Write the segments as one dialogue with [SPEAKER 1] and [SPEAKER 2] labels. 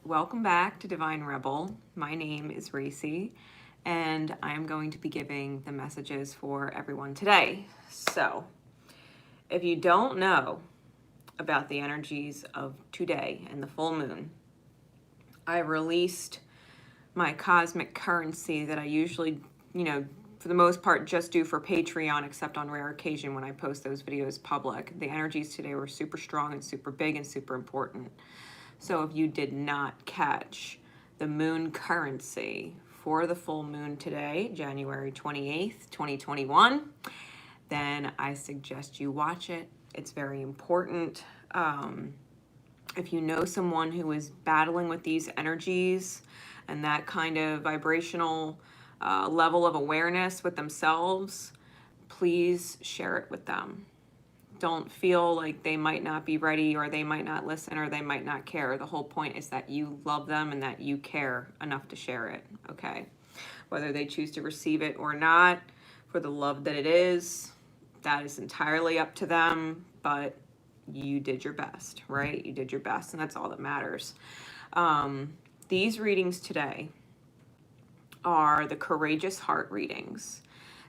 [SPEAKER 1] welcome back to Divine Rebel. My name is Racy, and I'm going to be giving the messages for everyone today. So, if you don't know about the energies of today and the full moon, I released my cosmic currency that I usually, for the most part, just do for Patreon, except on rare occasion when I post those videos public. The energies today were super strong and super big and super important. So if you did not catch the moon currency for the full moon today, January 28th, 2021, then I suggest you watch it. It's very important. If you know someone who is battling with these energies and that kind of vibrational level of awareness with themselves, please share it with them. Don't feel like they might not be ready, or they might not listen, or they might not care. The whole point is that you love them and that you care enough to share it, okay? Whether they choose to receive it or not, for the love that it is, that is entirely up to them, but you did your best, right? You did your best, and that's all that matters. These readings today are the Courageous Heart readings.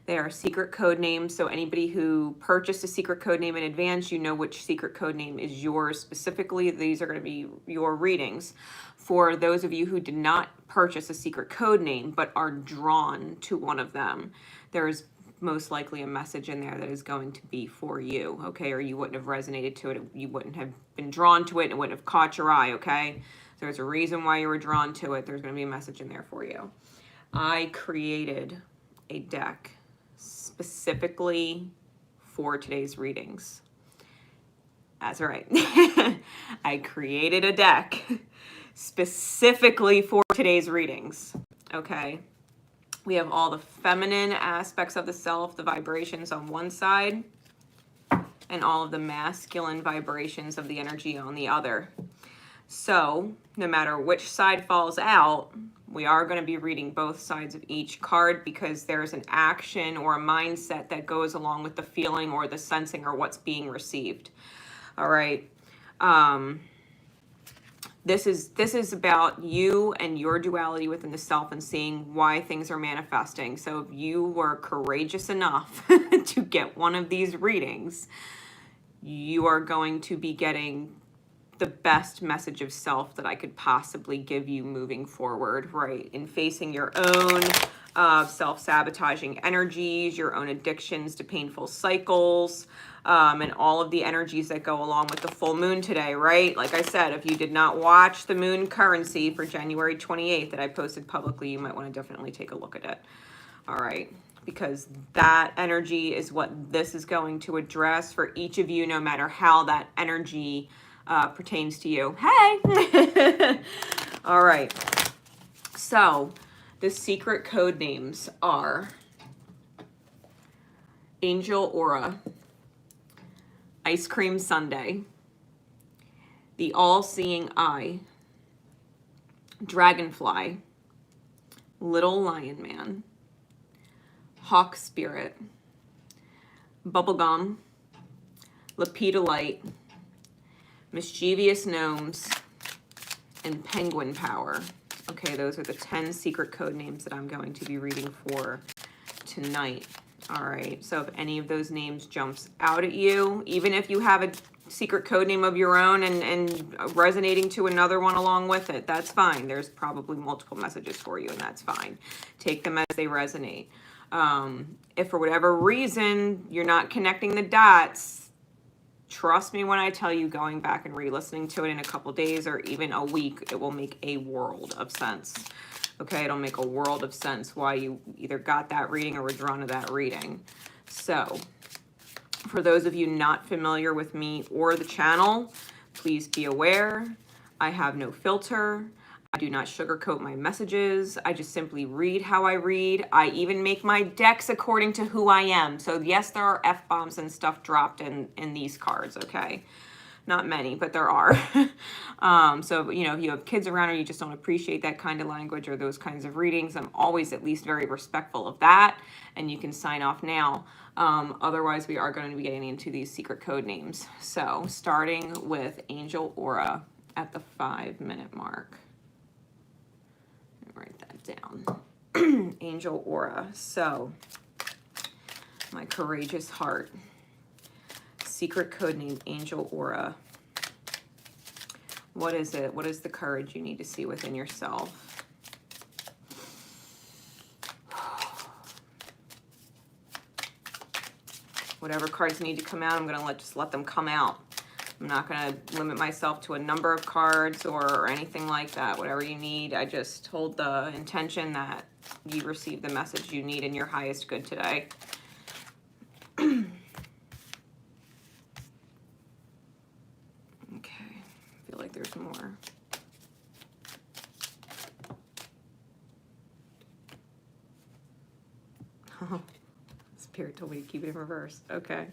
[SPEAKER 1] They are secret code names, so anybody who purchased a secret code name in advance, you know which secret code name is yours specifically. These are going to be your readings. For those of you who did not purchase a secret code name but are drawn to one of them, there is most likely a message in there that is going to be for you, okay? Or you wouldn't have resonated to it, you wouldn't have been drawn to it, and it wouldn't have caught your eye, okay? There's a reason why you were drawn to it. There's going to be a message in there for you. I created a deck specifically for today's readings. That's right. I created a deck specifically for today's readings, okay? We have all the feminine aspects of the self, the vibrations on one side, and all of the masculine vibrations of the energy on the other. So, no matter which side falls out, we are going to be reading both sides of each card, because there's an action or a mindset that goes along with the feeling or the sensing or what's being received. All right. This is about you and your duality within the self and seeing why things are manifesting. So if you were courageous enough to get one of these readings, you are going to be getting the best message of self that I could possibly give you moving forward, right? In facing your own self-sabotaging energies, your own addictions to painful cycles, and all of the energies that go along with the full moon today, right? Like I said, if you did not watch the moon currency for January 28th that I posted publicly, you might want to definitely take a look at it. All right. Because that energy is what this is going to address for each of you, no matter how that energy pertains to you. Hey! All right. So the secret code names are Angel Aura, Ice Cream Sundae, the All-Seeing Eye, Dragonfly, Little Lion Man, Hawk Spirit, Bubblegum, Lepidolite, Mischievous Gnomes, and Penguin Power. Okay, those are the 10 secret code names that I'm going to be reading for tonight. All right, so if any of those names jumps out at you, even if you have a secret code name of your own and resonating to another one along with it, that's fine. There's probably multiple messages for you, and that's fine. Take them as they resonate. If for whatever reason you're not connecting the dots, trust me when I tell you, going back and re-listening to it in a couple days or even a week, it will make a world of sense. Okay, it'll make a world of sense why you either got that reading or were drawn to that reading. So, for those of you not familiar with me or the channel, please be aware, I have no filter. I do not sugarcoat my messages. I just simply read how I read. I even make my decks according to who I am. So yes, there are F-bombs and stuff dropped in these cards, okay? Not many, but there are. So, if you have kids around or you just don't appreciate that kind of language or those kinds of readings, I'm always at least very respectful of that. And you can sign off now. Otherwise, we are going to be getting into these secret code names. So starting with Angel Aura at the 5-minute mark. down. Angel aura. So, my courageous heart. Secret code name, Angel aura. What is it? What is the courage you need to see within yourself? Whatever cards need to come out, I'm going to just let them come out. I'm not going to limit myself to a number of cards or anything like that. Whatever you need, I just hold the intention that you receive the message you need in your highest good today. Okay, I feel like there's more. Spirit told me to keep it in reverse. Okay.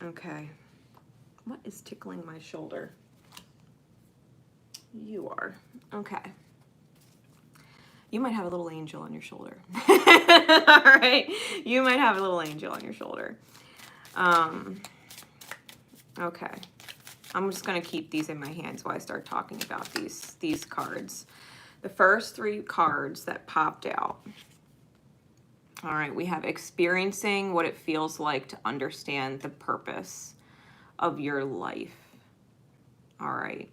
[SPEAKER 1] Okay. What is tickling my shoulder? You are. Okay. You might have a little angel on your shoulder. All right. You might have a little angel on your shoulder. Okay. I'm just going to keep these in my hands while I start talking about these cards. The first three cards that popped out. All right, we have experiencing what it feels like to understand the purpose of your life. All right.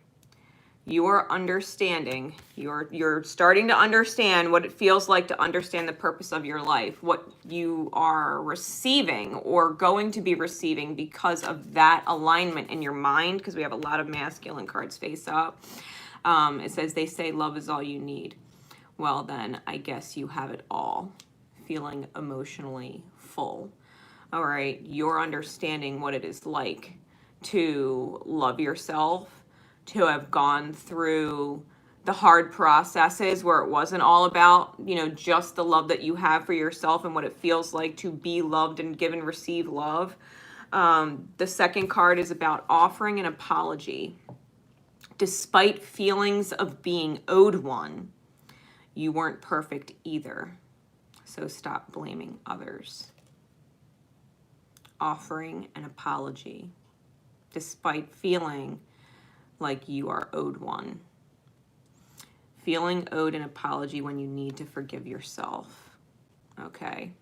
[SPEAKER 1] You are understanding, you're starting to understand what it feels like to understand the purpose of your life, what you are receiving or going to be receiving because of that alignment in your mind, because we have a lot of masculine cards face up. It says, they say love is all you need. Well, then I guess you have it all. Feeling emotionally full. All right, you're understanding what it is like to love yourself, to have gone through the hard processes where it wasn't all about, you know, just the love that you have for yourself and what it feels like to be loved and give and receive love. The second card is about offering an apology. Despite feelings of being owed one, you weren't perfect either. So stop blaming others. Offering an apology, despite feeling like you are owed one. Feeling owed an apology when you need to forgive yourself. Okay?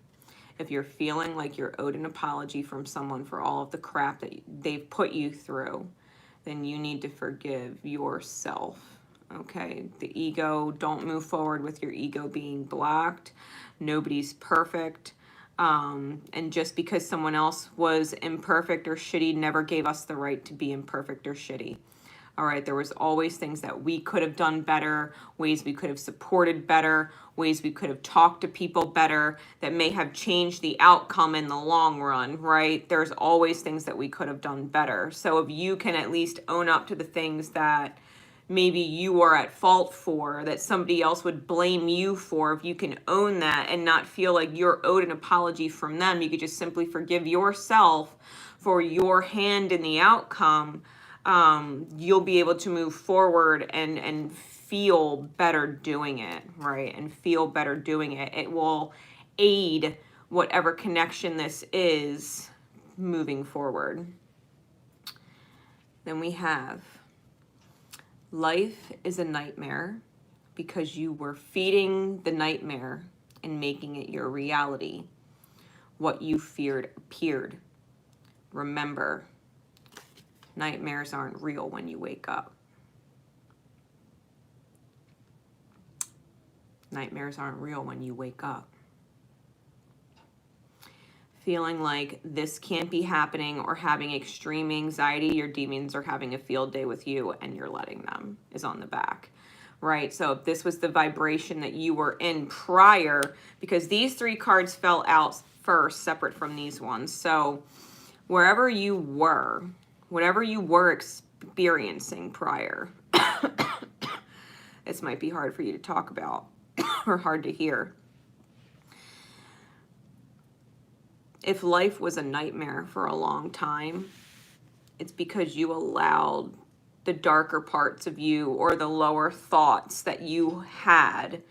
[SPEAKER 1] If you're feeling like you're owed an apology from someone for all of the crap that they've put you through, then you need to forgive yourself. Okay? The ego, don't move forward with your ego being blocked. Nobody's perfect. And just because someone else was imperfect or shitty never gave us the right to be imperfect or shitty. All right, there was always things that we could have done better, ways we could have supported better, ways we could have talked to people better that may have changed the outcome in the long run, right? There's always things that we could have done better. So if you can at least own up to the things that maybe you are at fault for, that somebody else would blame you for, if you can own that and not feel like you're owed an apology from them, you could just simply forgive yourself for your hand in the outcome. You'll be able to move forward and feel better doing it, right? And feel better doing it. It will aid whatever connection this is moving forward. Then we have life is a nightmare because you were feeding the nightmare and making it your reality. What you feared appeared. Remember, nightmares aren't real when you wake up. Nightmares aren't real when you wake up. Feeling like this can't be happening or having extreme anxiety, your demons are having a field day with you and you're letting them, is on the back, right? So if this was the vibration that you were in prior, because these three cards fell out first, separate from these ones. So wherever you were, whatever you were experiencing prior, this might be hard for you to talk about or hard to hear. If life was a nightmare for a long time, it's because you allowed the darker parts of you or the lower thoughts that you had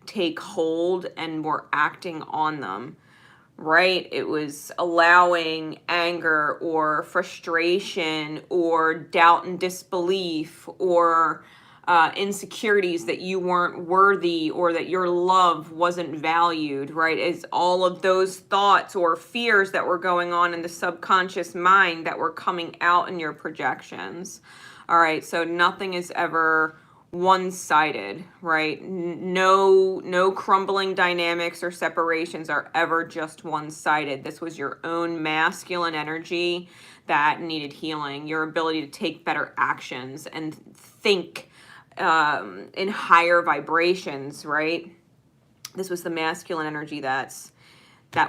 [SPEAKER 1] take hold and were acting on them. Right? It was allowing anger or frustration or doubt and disbelief or insecurities that you weren't worthy or that your love wasn't valued, right? It's all of those thoughts or fears that were going on in the subconscious mind that were coming out in your projections. All right, so nothing is ever one-sided, right? No crumbling dynamics or separations are ever just one-sided. This was your own masculine energy that needed healing, your ability to take better actions and think in higher vibrations, right? This was the masculine energy that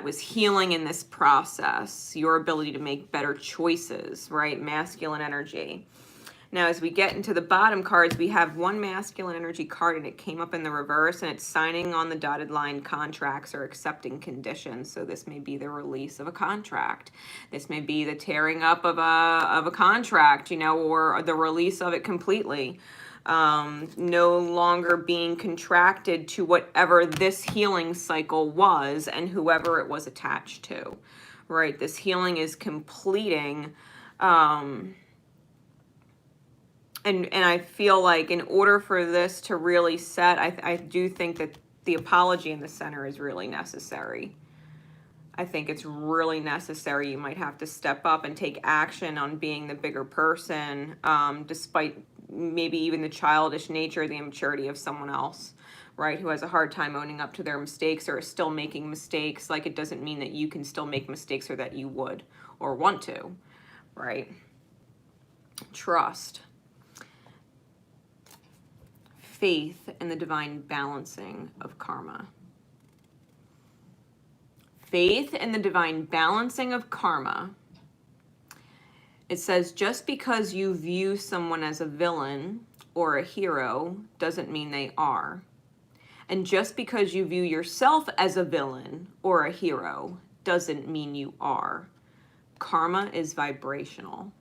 [SPEAKER 1] was healing in this process, your ability to make better choices, right? Masculine energy. Now, as we get into the bottom cards, we have one masculine energy card, and it came up in the reverse, and it's signing on the dotted line contracts or accepting conditions. So this may be the release of a contract. This may be the tearing up of a contract, you know, or the release of it completely. No longer being contracted to whatever this healing cycle was and whoever it was attached to, right? This healing is completing, and I feel like in order for this to really set, I do think that the apology in the center is really necessary. I think it's really necessary. You might have to step up and take action on being the bigger person, despite maybe even the childish nature, the immaturity of someone else, right? Who has a hard time owning up to their mistakes or is still making mistakes. Like, it doesn't mean that you can still make mistakes or that you would or want to, right? Trust. Faith in the divine balancing of karma. Faith in the divine balancing of karma. It says, just because you view someone as a villain or a hero doesn't mean they are. And just because you view yourself as a villain or a hero doesn't mean you are. Karma is vibrational.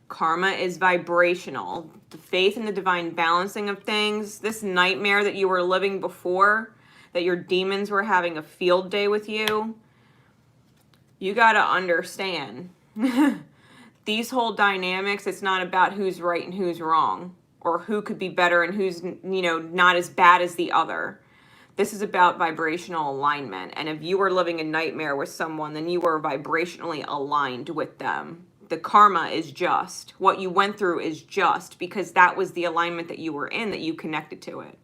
[SPEAKER 1] Karma is vibrational. The faith in the divine balancing of things, this nightmare that you were living before, that your demons were having a field day with you, you got to understand. These whole dynamics, it's not about who's right and who's wrong, or who could be better and who's, you know, not as bad as the other. This is about vibrational alignment. And if you were living a nightmare with someone, then you were vibrationally aligned with them. The karma is just. What you went through is just because that was the alignment that you were in, that you connected to it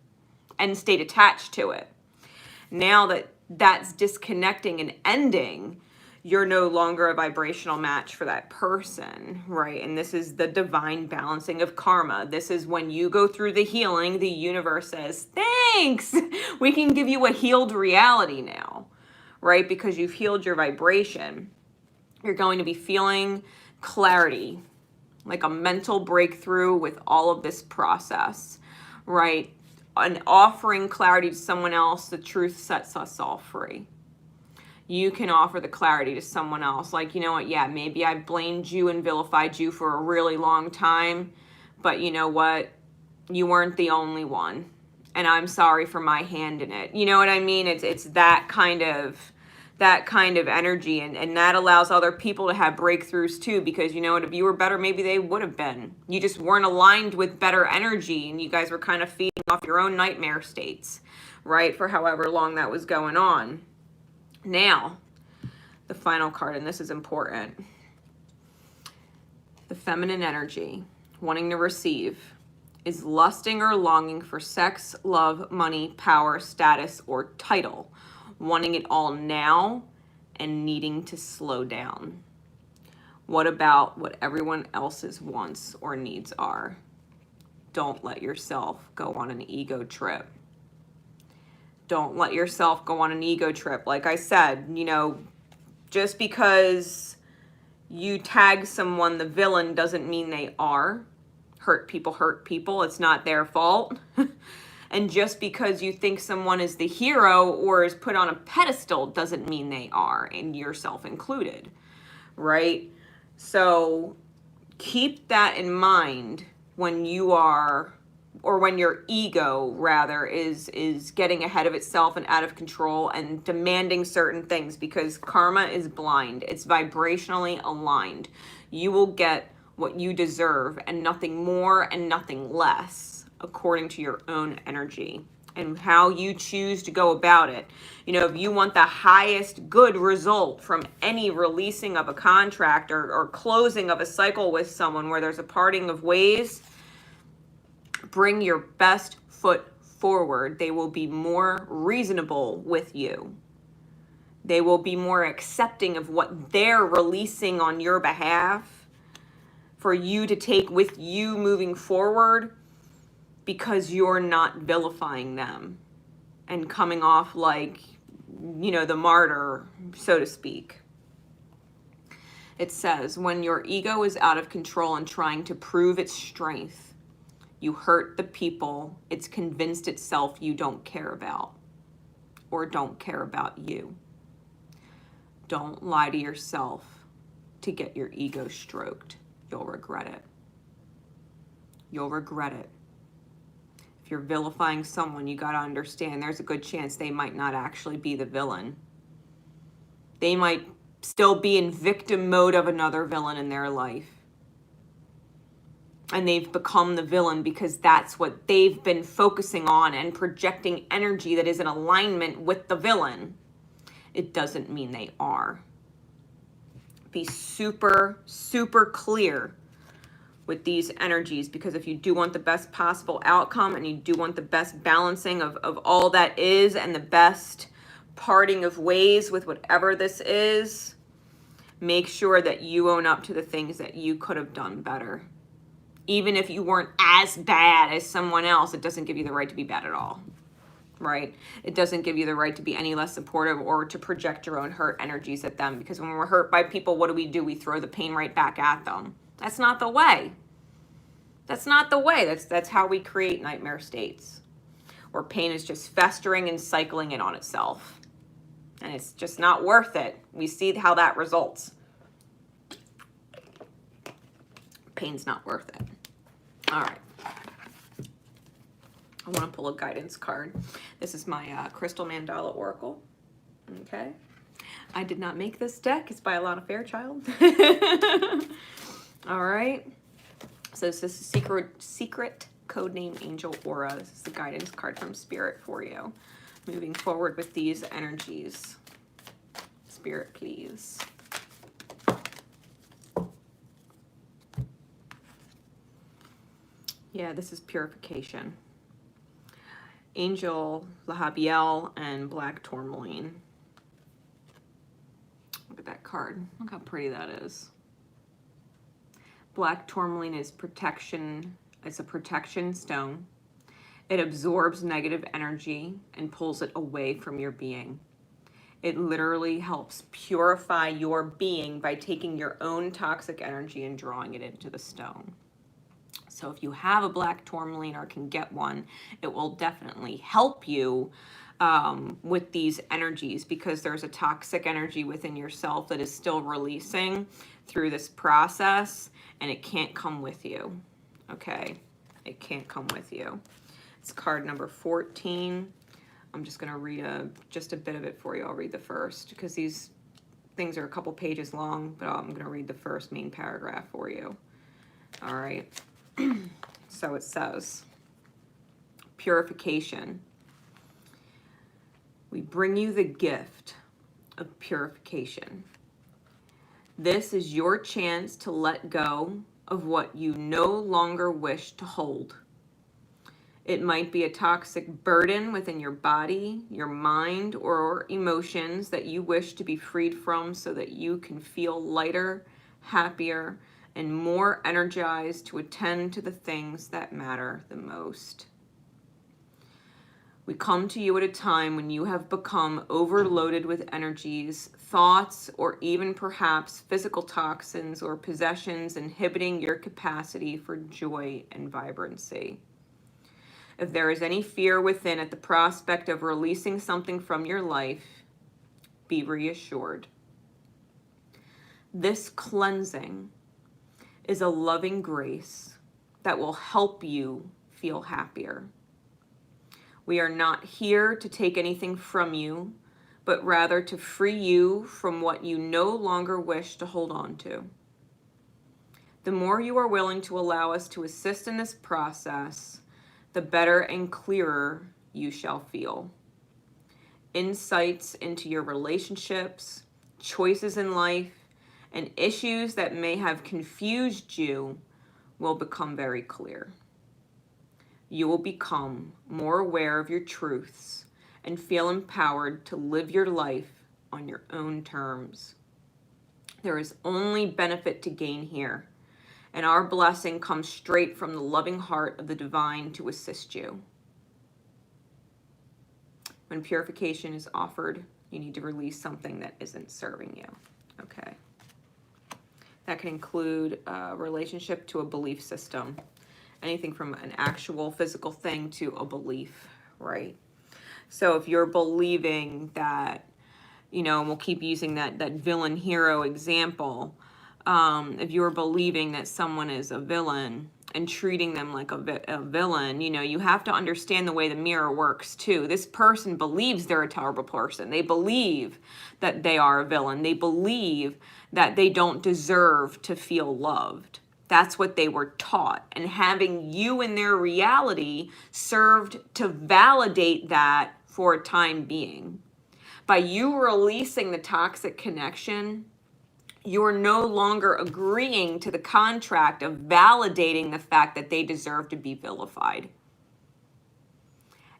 [SPEAKER 1] and stayed attached to it. Now that that's disconnecting and ending, you're no longer a vibrational match for that person, right? And this is the divine balancing of karma. This is when you go through the healing, the universe says, thanks, we can give you a healed reality now, right? Because you've healed your vibration. You're going to be feeling clarity, like a mental breakthrough with all of this process, right? And offering clarity to someone else, the truth sets us all free. You can offer the clarity to someone else. Like, you know what? Yeah, maybe I blamed you and vilified you for a really long time, but you know what? You weren't the only one. And I'm sorry for my hand in it. You know what I mean? It's that kind of energy, and that allows other people to have breakthroughs too, because you know what, if you were better, maybe they would have been. You just weren't aligned with better energy, and you guys were kind of feeding off your own nightmare states, right, for however long that was going on. Now, the final card, and this is important. The feminine energy, wanting to receive, is lusting or longing for sex, love, money, power, status, or title, wanting it all now and needing to slow down. What about what everyone else's wants or needs are? Don't let yourself go on an ego trip. Don't let yourself go on an ego trip. Like I said, you know, just because you tag someone the villain doesn't mean they are. Hurt people. It's not their fault. And just because you think someone is the hero or is put on a pedestal doesn't mean they are, and yourself included, right? So keep that in mind when you are, or when your ego rather is getting ahead of itself and out of control and demanding certain things, because karma is blind. It's vibrationally aligned. You will get what you deserve, and nothing more and nothing less, according to your own energy and how you choose to go about it. You know, if you want the highest good result from any releasing of a contract or closing of a cycle with someone where there's a parting of ways, bring your best foot forward. They will be more reasonable with you. They will be more accepting of what they're releasing on your behalf for you to take with you moving forward, because you're not vilifying them and coming off like, you know, the martyr, so to speak. It says, when your ego is out of control and trying to prove its strength, you hurt the people it's convinced itself you don't care about or don't care about you. Don't lie to yourself to get your ego stroked. You'll regret it. You'll regret it. If you're vilifying someone, you got to understand there's a good chance they might not actually be the villain. They might still be in victim mode of another villain in their life. And they've become the villain because that's what they've been focusing on and projecting energy that is in alignment with the villain. It doesn't mean they are. Be super, super clear with these energies, because if you do want the best possible outcome and you do want the best balancing of all that is and the best parting of ways with whatever this is, make sure that you own up to the things that you could have done better. Even if you weren't as bad as someone else, it doesn't give you the right to be bad at all, right? It doesn't give you the right to be any less supportive or to project your own hurt energies at them, because when we're hurt by people, what do? We throw the pain right back at them. That's not the way. That's not the way. That's how we create nightmare states, where pain is just festering and cycling in on itself. And it's just not worth it. We see how that results. Pain's not worth it. All right. I want to pull a guidance card. This is my Crystal Mandala Oracle. Okay. I did not make this deck. It's by Alana Fairchild. All right. So this is a secret code name Angel Aura. This is the guidance card from Spirit for you. Moving forward with these energies. Spirit, please. Yeah, this is purification. Angel 𝐬𝐫 and black tourmaline. Look at that card. Look how pretty that is. Black tourmaline is protection. It's a protection stone. It absorbs negative energy and pulls it away from your being. It literally helps purify your being by taking your own toxic energy and drawing it into the stone. So if you have a black tourmaline or can get one, it will definitely help you with these energies, because there's a toxic energy within yourself that is still releasing through this process, and it can't come with you. Okay, it can't come with you. It's card number 14. I'm just going to read just a bit of it for you. I'll read the first, because these things are a couple pages long, but I'm going to read the first main paragraph for you. All right. So it says, purification. We bring you the gift of purification. This is your chance to let go of what you no longer wish to hold. It might be a toxic burden within your body, your mind, or emotions that you wish to be freed from so that you can feel lighter, happier, and more energized to attend to the things that matter the most. We come to you at a time when you have become overloaded with energies, thoughts, or even perhaps physical toxins or possessions inhibiting your capacity for joy and vibrancy. If there is any fear within at the prospect of releasing something from your life, be reassured. This cleansing is a loving grace that will help you feel happier. We are not here to take anything from you, but rather to free you from what you no longer wish to hold on to. The more you are willing to allow us to assist in this process, the better and clearer you shall feel. Insights into your relationships, choices in life, and issues that may have confused you will become very clear. You will become more aware of your truths and feel empowered to live your life on your own terms. There is only benefit to gain here, and our blessing comes straight from the loving heart of the divine to assist you. When purification is offered, you need to release something that isn't serving you. Okay. That can include a relationship to a belief system. Anything from an actual physical thing to a belief, right? So if you're believing that, you know, and we'll keep using that villain hero example, if you're believing that someone is a villain and treating them like a villain, you know, you have to understand the way the mirror works too. This person believes they're a terrible person. They believe that they are a villain. They believe that they don't deserve to feel loved. That's what they were taught. And having you in their reality served to validate that for a time being. By you releasing the toxic connection, you're no longer agreeing to the contract of validating the fact that they deserve to be vilified.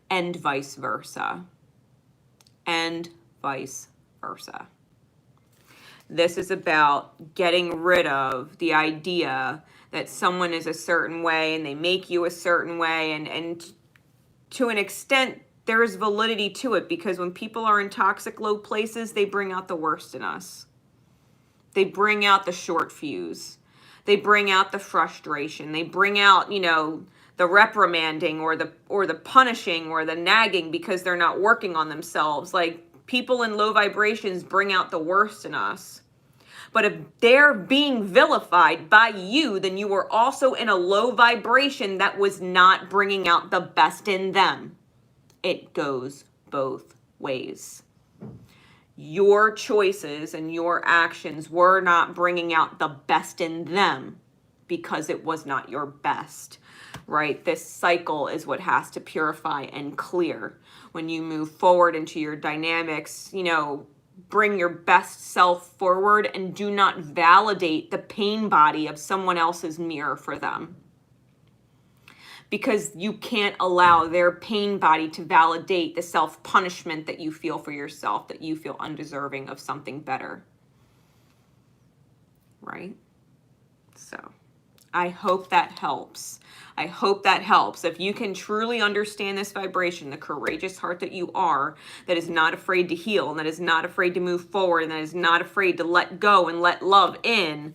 [SPEAKER 1] And vice versa. And vice versa. This is about getting rid of the idea that someone is a certain way and they make you a certain way. And to an extent, there is validity to it, because when people are in toxic low places, they bring out the worst in us. They bring out the short fuse. They bring out the frustration. They bring out, you know, the reprimanding or the punishing or the nagging because they're not working on themselves. Like, people in low vibrations bring out the worst in us. But if they're being vilified by you, then you were also in a low vibration that was not bringing out the best in them. It goes both ways. Your choices and your actions were not bringing out the best in them because it was not your best, right? This cycle is what has to purify and clear. When you move forward into your dynamics, you know, bring your best self forward and do not validate the pain body of someone else's mirror for them. Because you can't allow their pain body to validate the self-punishment that you feel for yourself, that you feel undeserving of something better. Right? So, I hope that helps. I hope that helps. If you can truly understand this vibration, the courageous heart that you are, that is not afraid to heal, and that is not afraid to move forward, and that is not afraid to let go and let love in,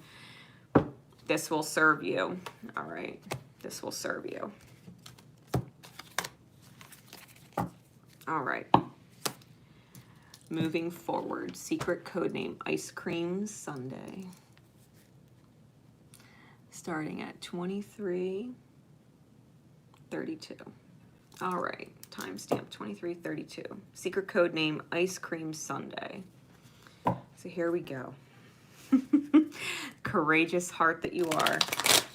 [SPEAKER 1] this will serve you. All right? This will serve you. All right. Moving forward, secret code name, Ice Cream Sundae. Starting at 2332. All right, timestamp 2332. Secret code name, Ice Cream Sundae. So here we go. Courageous heart that you are,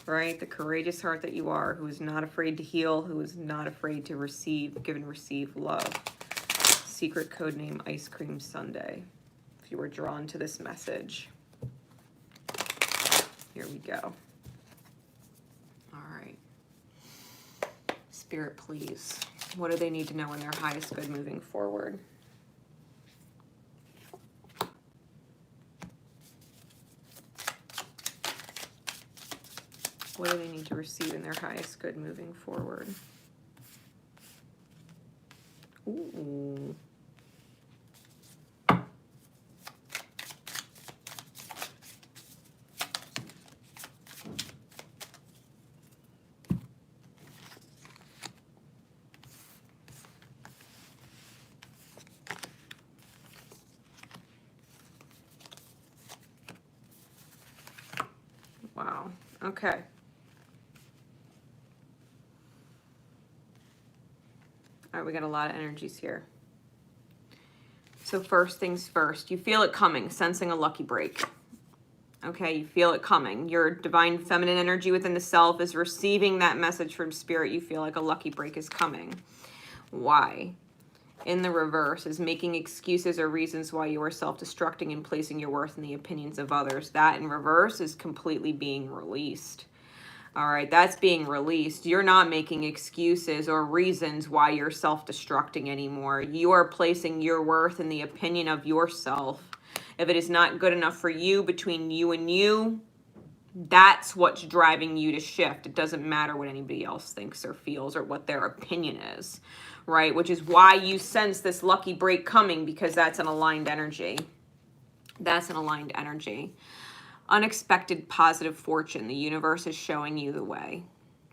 [SPEAKER 1] right? The courageous heart that you are, who is not afraid to heal, who is not afraid to receive, give and receive love. Secret code name, Ice Cream Sundae. If you were drawn to this message, here we go. All right. Spirit, please. What do they need to know in their highest good moving forward? What do they need to receive in their highest good moving forward? Ooh. Wow. Okay. All right, we got a lot of energies here. So first things first, you feel it coming, sensing a lucky break. Okay, you feel it coming. Your divine feminine energy within the self is receiving that message from spirit. You feel like a lucky break is coming. Why? In the reverse is making excuses or reasons why you are self-destructing and placing your worth in the opinions of others. That in reverse is completely being released. All right, that's being released. You're not making excuses or reasons why you're self-destructing anymore. You are placing your worth in the opinion of yourself. If it is not good enough for you, between you and you, that's what's driving you to shift. It doesn't matter what anybody else thinks or feels or what their opinion is, right? Which is why you sense this lucky break coming, because that's an aligned energy. That's an aligned energy. Unexpected positive fortune. The universe is showing you the way,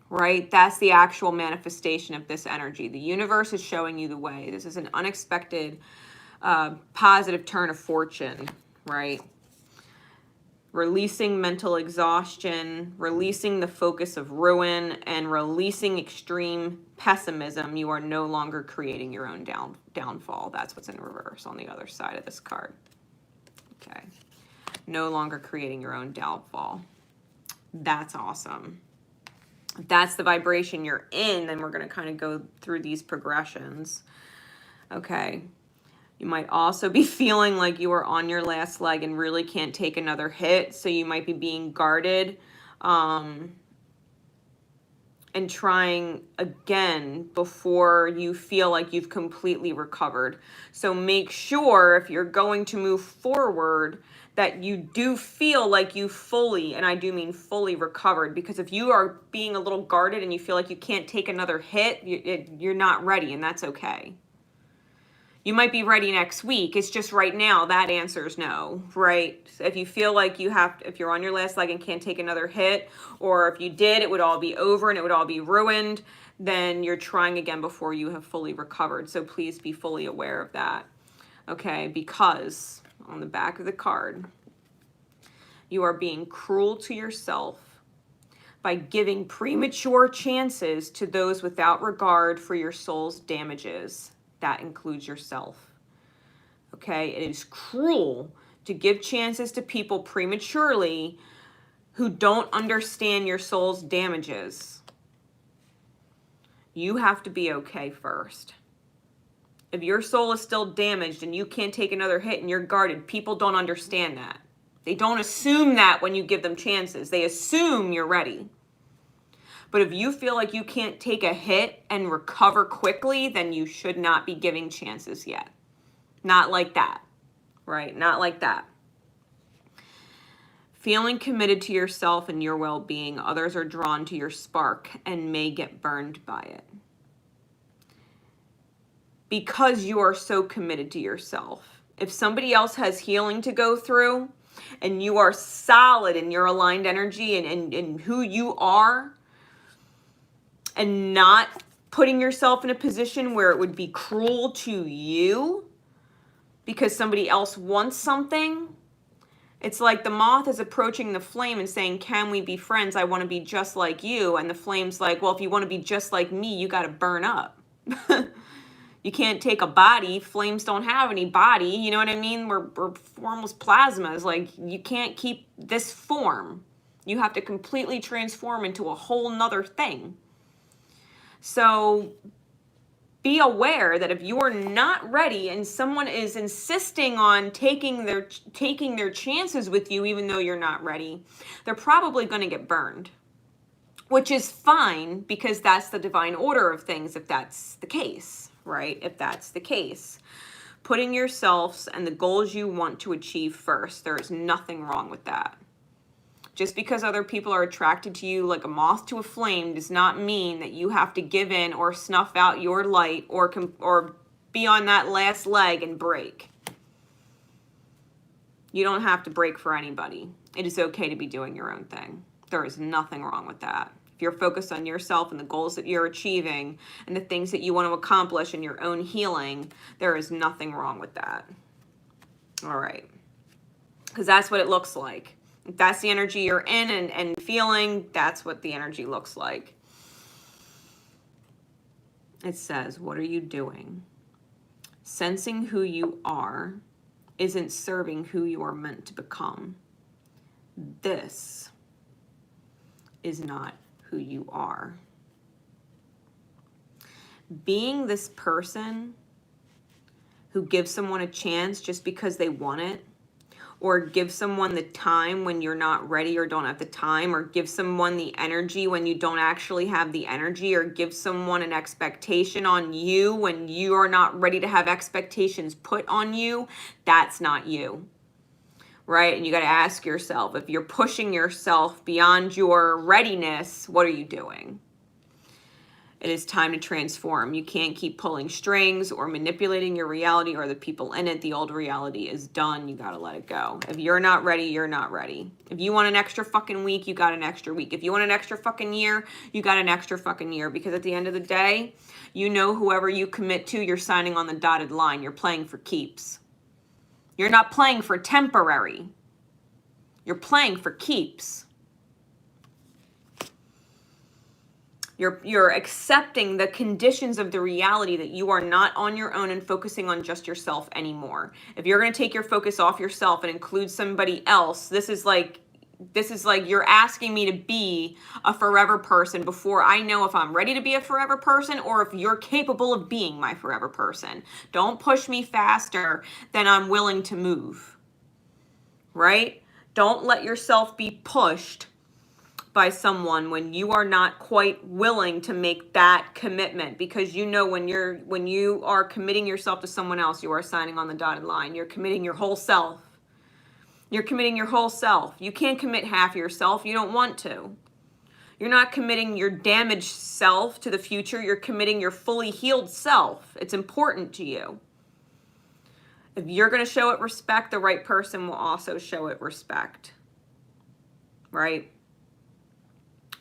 [SPEAKER 1] right? That's the actual manifestation of this energy. The universe is showing you the way. This is an unexpected positive turn of fortune, right? Releasing mental exhaustion, releasing the focus of ruin, and releasing extreme pessimism. You are no longer creating your own downfall. That's what's in reverse on the other side of this card. Okay. No longer creating your own downfall. That's awesome. If that's the vibration you're in, then we're going to kind of go through these progressions. Okay. You might also be feeling like you are on your last leg and really can't take another hit. So you might be being guarded and trying again before you feel like you've completely recovered. So make sure if you're going to move forward that you do feel like you fully, and I do mean fully recovered, because if you are being a little guarded and you feel like you can't take another hit, you're not ready, and that's okay. You might be ready next week. It's just right now that answer is no, right? If you feel like you have, if you're on your last leg and can't take another hit, or if you did, it would all be over and it would all be ruined, then you're trying again before you have fully recovered. So please be fully aware of that, okay? Because on the back of the card, you are being cruel to yourself by giving premature chances to those without regard for your soul's damages. That includes yourself. Okay, it is cruel to give chances to people prematurely who don't understand your soul's damages. You have to be okay first. If your soul is still damaged and you can't take another hit and you're guarded, people don't understand that. They don't assume that when you give them chances. They assume you're ready. But if you feel like you can't take a hit and recover quickly, then you should not be giving chances yet. Not like that, right? Not like that. Feeling committed to yourself and your well-being, others are drawn to your spark and may get burned by it. Because you are so committed to yourself. If somebody else has healing to go through and you are solid in your aligned energy and who you are, and not putting yourself in a position where it would be cruel to you because somebody else wants something. It's like the moth is approaching the flame and saying, can we be friends? I want to be just like you. And the flame's like, well, if you want to be just like me, you got to burn up. You can't take a body. Flames don't have any body. You know what I mean? We're formless plasmas. Like, you can't keep this form. You have to completely transform into a whole nother thing. So be aware that if you're not ready and someone is insisting on taking their chances with you, even though you're not ready, they're probably going to get burned, which is fine because that's the divine order of things if that's the case, right? If that's the case. Putting yourselves and the goals you want to achieve first, there is nothing wrong with that. Just because other people are attracted to you like a moth to a flame does not mean that you have to give in or snuff out your light or be on that last leg and break. You don't have to break for anybody. It is okay to be doing your own thing. There is nothing wrong with that. If you're focused on yourself and the goals that you're achieving and the things that you want to accomplish in your own healing, there is nothing wrong with that. All right. Because that's what it looks like. If that's the energy you're in and feeling, that's what the energy looks like. It says, what are you doing? Sensing who you are isn't serving who you are meant to become. this is not who you are. Being this person who gives someone a chance just because they want it, or give someone the time when you're not ready or don't have the time, or give someone the energy when you don't actually have the energy, or give someone an expectation on you when you are not ready to have expectations put on you, that's not you, right? And you got to ask yourself, if you're pushing yourself beyond your readiness, what are you doing? It is time to transform. You can't keep pulling strings or manipulating your reality or the people in it. The old reality is done. You got to let it go. If you're not ready, you're not ready. If you want an extra fucking week, you got an extra week. If you want an extra fucking year, you got an extra fucking year. Because at the end of the day, you know whoever you commit to, you're signing on the dotted line. You're playing for keeps. You're not playing for temporary. You're playing for keeps. You're accepting the conditions of the reality that you are not on your own and focusing on just yourself anymore. If you're going to take your focus off yourself and include somebody else, this is like you're asking me to be a forever person before I know if I'm ready to be a forever person or if you're capable of being my forever person. Don't push me faster than I'm willing to move, right? Don't let yourself be pushed by someone when you are not quite willing to make that commitment, because you know when you are committing yourself to someone else, you are signing on the dotted line. You're committing your whole self. You're committing your whole self. You can't commit half yourself. You don't want to. You're not committing your damaged self to the future. You're committing your fully healed self. It's important to you. If you're going to show it respect, the right person will also show it respect. Right?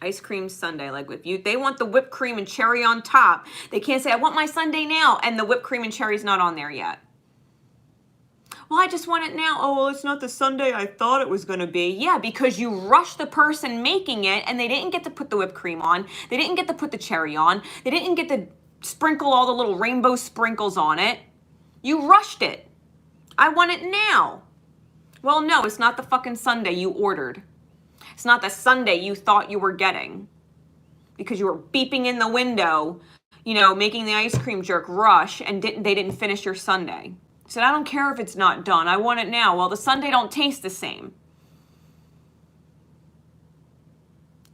[SPEAKER 1] Ice cream sundae, like if they want the whipped cream and cherry on top, they can't say, I want my sundae now, and the whipped cream and cherry's not on there yet. Well, I just want it now. Oh, well, it's not the sundae I thought it was going to be. Yeah, because you rushed the person making it, and they didn't get to put the whipped cream on. They didn't get to put the cherry on. They didn't get to sprinkle all the little rainbow sprinkles on it. You rushed it. I want it now. Well, no, it's not the fucking sundae you ordered. It's not the sundae you thought you were getting because you were beeping in the window, you know, making the ice cream jerk rush, and they didn't finish your sundae. Said, I don't care if it's not done. I want it now. Well, the sundae don't taste the same.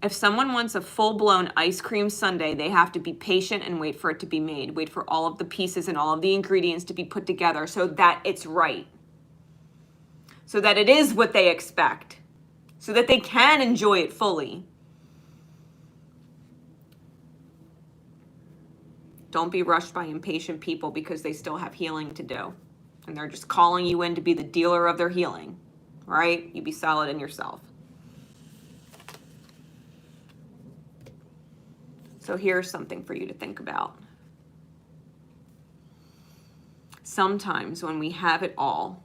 [SPEAKER 1] If someone wants a full-blown ice cream sundae, they have to be patient and wait for it to be made. Wait for all of the pieces and all of the ingredients to be put together so that it's right. So that it is what they expect. So that they can enjoy it fully. Don't be rushed by impatient people because they still have healing to do. And they're just calling you in to be the dealer of their healing, right? You be solid in yourself. So here's something for you to think about. Sometimes when we have it all,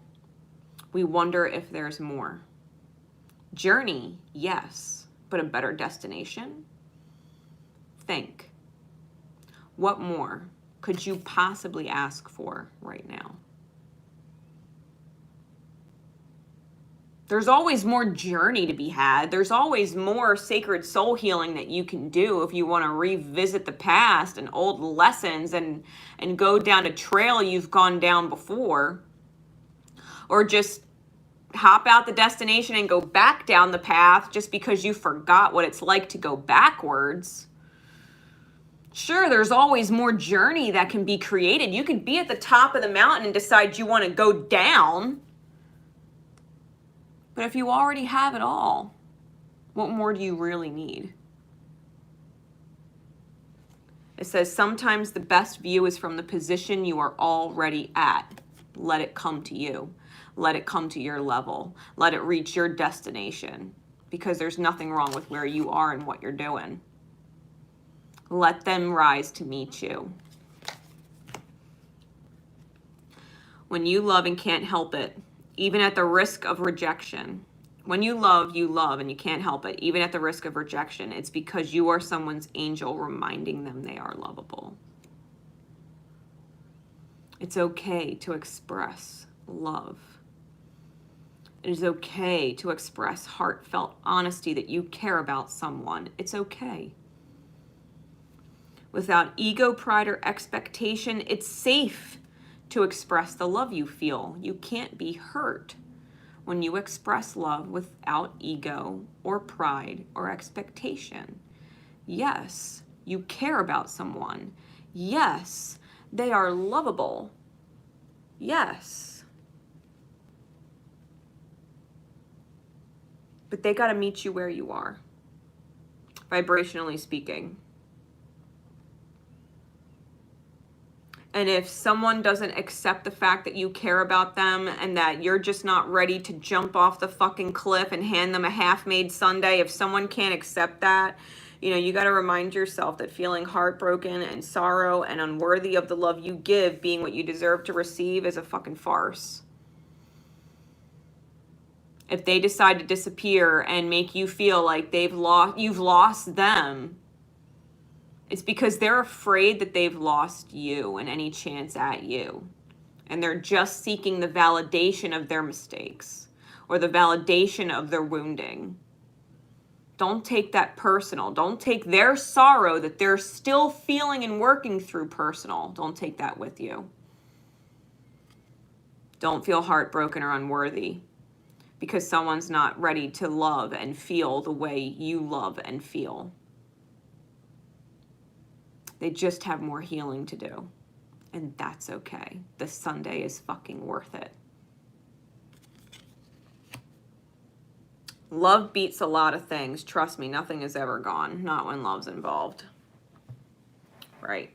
[SPEAKER 1] we wonder if there's more. Journey, yes, but a better destination? Think. What more could you possibly ask for right now? There's always more journey to be had. There's always more sacred soul healing that you can do if you want to revisit the past and old lessons and go down a trail you've gone down before, or just hop out the destination and go back down the path just because you forgot what it's like to go backwards. Sure, there's always more journey that can be created. You can be at the top of the mountain and decide you want to go down. But if you already have it all, what more do you really need? It says sometimes the best view is from the position you are already at. Let it come to you. Let it come to your level. Let it reach your destination, because there's nothing wrong with where you are and what you're doing. Let them rise to meet you. When you love and can't help it, even at the risk of rejection. When you love and you can't help it, even at the risk of rejection. It's because you are someone's angel reminding them they are lovable. It's okay to express love. It is okay to express heartfelt honesty that you care about someone. It's okay. Without ego, pride, or expectation, it's safe to express the love you feel. You can't be hurt when you express love without ego or pride or expectation. Yes, you care about someone. Yes, they are lovable. Yes. But they got to meet you where you are, vibrationally speaking. And if someone doesn't accept the fact that you care about them and that you're just not ready to jump off the fucking cliff and hand them a half-made sundae, if someone can't accept that, you know, you got to remind yourself that feeling heartbroken and sorrow and unworthy of the love you give being what you deserve to receive is a fucking farce. If they decide to disappear and make you feel like you've lost them, it's because they're afraid that they've lost you and any chance at you. And they're just seeking the validation of their mistakes or the validation of their wounding. Don't take that personal. Don't take their sorrow that they're still feeling and working through personal. Don't take that with you. Don't feel heartbroken or unworthy because someone's not ready to love and feel the way you love and feel. They just have more healing to do. And that's okay. The Sunday is fucking worth it. Love beats a lot of things. Trust me, nothing is ever gone. Not when love's involved. Right.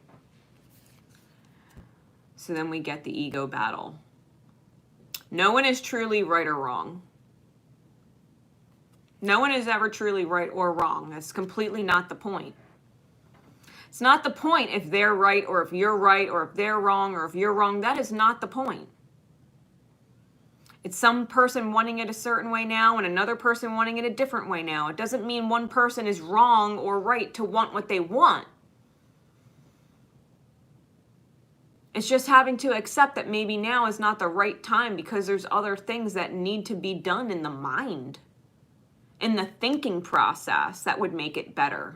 [SPEAKER 1] So then we get the ego battle. No one is truly right or wrong. No one is ever truly right or wrong. That's completely not the point. It's not the point if they're right or if you're right or if they're wrong or if you're wrong. That is not the point. It's some person wanting it a certain way now and another person wanting it a different way now. It doesn't mean one person is wrong or right to want what they want. It's just having to accept that maybe now is not the right time because there's other things that need to be done in the mind, in the thinking process that would make it better.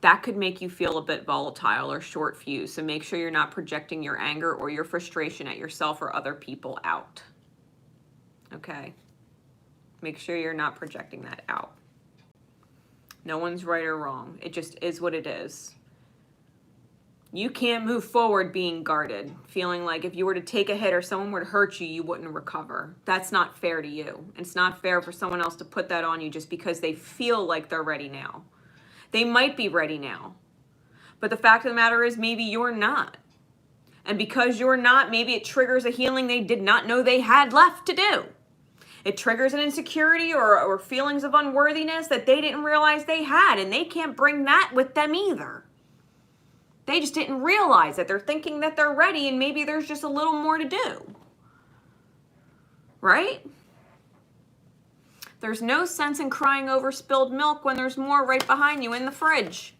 [SPEAKER 1] That could make you feel a bit volatile or short fused. So make sure you're not projecting your anger or your frustration at yourself or other people out. Okay? Make sure you're not projecting that out. No one's right or wrong. It just is what it is. You can't move forward being guarded, feeling like if you were to take a hit or someone were to hurt you, you wouldn't recover. That's not fair to you. It's not fair for someone else to put that on you just because they feel like they're ready now. They might be ready now, but the fact of the matter is maybe you're not. And because you're not, maybe it triggers a healing they did not know they had left to do. It triggers an insecurity or feelings of unworthiness that they didn't realize they had, and they can't bring that with them either. They just didn't realize that. They're thinking that they're ready, and maybe there's just a little more to do. Right? There's no sense in crying over spilled milk when there's more right behind you in the fridge.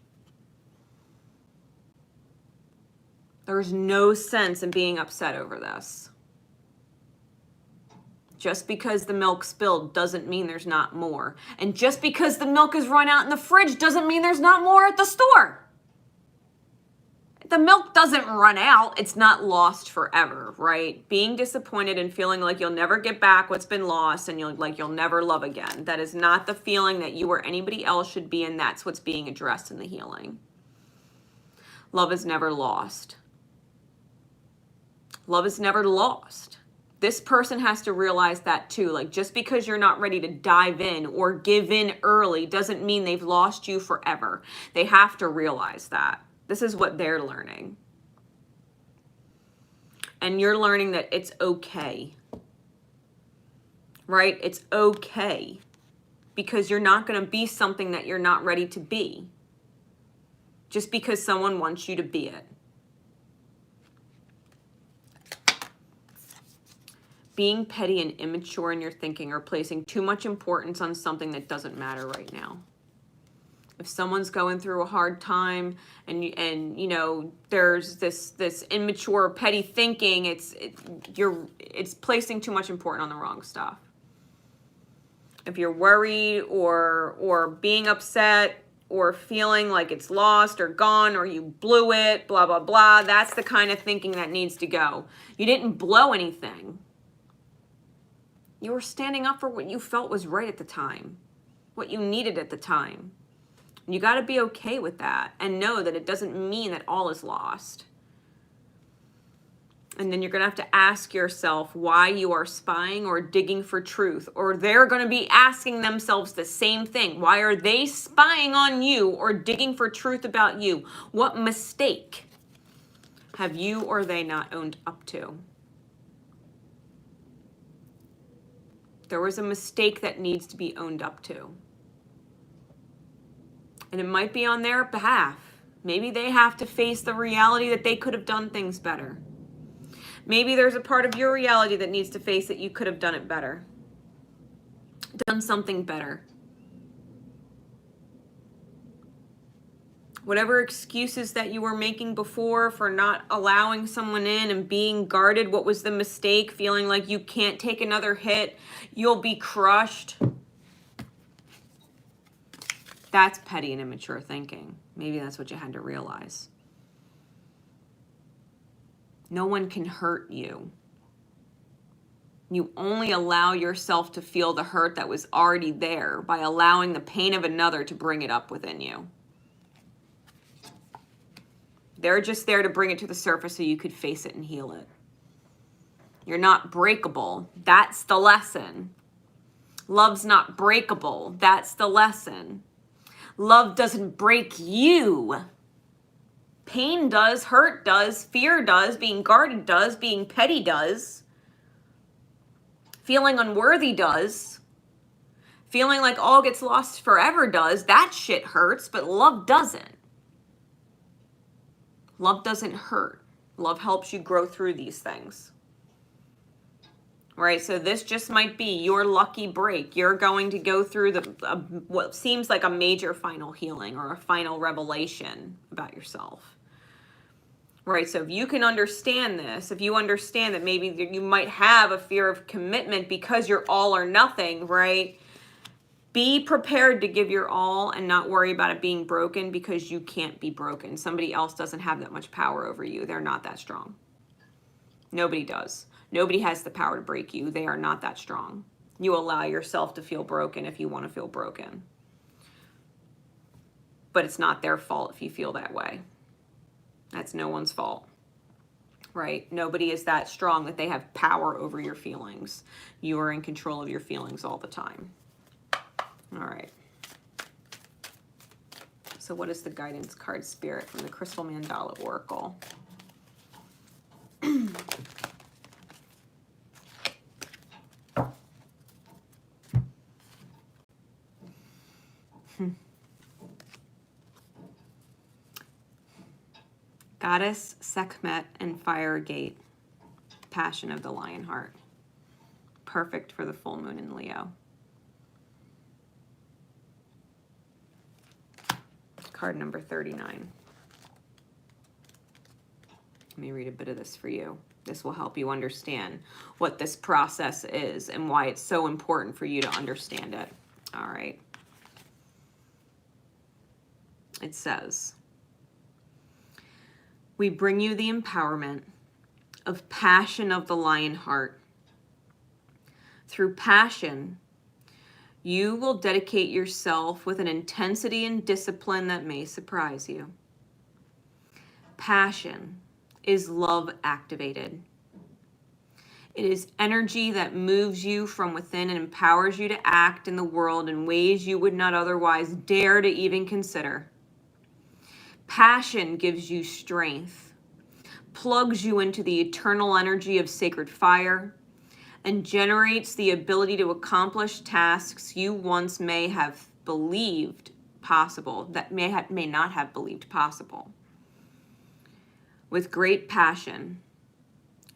[SPEAKER 1] There's no sense in being upset over this. Just because the milk spilled doesn't mean there's not more. And just because the milk is run out in the fridge doesn't mean there's not more at the store. The milk doesn't run out. It's not lost forever, right? Being disappointed and feeling like you'll never get back what's been lost and you'll never love again. That is not the feeling that you or anybody else should be in. That's what's being addressed in the healing. Love is never lost. Love is never lost. This person has to realize that too. Like, just because you're not ready to dive in or give in early doesn't mean they've lost you forever. They have to realize that. This is what they're learning. And you're learning that it's okay. Right? It's okay. Because you're not going to be something that you're not ready to be. Just because someone wants you to be it. Being petty and immature in your thinking or placing too much importance on something that doesn't matter right now. If someone's going through a hard time and you know, there's this immature, petty thinking, it's placing too much importance on the wrong stuff. If you're worried or being upset or feeling like it's lost or gone or you blew it, blah, blah, blah, that's the kind of thinking that needs to go. You didn't blow anything. You were standing up for what you felt was right at the time, what you needed at the time. You got to be okay with that and know that it doesn't mean that all is lost. And then you're going to have to ask yourself why you are spying or digging for truth, or they're going to be asking themselves the same thing. Why are they spying on you or digging for truth about you? What mistake have you or they not owned up to? There was a mistake that needs to be owned up to. And it might be on their behalf. Maybe they have to face the reality that they could have done things better. Maybe there's a part of your reality that needs to face that you could have done it better. Done something better. Whatever excuses that you were making before for not allowing someone in and being guarded, what was the mistake? Feeling like you can't take another hit, you'll be crushed. That's petty and immature thinking. Maybe that's what you had to realize. No one can hurt you. You only allow yourself to feel the hurt that was already there by allowing the pain of another to bring it up within you. They're just there to bring it to the surface so you could face it and heal it. You're not breakable. That's the lesson. Love's not breakable. That's the lesson. Love doesn't break you. Pain does, hurt does, fear does, being guarded does, being petty does. Feeling unworthy does. Feeling like all gets lost forever does. That shit hurts, but love doesn't. Love doesn't hurt. Love helps you grow through these things. Right, so this just might be your lucky break. You're going to go through what seems like a major final healing or a final revelation about yourself. Right, so if you can understand this, if you understand that maybe you might have a fear of commitment because you're all or nothing, right? Be prepared to give your all and not worry about it being broken because you can't be broken. Somebody else doesn't have that much power over you. They're not that strong. Nobody does. Nobody has the power to break you. They are not that strong. You allow yourself to feel broken if you want to feel broken. But it's not their fault if you feel that way. That's no one's fault, right? Nobody is that strong that they have power over your feelings. You are in control of your feelings all the time. All right. So what is the guidance card spirit from the Crystal Mandala Oracle? Goddess, Sekhmet, and Fire Gate. Passion of the Lion Heart. Perfect for the full moon in Leo. Card number 39. Let me read a bit of this for you. This will help you understand what this process is and why it's so important for you to understand it. All right. It says, we bring you the empowerment of passion of the lion heart. Through passion, you will dedicate yourself with an intensity and discipline that may surprise you. Passion is love activated. It is energy that moves you from within and empowers you to act in the world in ways you would not otherwise dare to even consider. Passion gives you strength, plugs you into the eternal energy of sacred fire, and generates the ability to accomplish tasks you once may have believed possible, that may not have believed possible. With great passion,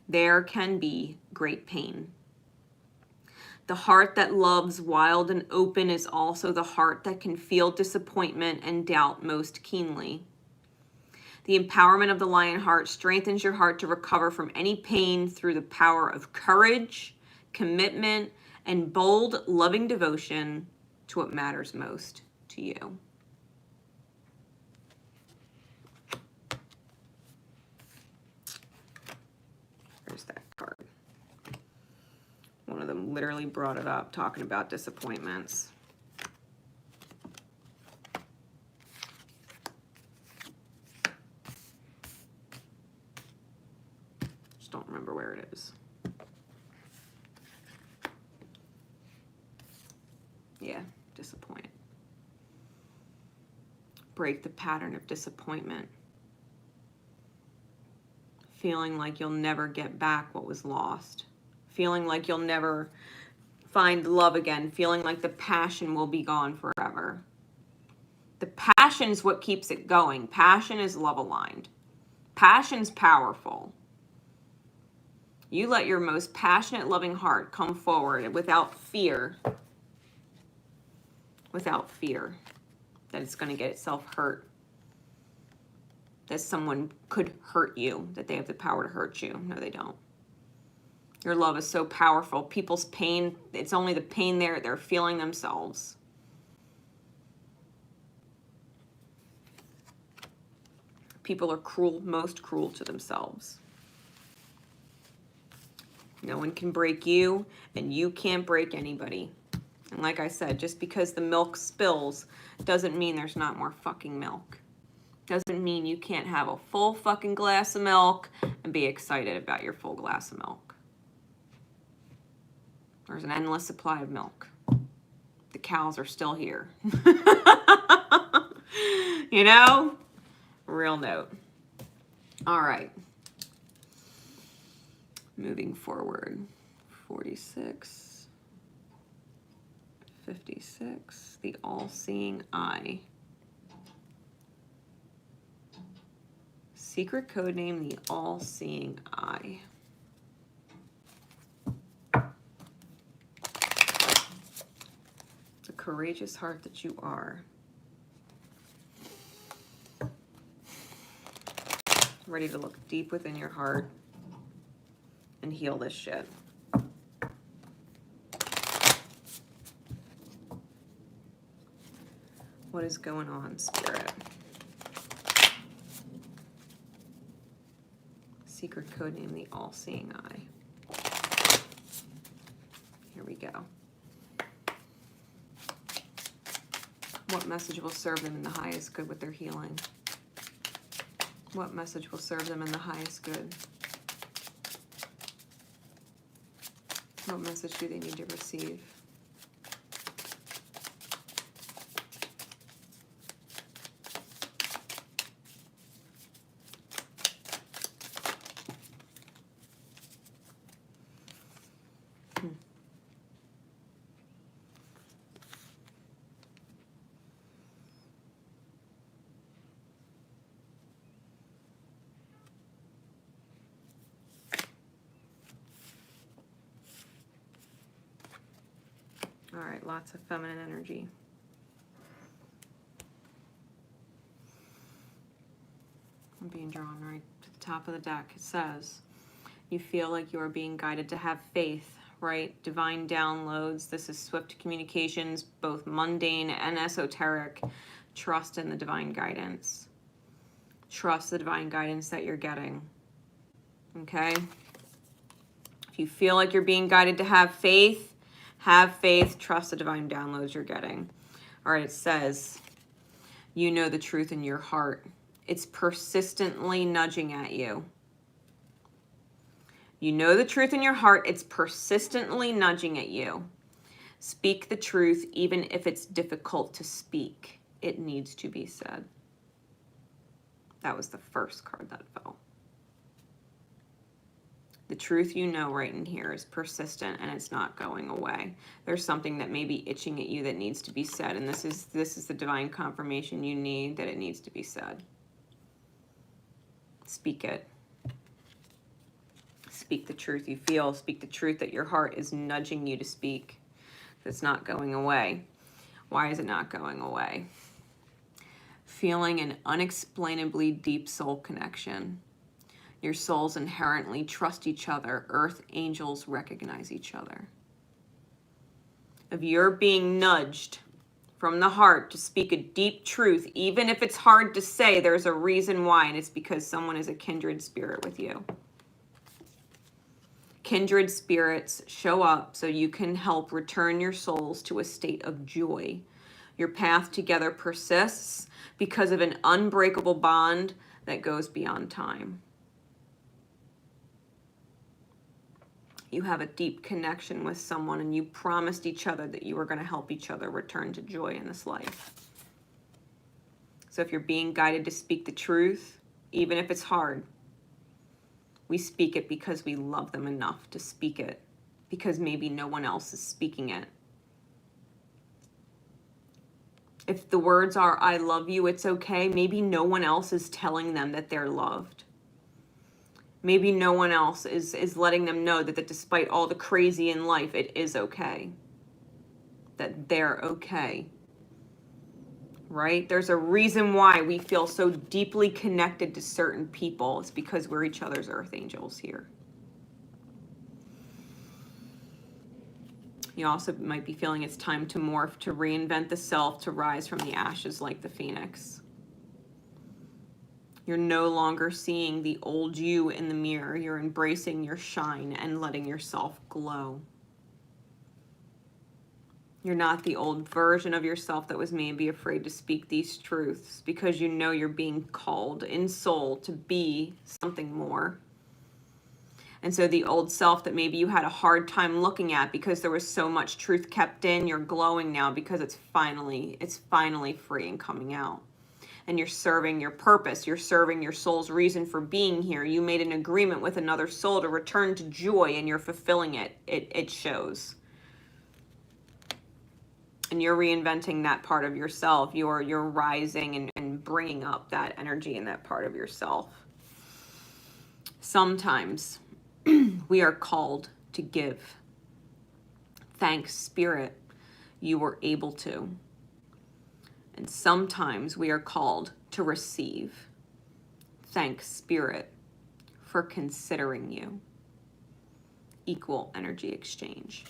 [SPEAKER 1] there can be great pain. The heart that loves wild and open is also the heart that can feel disappointment and doubt most keenly. The empowerment of the lion heart strengthens your heart to recover from any pain through the power of courage, commitment, and bold, loving devotion to what matters most to you. There's that card. One of them literally brought it up, talking about disappointments. Just don't remember where it is. Yeah, disappoint. Break the pattern of disappointment. Feeling like you'll never get back what was lost. Feeling like you'll never find love again. Feeling like the passion will be gone forever. The passion's what keeps it going. Passion is love aligned. Passion's powerful. You let your most passionate, loving heart come forward without fear. Without fear that it's going to get itself hurt. That someone could hurt you, that they have the power to hurt you. No, they don't. Your love is so powerful. People's pain, it's only the pain they're feeling themselves. People are cruel, most cruel to themselves. No one can break you, and you can't break anybody. And like I said, just because the milk spills doesn't mean there's not more fucking milk. Doesn't mean you can't have a full fucking glass of milk and be excited about your full glass of milk. There's an endless supply of milk. The cows are still here. You know? Real note. All right. Moving forward. 46. 56. The all-seeing eye. Secret code name, the all-seeing eye. It's a courageous heart that you are. Ready to look deep within your heart and heal this shit. What is going on, Spirit? Secret code name, the all-seeing eye. Here we go. What message will serve them in the highest good with their healing? What message will serve them in the highest good? What message do they need to receive? All right, lots of feminine energy. I'm being drawn right to the top of the deck. It says, you feel like you are being guided to have faith, right? Divine downloads. This is swift communications, both mundane and esoteric. Trust in the divine guidance. Trust the divine guidance that you're getting. Okay? If you feel like you're being guided to have faith, trust the divine downloads you're getting. All right, it says, you know the truth in your heart. It's persistently nudging at you. You know the truth in your heart. It's persistently nudging at you. Speak the truth, even if it's difficult to speak. It needs to be said. That was the first card that fell. The truth you know right in here is persistent and it's not going away. There's something that may be itching at you that needs to be said, and this is the divine confirmation you need that it needs to be said. Speak it. Speak the truth you feel. Speak the truth that your heart is nudging you to speak. It's not going away. Why is it not going away? Feeling an unexplainably deep soul connection. Your souls inherently trust each other. Earth angels recognize each other. If you're being nudged from the heart to speak a deep truth, even if it's hard to say, there's a reason why, and it's because someone is a kindred spirit with you. Kindred spirits show up so you can help return your souls to a state of joy. Your path together persists because of an unbreakable bond that goes beyond time. You have a deep connection with someone, and you promised each other that you were going to help each other return to joy in this life. So if you're being guided to speak the truth, even if it's hard, we speak it because we love them enough to speak it, because maybe no one else is speaking it. If the words are, I love you, it's okay, maybe no one else is telling them that they're loved. Maybe no one else is letting them know that despite all the crazy in life, it is okay. That they're okay. Right? There's a reason why we feel so deeply connected to certain people. It's because we're each other's earth angels here. You also might be feeling it's time to morph, to reinvent the self, to rise from the ashes like the phoenix. You're no longer seeing the old you in the mirror. You're embracing your shine and letting yourself glow. You're not the old version of yourself that was maybe afraid to speak these truths, because you know you're being called in soul to be something more. And so the old self that maybe you had a hard time looking at because there was so much truth kept in, you're glowing now because it's finally free and coming out. And you're serving your purpose. You're serving your soul's reason for being here. You made an agreement with another soul to return to joy, and you're fulfilling it. It shows. And you're reinventing that part of yourself. You're rising and bringing up that energy in that part of yourself. Sometimes we are called to give. Thanks, Spirit, you were able to. And sometimes we are called to receive. Thanks, Spirit, for considering you. Equal energy exchange.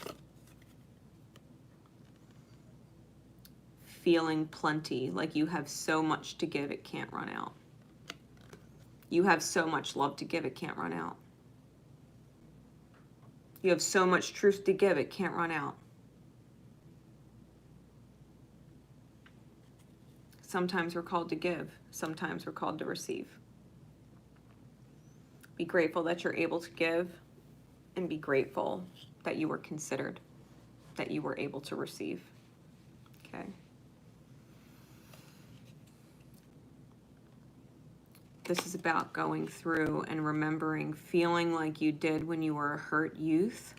[SPEAKER 1] Feeling plenty, like you have so much to give, it can't run out. You have so much love to give, it can't run out. You have so much truth to give, it can't run out. Sometimes we're called to give. Sometimes we're called to receive. Be grateful that you're able to give, and be grateful that you were considered, that you were able to receive. Okay. This is about going through and remembering feeling like you did when you were a hurt youth,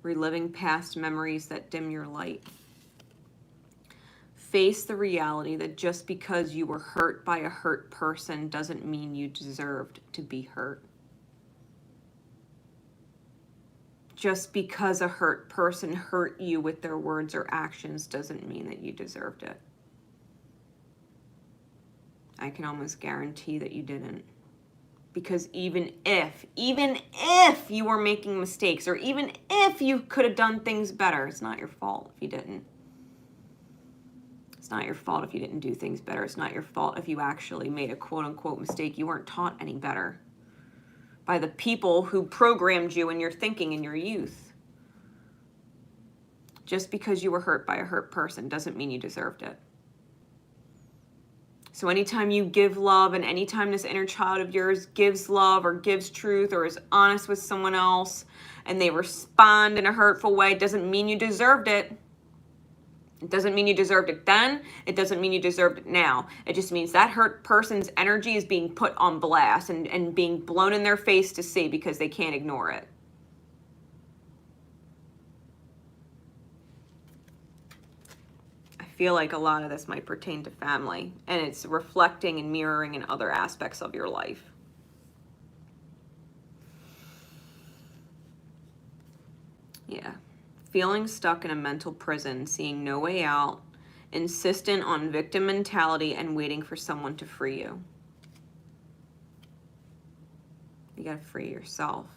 [SPEAKER 1] reliving past memories that dim your light. Face the reality that just because you were hurt by a hurt person doesn't mean you deserved to be hurt. Just because a hurt person hurt you with their words or actions doesn't mean that you deserved it. I can almost guarantee that you didn't. Because even if you were making mistakes, or even if you could have done things better, it's not your fault if you didn't. It's not your fault if you didn't do things better. It's not your fault if you actually made a quote-unquote mistake. You weren't taught any better by the people who programmed you in your thinking in your youth. Just because you were hurt by a hurt person doesn't mean you deserved it. So anytime you give love, and anytime this inner child of yours gives love or gives truth or is honest with someone else and they respond in a hurtful way, doesn't mean you deserved it. It doesn't mean you deserved it then. It doesn't mean you deserved it now. It just means that hurt person's energy is being put on blast and being blown in their face to see, because they can't ignore it. I feel like a lot of this might pertain to family, and it's reflecting and mirroring in other aspects of your life. Yeah. feeling stuck in a mental prison, seeing no way out, insistent on victim mentality and waiting for someone to free you. You got to free yourself.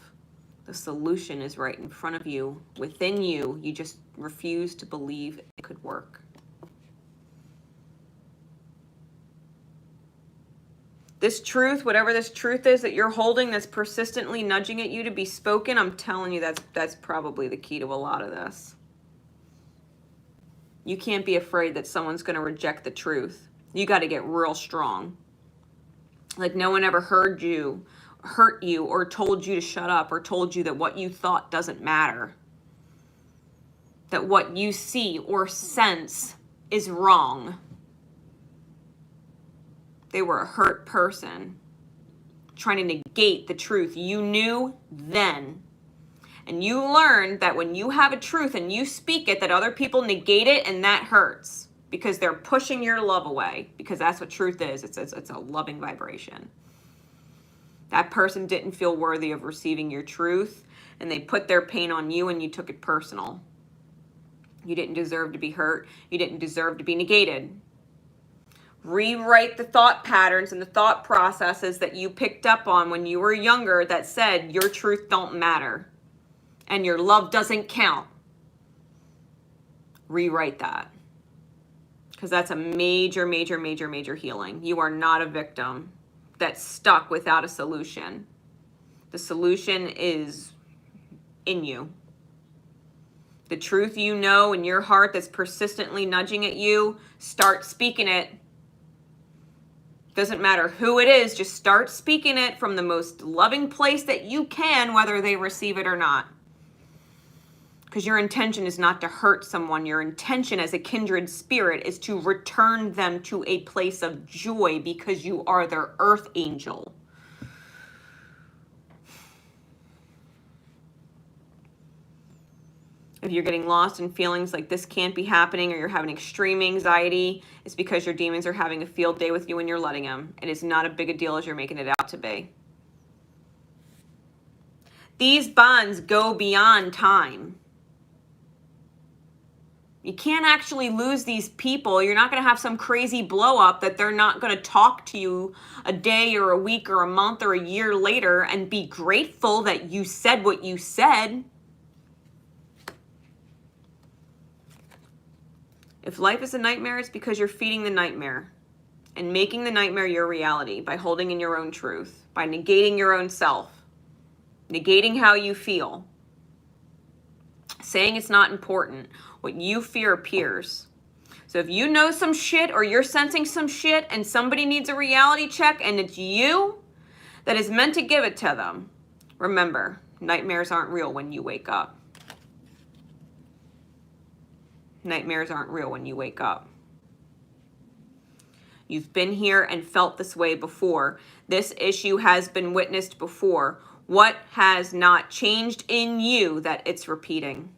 [SPEAKER 1] The solution is right in front of you, within you. You just refuse to believe it could work. This truth, whatever this truth is that you're holding that's persistently nudging at you to be spoken, I'm telling you that's probably the key to a lot of this. You can't be afraid that someone's going to reject the truth. You got to get real strong. Like no one ever hurt you or told you to shut up or told you that what you thought doesn't matter. That what you see or sense is wrong. They were a hurt person trying to negate the truth you knew then. And you learned that when you have a truth and you speak it, that other people negate it, and that hurts because they're pushing your love away, because that's what truth is. It's a loving vibration. That person didn't feel worthy of receiving your truth, and they put their pain on you, and you took it personal. You didn't deserve to be hurt. You didn't deserve to be negated. Rewrite the thought patterns and the thought processes that you picked up on when you were younger that said your truth don't matter and your love doesn't count. Rewrite that, because that's a major, major, major, major healing. You are not a victim that's stuck without a solution. The solution is in you. The truth you know in your heart that's persistently nudging at you, start speaking it. Doesn't matter who it is, just start speaking it from the most loving place that you can, whether they receive it or not. Because your intention is not to hurt someone. Your intention as a kindred spirit is to return them to a place of joy, because you are their earth angel. If you're getting lost in feelings like this can't be happening, or you're having extreme anxiety, it's because your demons are having a field day with you and you're letting them. It is not as big a deal as you're making it out to be. These bonds go beyond time. You can't actually lose these people. You're not going to have some crazy blow up that they're not going to talk to you a day or a week or a month or a year later and be grateful that you said what you said. If life is a nightmare, it's because you're feeding the nightmare and making the nightmare your reality by holding in your own truth, by negating your own self, negating how you feel, saying it's not important. What you fear appears. So if you know some shit or you're sensing some shit and somebody needs a reality check and it's you that is meant to give it to them, remember, nightmares aren't real when you wake up. Nightmares aren't real when you wake up. You've been here and felt this way before. This issue has been witnessed before. What has not changed in you that it's repeating?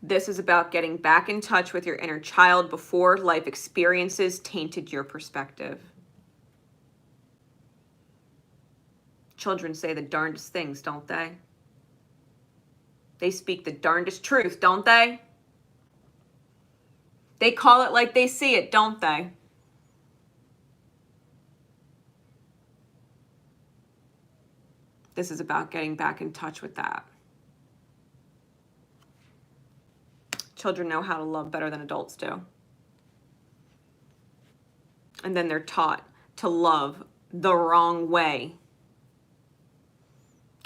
[SPEAKER 1] This is about getting back in touch with your inner child before life experiences tainted your perspective. Children say the darndest things, don't they? They speak the darndest truth, don't they? They call it like they see it, don't they? This is about getting back in touch with that. Children know how to love better than adults do. And then they're taught to love the wrong way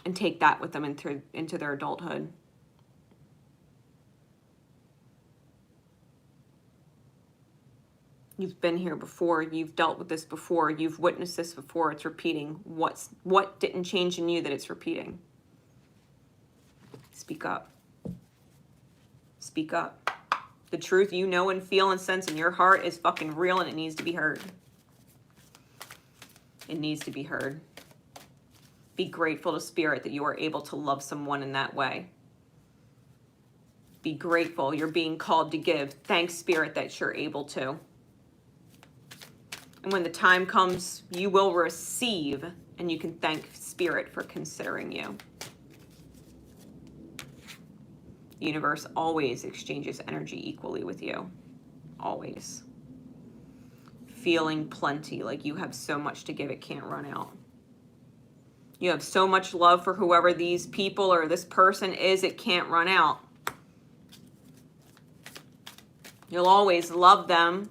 [SPEAKER 1] and take that with them into their adulthood. You've been here before. You've dealt with this before. You've witnessed this before. It's repeating. What didn't change in you that it's repeating? Speak up. Speak up. The truth you know and feel and sense in your heart is fucking real, and it needs to be heard. It needs to be heard. Be grateful to Spirit that you are able to love someone in that way. Be grateful you're being called to give. Thanks, Spirit, that you're able to. And when the time comes, you will receive, and you can thank Spirit for considering you. The universe always exchanges energy equally with you. Always. Feeling plenty, like you have so much to give, it can't run out. You have so much love for whoever these people or this person is, it can't run out. You'll always love them.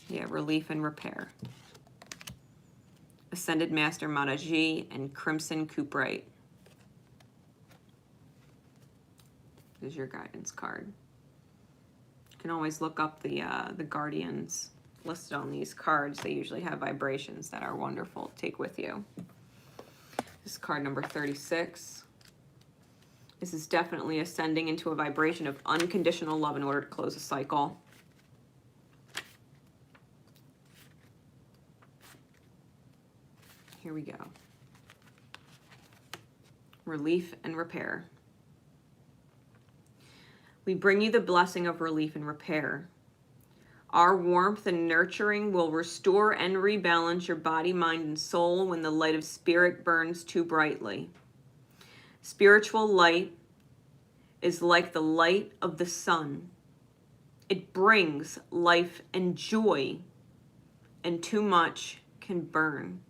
[SPEAKER 1] Yeah, relief and repair. Ascended Master 𝐬𝐿𝐼 and Crimson Cuprite. This is your guidance card. You can always look up the guardians listed on these cards. They usually have vibrations that are wonderful to take with you. This is card number 36. This is definitely ascending into a vibration of unconditional love in order to close a cycle. Here we go. Relief and repair. We bring you the blessing of relief and repair. Our warmth and nurturing will restore and rebalance your body, mind, and soul when the light of spirit burns too brightly. Spiritual light is like the light of the sun. It brings life and joy, and too much can burn.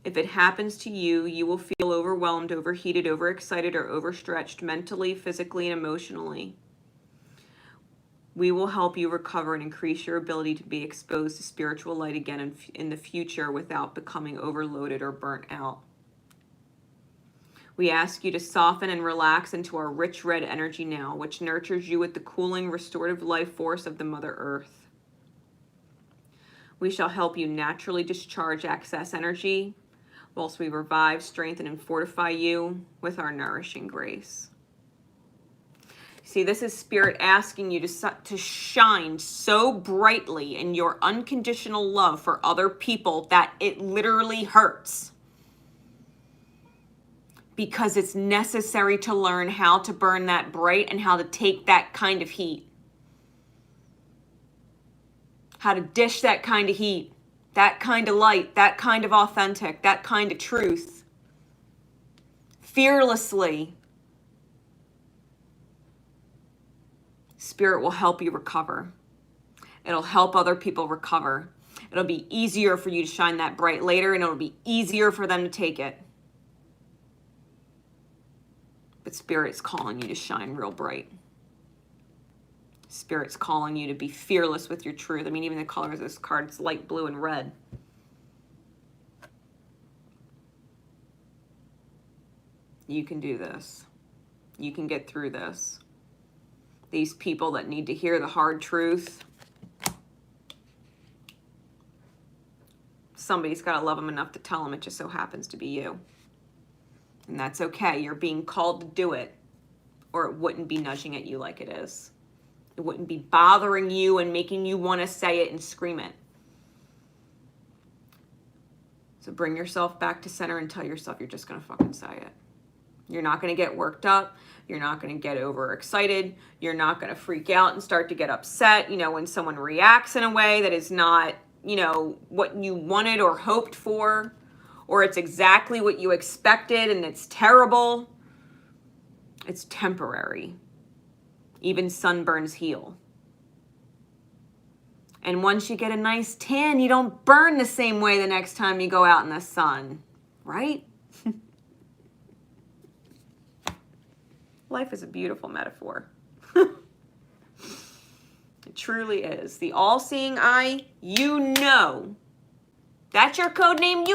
[SPEAKER 1] If it happens to you, you will feel overwhelmed, overheated, overexcited, or overstretched mentally, physically, and emotionally. We will help you recover and increase your ability to be exposed to spiritual light again in the future without becoming overloaded or burnt out. We ask you to soften and relax into our rich red energy now, which nurtures you with the cooling, restorative life force of the Mother Earth. We shall help you naturally discharge excess energy, whilst we revive, strengthen, and fortify you with our nourishing grace. See, this is Spirit asking you to shine so brightly in your unconditional love for other people that it literally hurts. Because it's necessary to learn how to burn that bright and how to take that kind of heat. How to dish that kind of heat, that kind of light, that kind of authentic, that kind of truth. Fearlessly. Spirit will help you recover. It'll help other people recover. It'll be easier for you to shine that bright later, and it'll be easier for them to take it. But Spirit's calling you to shine real bright. Spirit's calling you to be fearless with your truth. I mean, even the colors of this card, it's light blue and red. You can do this. You can get through this. These people that need to hear the hard truth, somebody's got to love them enough to tell them. It just so happens to be you. And that's okay. You're being called to do it, or it wouldn't be nudging at you like it is. It wouldn't be bothering you and making you want to say it and scream it. So bring yourself back to center and tell yourself you're just going to fucking say it. You're not going to get worked up. You're not going to get overexcited. You're not going to freak out and start to get upset, when someone reacts in a way that is not, what you wanted or hoped for, or it's exactly what you expected and it's terrible. It's temporary. Even sunburns heal. And once you get a nice tan, you don't burn the same way the next time you go out in the sun, right? Life is a beautiful metaphor. It truly is. The all-seeing eye, That's your code name,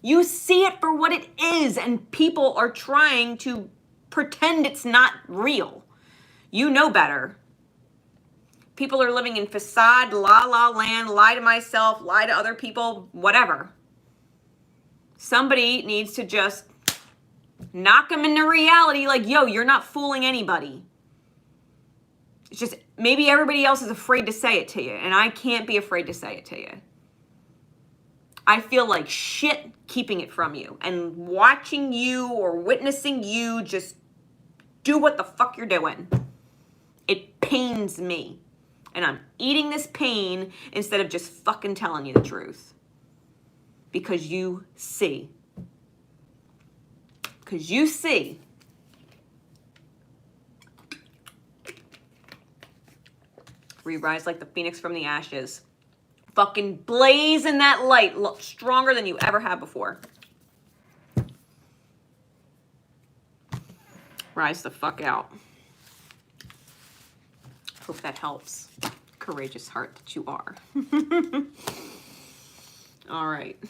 [SPEAKER 1] You see it for what it is, and people are trying to pretend it's not real. You know better. People are living in facade, la land, lie to myself, lie to other people, whatever. Somebody needs to just knock them into reality like, you're not fooling anybody. It's just maybe everybody else is afraid to say it to you, and I can't be afraid to say it to you. I feel like shit keeping it from you and watching you or witnessing you just do what the fuck you're doing. It pains me. And I'm eating this pain instead of just fucking telling you the truth. Because you see. Because you see. Re-rise like the phoenix from the ashes. Fucking blaze in that light. Look stronger than you ever have before. Rise the fuck out. Hope that helps. Courageous heart that you are. All right.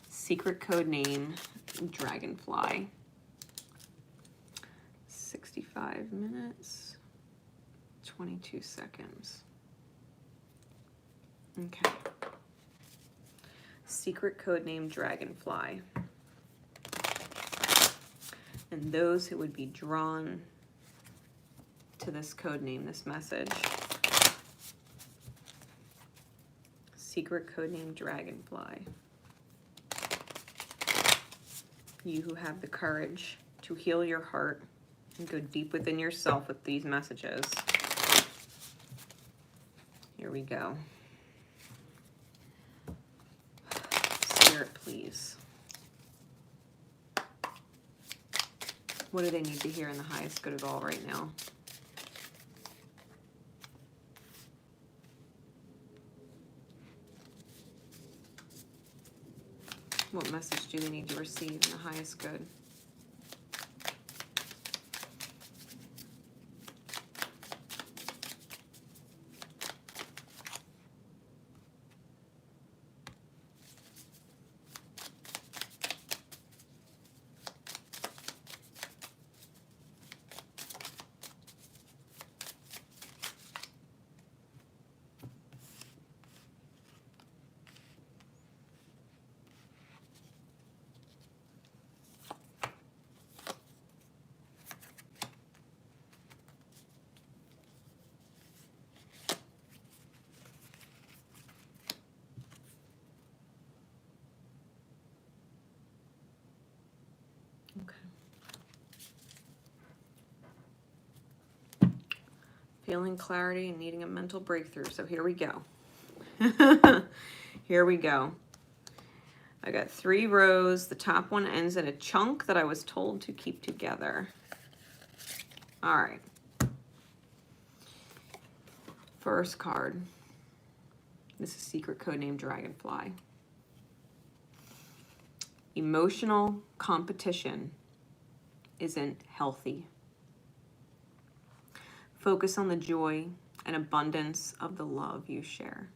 [SPEAKER 1] Secret code name, Dragonfly. 65 minutes, 22 seconds. Okay. Secret code name, Dragonfly. And those who would be drawn to this code name, this message. Secret code name, Dragonfly. You who have the courage to heal your heart and go deep within yourself with these messages. Here we go. Spirit, please. What do they need to hear in the highest good of all right now? What message do they need to receive in the highest good? Feeling clarity and needing a mental breakthrough. So here we go. Here we go. I got 3 rows. The top one ends in a chunk that I was told to keep together. All right. First card. This is secret code name Dragonfly. Emotional competition isn't healthy. Focus on the joy and abundance of the love you share.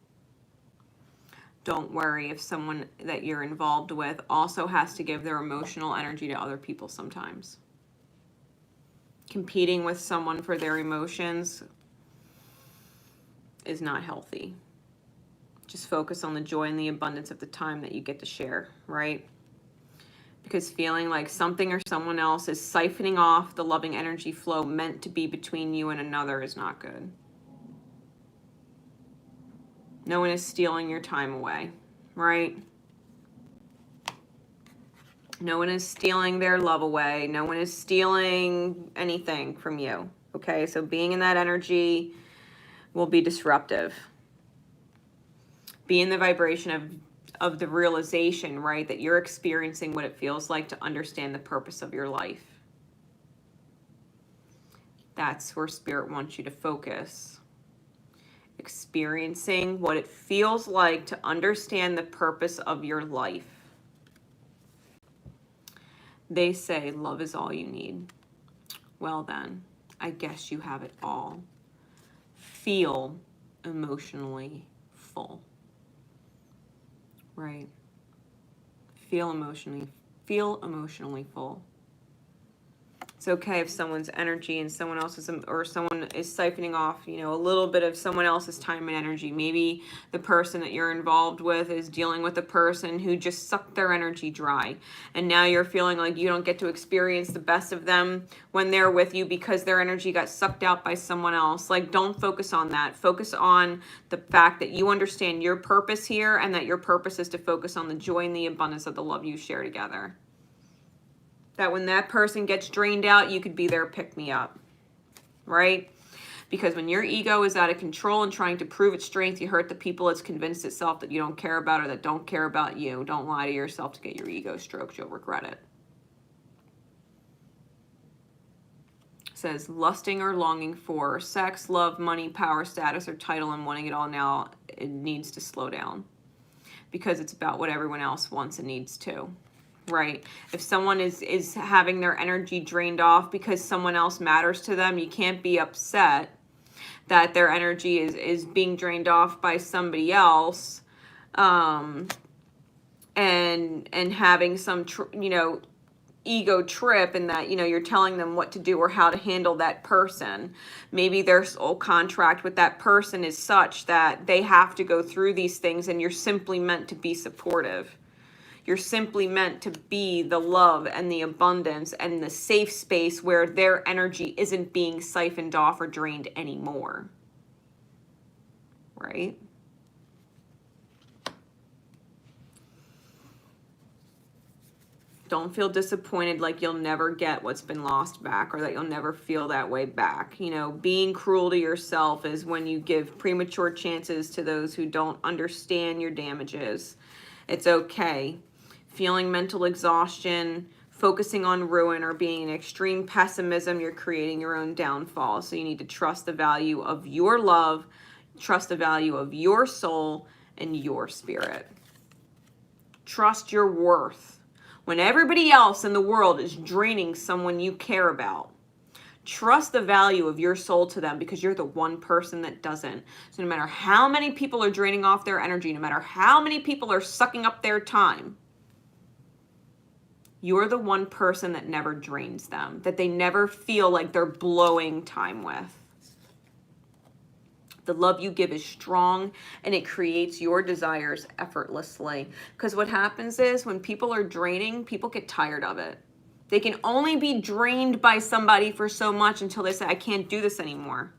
[SPEAKER 1] Don't worry if someone that you're involved with also has to give their emotional energy to other people sometimes. Competing with someone for their emotions is not healthy. Just focus on the joy and the abundance of the time that you get to share, right? Because feeling like something or someone else is siphoning off the loving energy flow meant to be between you and another is not good. No one is stealing your time away, right? No one is stealing their love away. No one is stealing anything from you, okay? So being in that energy will be disruptive. Be in the vibration of the realization, right, that you're experiencing what it feels like to understand the purpose of your life. That's where Spirit wants you to focus. Experiencing what it feels like to understand the purpose of your life. They say love is all you need. Well then, I guess you have it all. Feel emotionally full. Right? Feel emotionally full. It's okay if someone's energy and someone else's, or someone is siphoning off, you know, a little bit of someone else's time and energy. Maybe the person that you're involved with is dealing with a person who just sucked their energy dry. And now you're feeling like you don't get to experience the best of them when they're with you because their energy got sucked out by someone else. Like, don't focus on that. Focus on the fact that you understand your purpose here and that your purpose is to focus on the joy and the abundance of the love you share together. That when that person gets drained out, you could be their pick-me-up, right? Because when your ego is out of control and trying to prove its strength, you hurt the people it's convinced itself that you don't care about or that don't care about you. Don't lie to yourself to get your ego stroked. You'll regret it. It says, lusting or longing for sex, love, money, power, status, or title, and wanting it all now, it needs to slow down. Because it's about what everyone else wants and needs to. Right? If someone is having their energy drained off because someone else matters to them, you can't be upset that their energy is being drained off by somebody else, and having some ego trip, and that you're telling them what to do or how to handle that person. Maybe their soul contract with that person is such that they have to go through these things, and you're simply meant to be supportive. You're simply meant to be the love and the abundance and the safe space where their energy isn't being siphoned off or drained anymore. Right? Don't feel disappointed like you'll never get what's been lost back, or that you'll never feel that way back. Being cruel to yourself is when you give premature chances to those who don't understand your damages. It's okay. Feeling mental exhaustion, focusing on ruin, or being in extreme pessimism, you're creating your own downfall. So you need to trust the value of your love, trust the value of your soul and your spirit. Trust your worth. When everybody else in the world is draining someone you care about, trust the value of your soul to them, because you're the one person that doesn't. So no matter how many people are draining off their energy, no matter how many people are sucking up their time, you're the one person that never drains them, that they never feel like they're blowing time with. The love you give is strong, and it creates your desires effortlessly. Because what happens is when people are draining, people get tired of it. They can only be drained by somebody for so much until they say, I can't do this anymore.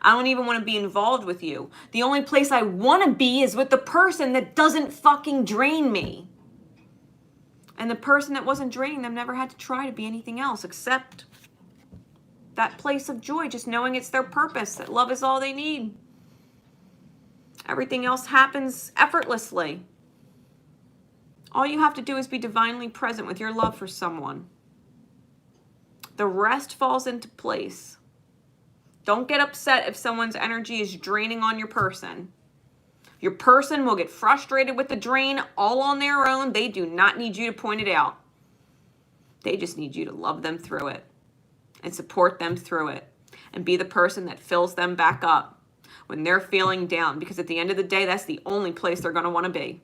[SPEAKER 1] I don't even want to be involved with you. The only place I want to be is with the person that doesn't fucking drain me. And the person that wasn't draining them never had to try to be anything else except that place of joy, just knowing it's their purpose, that love is all they need. Everything else happens effortlessly. All you have to do is be divinely present with your love for someone. The rest falls into place. Don't get upset if someone's energy is draining on your person. Your person will get frustrated with the drain all on their own. They do not need you to point it out. They just need you to love them through it and support them through it and be the person that fills them back up when they're feeling down, because at the end of the day, that's the only place they're going to want to be.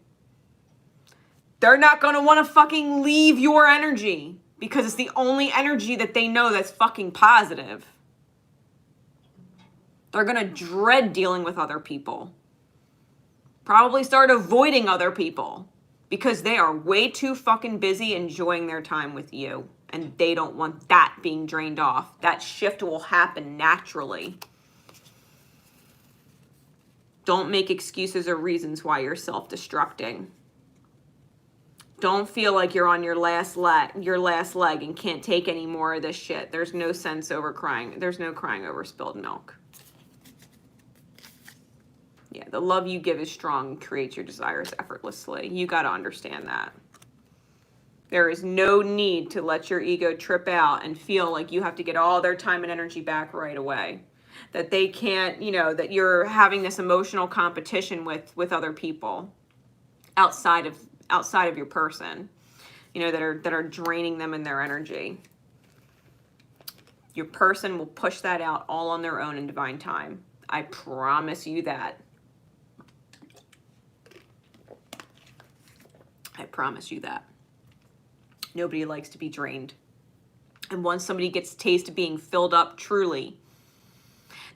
[SPEAKER 1] They're not going to want to fucking leave your energy because it's the only energy that they know that's fucking positive. They're going to dread dealing with other people. Probably start avoiding other people because they are way too fucking busy enjoying their time with you, and they don't want that being drained off. That shift will happen naturally. Don't make excuses or reasons why you're self-destructing. Don't feel like you're on your last leg and can't take any more of this shit. There's no sense over crying. There's no crying over spilled milk. Yeah, the love you give is strong and creates your desires effortlessly. You got to understand that. There is no need to let your ego trip out and feel like you have to get all their time and energy back right away. That they can't, that you're having this emotional competition with other people outside of your person, that are draining them in their energy. Your person will push that out all on their own in divine time. I promise you that. I promise you that. Nobody likes to be drained. And once somebody gets a taste of being filled up truly,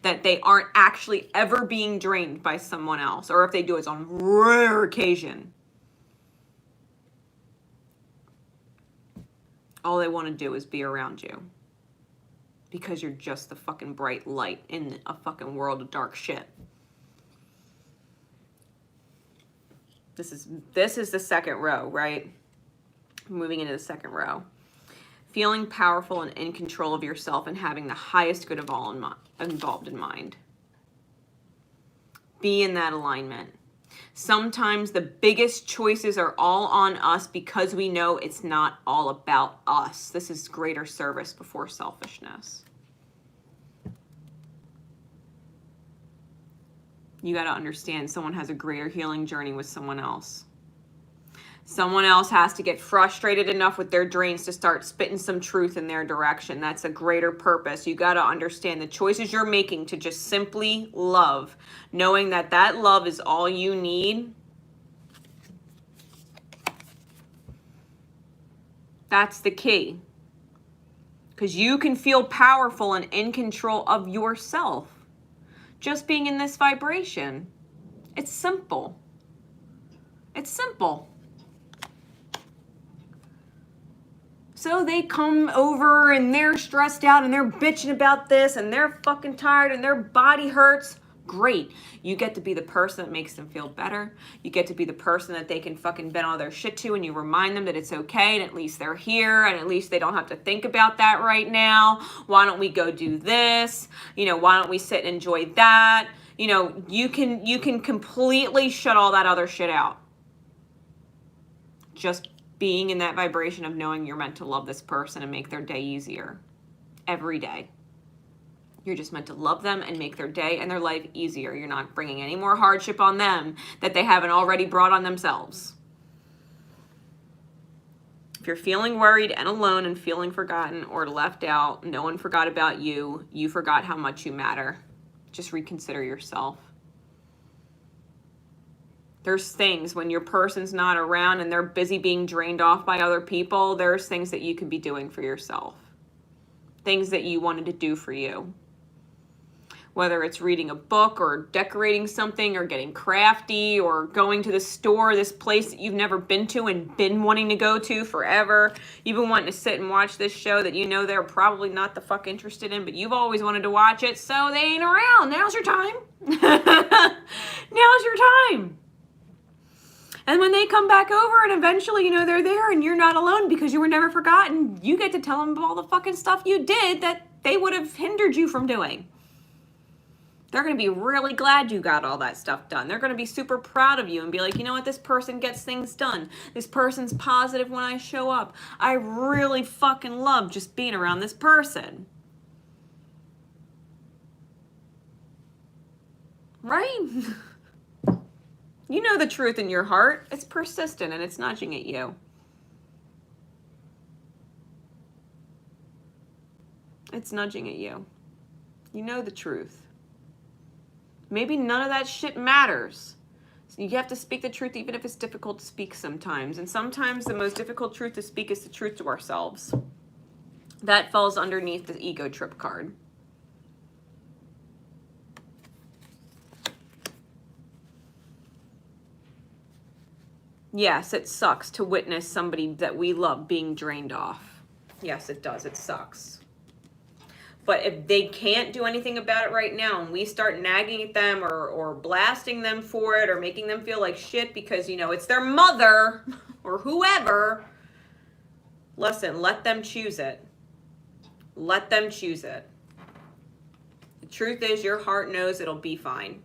[SPEAKER 1] that they aren't actually ever being drained by someone else, or if they do, it's on rare occasion. All they want to do is be around you. Because you're just the fucking bright light in a fucking world of dark shit. This is the second row, right? Moving into the second row. feeling powerful and in control of yourself and having the highest good of all involved in mind. Be in that alignment. Sometimes the biggest choices are all on us because we know it's not all about us. This is greater service before selfishness. You got to understand someone has a greater healing journey with someone else. Someone else has to get frustrated enough with their dreams to start spitting some truth in their direction. That's a greater purpose. You got to understand the choices you're making to just simply love, knowing that that love is all you need. That's the key. Because you can feel powerful and in control of yourself. Just being in this vibration. It's simple. It's simple. So they come over and they're stressed out and they're bitching about this and they're fucking tired and their body hurts. Great. You get to be the person that makes them feel better. You get to be the person that they can fucking vent all their shit to, and you remind them that it's okay and at least they're here and at least they don't have to think about that right now. Why don't we go do this? You know, why don't we sit and enjoy that? You know, you can completely shut all that other shit out. Just being in that vibration of knowing you're meant to love this person and make their day easier every day. You're just meant to love them and make their day and their life easier. You're not bringing any more hardship on them that they haven't already brought on themselves. If you're feeling worried and alone and feeling forgotten or left out, no one forgot about you. You forgot how much you matter. Just reconsider yourself. There's things when your person's not around and they're busy being drained off by other people, there's things that you could be doing for yourself. Things that you wanted to do for you. Whether it's reading a book or decorating something or getting crafty or going to the store, this place that you've never been to and been wanting to go to forever. You've been wanting to sit and watch this show that you know they're probably not the fuck interested in, but you've always wanted to watch it, so they ain't around. Now's your time. Now's your time. And when they come back over and eventually, you know, they're there and you're not alone because you were never forgotten, you get to tell them all the fucking stuff you did that they would have hindered you from doing. They're going to be really glad you got all that stuff done. They're going to be super proud of you and be like, you know what, this person gets things done. This person's positive when I show up. I really fucking love just being around this person. Right? You know the truth in your heart. It's persistent and it's nudging at you. It's nudging at you. You know the truth. Maybe none of that shit matters. So you have to speak the truth even if it's difficult to speak sometimes. And sometimes the most difficult truth to speak is the truth to ourselves. That falls underneath the ego trip card. Yes, it sucks to witness somebody that we love being drained off. Yes, it does. It sucks. But if they can't do anything about it right now and we start nagging at them or blasting them for it or making them feel like shit because, you know, it's their mother or whoever, listen, let them choose it. Let them choose it. The truth is your heart knows it'll be fine.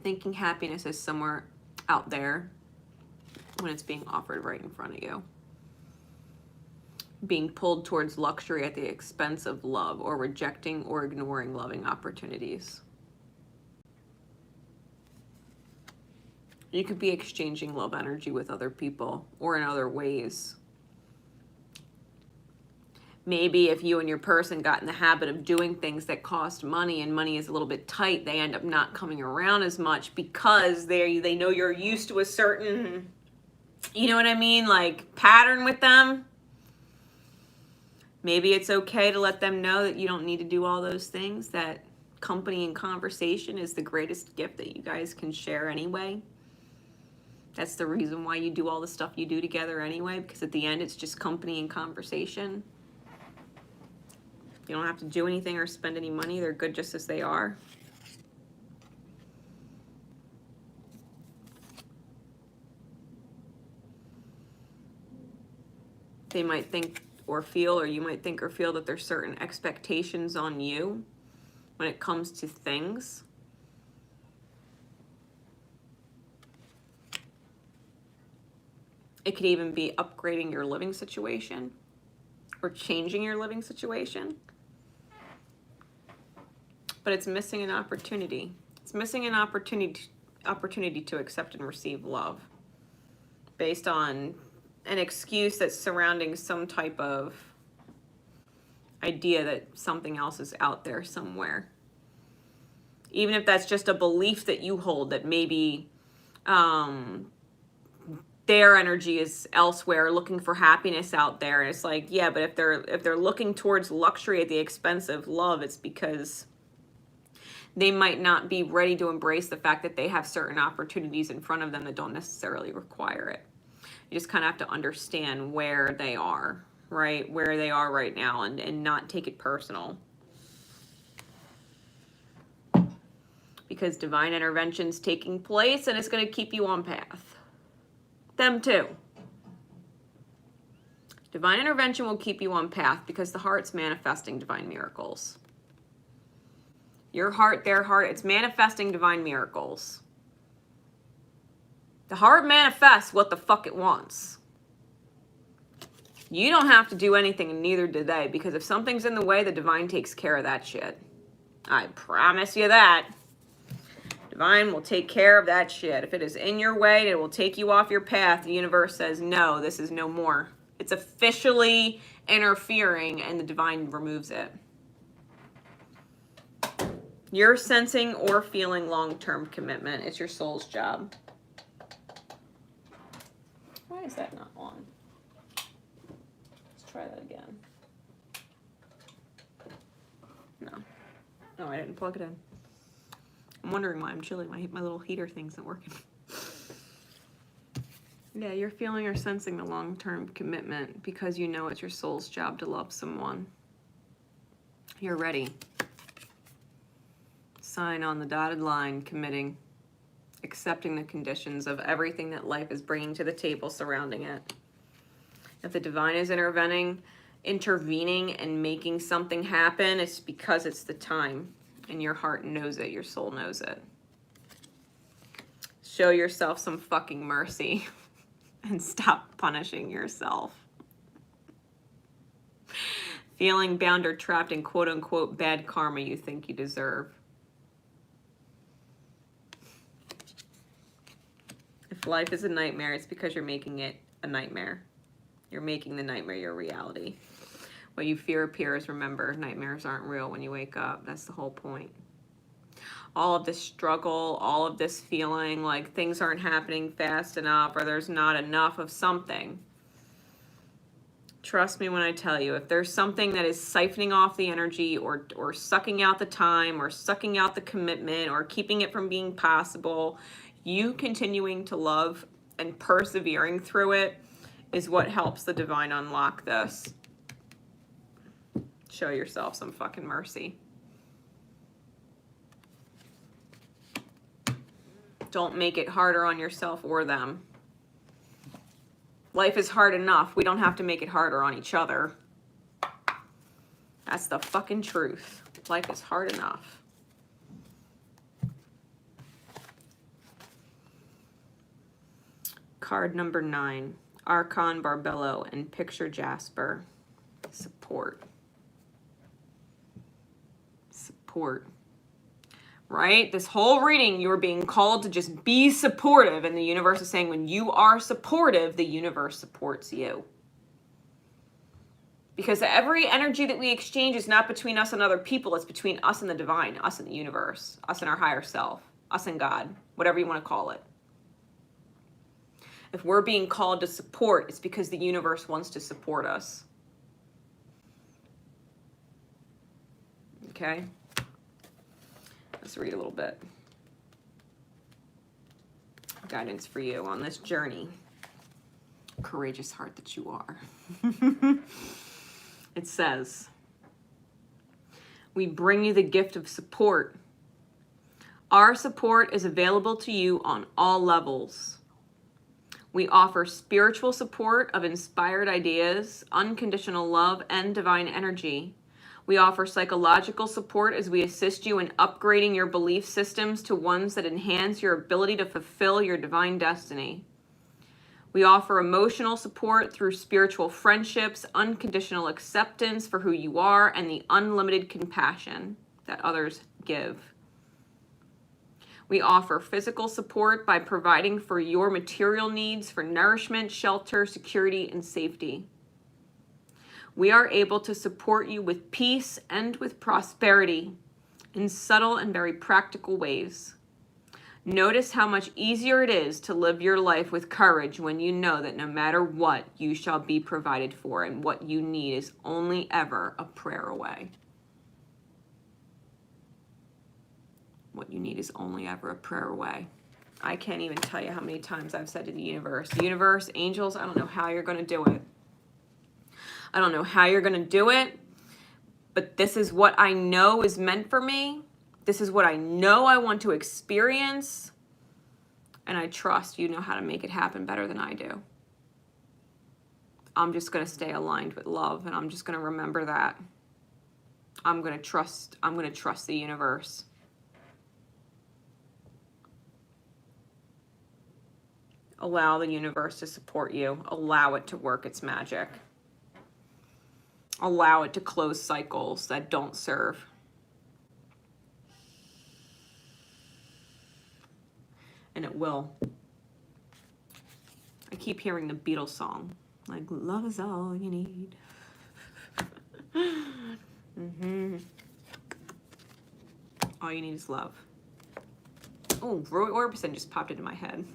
[SPEAKER 1] Thinking happiness is somewhere out there when it's being offered right in front of you. Being pulled towards luxury at the expense of love, or rejecting or ignoring loving opportunities. You could be exchanging love energy with other people or in other ways. Maybe if you and your person got in the habit of doing things that cost money and money is a little bit tight, they end up not coming around as much because they know you're used to a certain, you know what I mean, like pattern with them. Maybe it's okay to let them know that you don't need to do all those things, that company and conversation is the greatest gift that you guys can share anyway. That's the reason why you do all the stuff you do together anyway, because at the end it's just company and conversation. You don't have to do anything or spend any money. They're good just as they are. They might think or feel, or you might think or feel that there's certain expectations on you when it comes to things. It could even be upgrading your living situation or changing your living situation. But it's missing an opportunity. It's missing an opportunity to accept and receive love based on an excuse that's surrounding some type of idea that something else is out there somewhere. Even if that's just a belief that you hold that maybe their energy is elsewhere, looking for happiness out there. And it's like, yeah, but if they're looking towards luxury at the expense of love, it's because they might not be ready to embrace the fact that they have certain opportunities in front of them that don't necessarily require it. You just kind of have to understand where they are, right? Where they are right now, and not take it personal. Because divine intervention's taking place and it's going to keep you on path. Them too. Divine intervention will keep you on path because the heart's manifesting divine miracles. Your heart, their heart, it's manifesting divine miracles. The heart manifests what the fuck it wants. You don't have to do anything, and neither do they, because if something's in the way, the divine takes care of that shit. I promise you that. Divine will take care of that shit. If it is in your way, it will take you off your path. The universe says, no, this is no more. It's officially interfering, and the divine removes it. You're sensing or feeling long-term commitment. It's your soul's job. Why is that not on? Let's try that again. No, I didn't plug it in. I'm wondering why I'm chilling. My little heater thing isn't working. Yeah, you're feeling or sensing the long-term commitment because you know it's your soul's job to love someone. You're ready. Sign on the dotted line, committing, accepting the conditions of everything that life is bringing to the table surrounding it. If the divine is intervening and making something happen, it's because it's the time. And your heart knows it. Your soul knows it. Show yourself some fucking mercy and stop punishing yourself. Feeling bound or trapped in quote-unquote bad karma you think you deserve. If life is a nightmare, it's because you're making it a nightmare. You're making the nightmare your reality. What you fear appears. Remember, nightmares aren't real when you wake up. That's the whole point. All of this struggle, all of this feeling like things aren't happening fast enough or there's not enough of something. Trust me when I tell you, if there's something that is siphoning off the energy or sucking out the time or sucking out the commitment or keeping it from being possible, you continuing to love and persevering through it is what helps the divine unlock this. Show yourself some fucking mercy. Don't make it harder on yourself or them. Life is hard enough. We don't have to make it harder on each other. That's the fucking truth. Life is hard enough. Card number 9. Archon Barbello and Picture Jasper. Support. Support. Right? This whole reading, you're being called to just be supportive. And the universe is saying when you are supportive, the universe supports you. Because every energy that we exchange is not between us and other people. It's between us and the divine, us and the universe, us and our higher self, us and God, whatever you want to call it. If we're being called to support, it's because the universe wants to support us. Okay? Let's read a little bit. Guidance for you on this journey. Courageous heart that you are. It says, we bring you the gift of support. Our support is available to you on all levels. We offer spiritual support of inspired ideas, unconditional love, and divine energy. We offer psychological support as we assist you in upgrading your belief systems to ones that enhance your ability to fulfill your divine destiny. We offer emotional support through spiritual friendships, unconditional acceptance for who you are, and the unlimited compassion that others give. We offer physical support by providing for your material needs for nourishment, shelter, security, and safety. We are able to support you with peace and with prosperity in subtle and very practical ways. Notice how much easier it is to live your life with courage when you know that no matter what, you shall be provided for, and what you need is only ever a prayer away. What you need is only ever a prayer away. I can't even tell you how many times I've said to the universe, angels, I don't know how you're going to do it. I don't know how you're going to do it, but this is what I know is meant for me. This is what I know I want to experience, and I trust you know how to make it happen better than I do. I'm just going to stay aligned with love, and I'm just going to remember that. I'm going to trust the universe. Allow the universe to support you. Allow it to work its magic. Allow it to close cycles that don't serve. And it will. I keep hearing the Beatles song, like, love is all you need. All you need is love. Oh, Roy Orbison just popped into my head.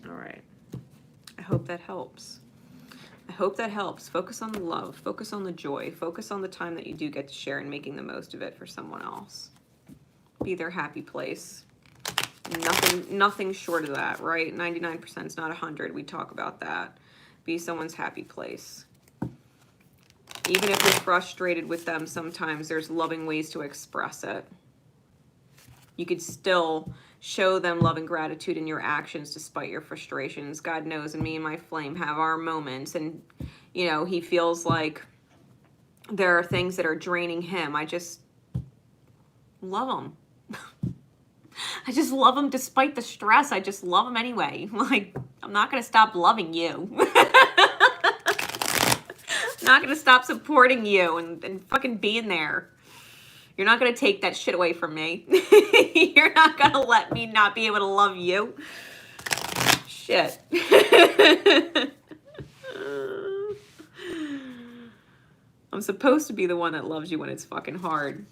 [SPEAKER 1] All right. I hope that helps. I hope that helps. Focus on the love. Focus on the joy. Focus on the time that you do get to share and making the most of it for someone else. Be their happy place. Nothing short of that, right? 99% is not 100. We talk about that. Be someone's happy place. Even if you're frustrated with them, sometimes there's loving ways to express it. You could still show them love and gratitude in your actions despite your frustrations. God knows, and me and my flame have our moments, and you know, he feels like there are things that are draining him. I just love him. I just love him despite the stress. I just love him anyway. Like, I'm not going to stop loving you. I'm not going to stop supporting you and fucking being there. You're not going to take that shit away from me. You're not going to let me not be able to love you. Shit. I'm supposed to be the one that loves you when it's fucking hard.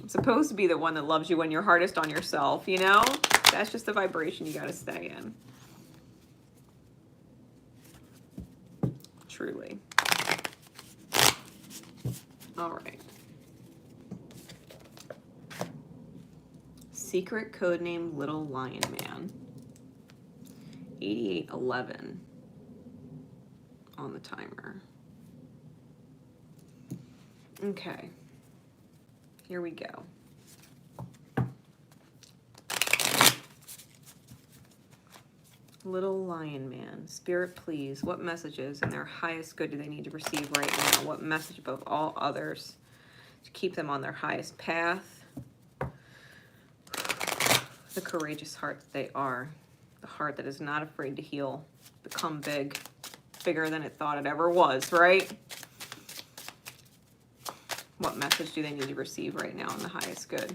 [SPEAKER 1] I'm supposed to be the one that loves you when you're hardest on yourself, you know? That's just the vibration you got to stay in. Truly. All right. Secret code name Little Lion Man. 8811 on the timer. Okay. Here we go. Little Lion Man, Spirit, please, what messages in their highest good do they need to receive right now? What message above all others to keep them on their highest path? The courageous heart that they are. The heart that is not afraid to heal. Become big. Bigger than it thought it ever was, right? What message do they need to receive right now in the highest good?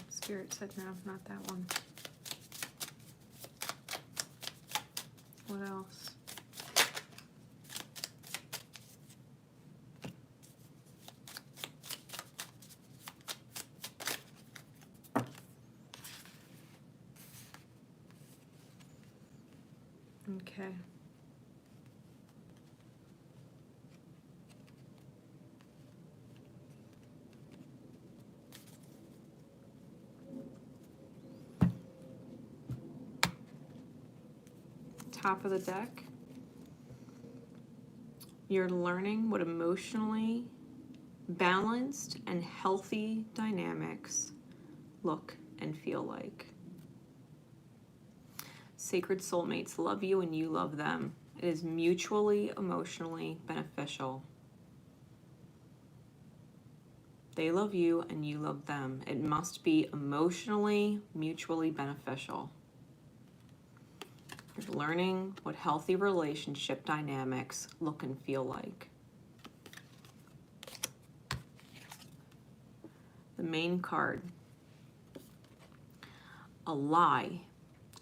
[SPEAKER 1] Spirit said no, not that one. What else? Okay. Top of the deck. You're learning what emotionally balanced and healthy dynamics look and feel like. Sacred soulmates love you and you love them. It is mutually emotionally beneficial. They love you and you love them. It must be emotionally mutually beneficial. You're learning what healthy relationship dynamics look and feel like. The main card. A lie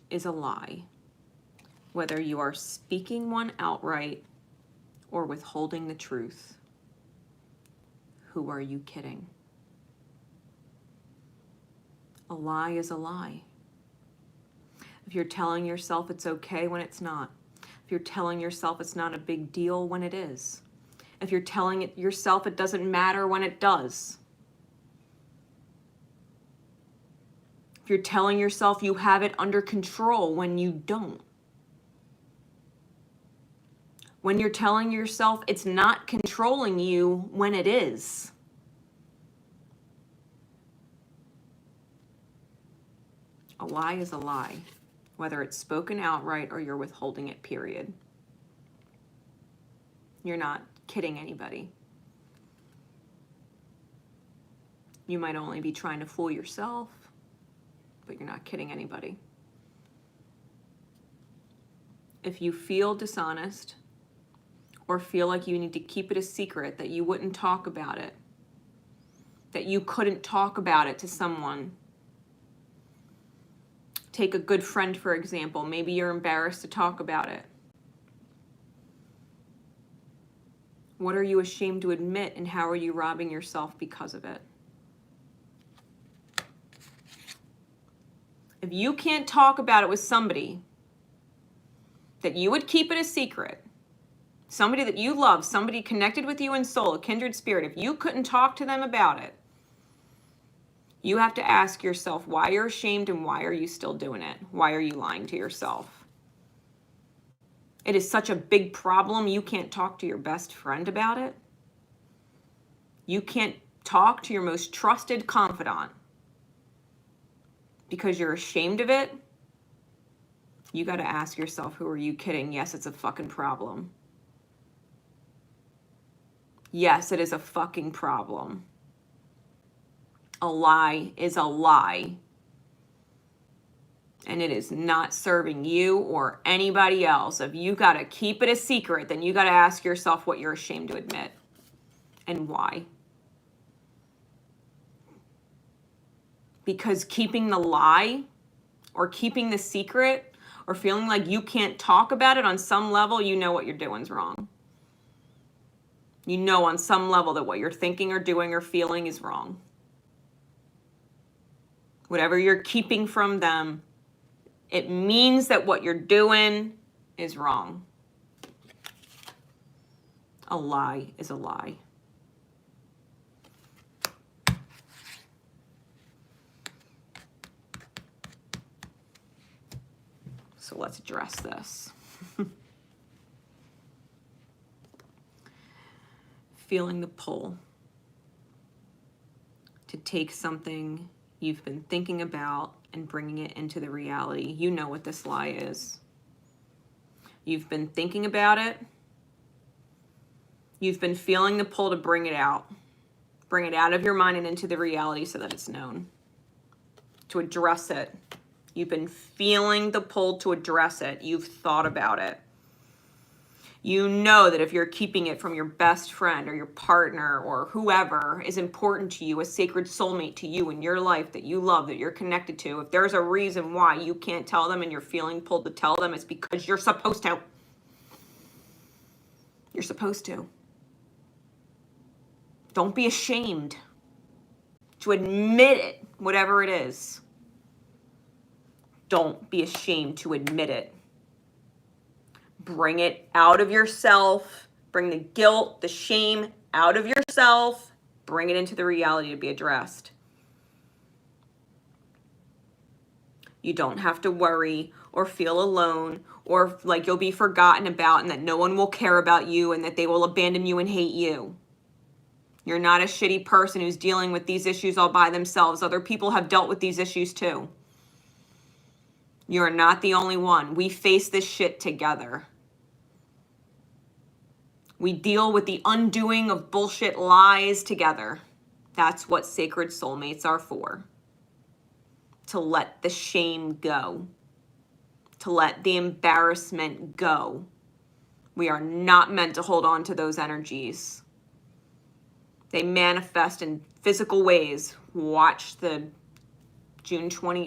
[SPEAKER 1] is a lie, whether you are speaking one outright or withholding the truth. Who are you kidding? A lie is a lie. If you're telling yourself it's okay when it's not. If you're telling yourself it's not a big deal when it is. If you're telling yourself it doesn't matter when it does. If you're telling yourself you have it under control when you don't. When you're telling yourself it's not controlling you when it is. A lie is a lie, whether it's spoken outright or you're withholding it, period. You're not kidding anybody. You might only be trying to fool yourself, but you're not kidding anybody. If you feel dishonest or feel like you need to keep it a secret, that you wouldn't talk about it, that you couldn't talk about it to someone. Take a good friend, for example. Maybe you're embarrassed to talk about it. What are you ashamed to admit, and how are you robbing yourself because of it? If you can't talk about it with somebody that you would keep it a secret, somebody that you love, somebody connected with you in soul, a kindred spirit, if you couldn't talk to them about it, you have to ask yourself why you're ashamed and why are you still doing it? Why are you lying to yourself? It is such a big problem you can't talk to your best friend about it. You can't talk to your most trusted confidant because you're ashamed of it. You got to ask yourself, who are you kidding? Yes, it's a fucking problem. Yes, it is a fucking problem. A lie is a lie. And it is not serving you or anybody else. If you got to keep it a secret, then you got to ask yourself what you're ashamed to admit and why. Because keeping the lie or keeping the secret or feeling like you can't talk about it on some level, you know what you're doing is wrong. You know on some level that what you're thinking or doing or feeling is wrong. Whatever you're keeping from them, it means that what you're doing is wrong. A lie is a lie. So let's address this. Feeling the pull to take something you've been thinking about and bringing it into the reality. You know what this lie is. You've been thinking about it. You've been feeling the pull to bring it out. Bring it out of your mind and into the reality so that it's known. To address it. You've been feeling the pull to address it. You've thought about it. You know that if you're keeping it from your best friend or your partner or whoever is important to you, a sacred soulmate to you in your life that you love, that you're connected to, if there's a reason why you can't tell them and you're feeling pulled to tell them, it's because you're supposed to. You're supposed to. Don't be ashamed to admit it, whatever it is. Don't be ashamed to admit it. Bring it out of yourself. Bring the guilt, the shame out of yourself. Bring it into the reality to be addressed. You don't have to worry or feel alone or like you'll be forgotten about and that no one will care about you and that they will abandon you and hate you. You're not a shitty person who's dealing with these issues all by themselves. Other people have dealt with these issues too. You're not the only one. We face this shit together. We deal with the undoing of bullshit lies together. That's what sacred soulmates are for. To let the shame go. To let the embarrassment go. We are not meant to hold on to those energies. They manifest in physical ways. Watch the January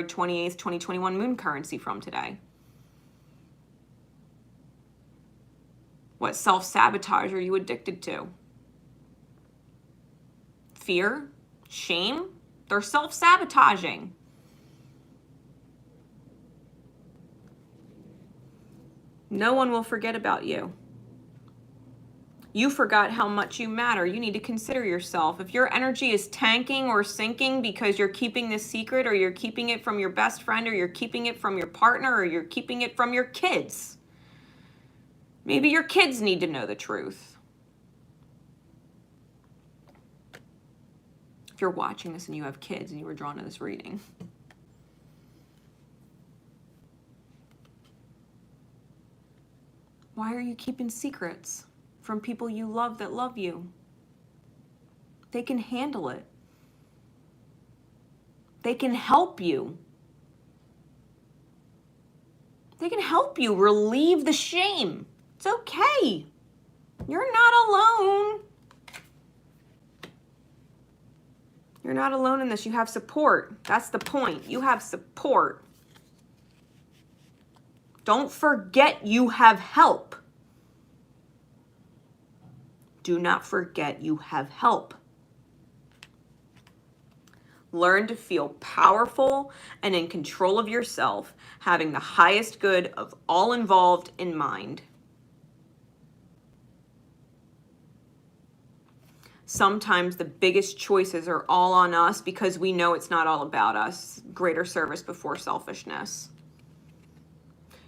[SPEAKER 1] 28th, 2021 moon currency from today. What self-sabotage are you addicted to? Fear? Shame? They're self-sabotaging. No one will forget about you. You forgot how much you matter. You need to consider yourself. If your energy is tanking or sinking because you're keeping this secret or you're keeping it from your best friend or you're keeping it from your partner or you're keeping it from your kids, maybe your kids need to know the truth. If you're watching this and you have kids and you were drawn to this reading, why are you keeping secrets from people you love that love you? They can handle it. They can help you. They can help you relieve the shame. It's okay. You're not alone. You're not alone in this. You have support. That's the point. You have support. Don't forget you have help. Do not forget you have help. Learn to feel powerful and in control of yourself, having the highest good of all involved in mind. Sometimes the biggest choices are all on us because we know it's not all about us. Greater service before selfishness.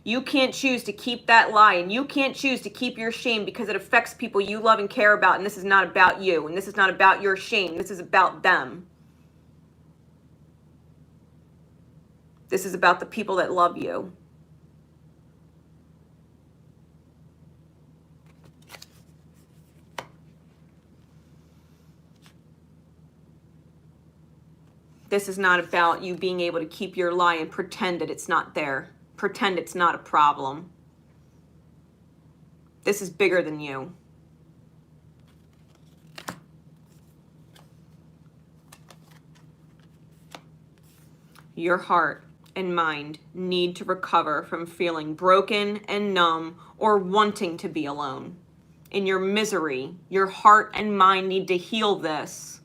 [SPEAKER 1] You can't choose to keep that lie, and you can't choose to keep your shame because it affects people you love and care about, and this is not about you, and this is not about your shame. This is about them. This is about the people that love you. This is not about you being able to keep your lie and pretend that it's not there. Pretend it's not a problem. This is bigger than you. Your heart and mind need to recover from feeling broken and numb or wanting to be alone. In your misery, your heart and mind need to heal this.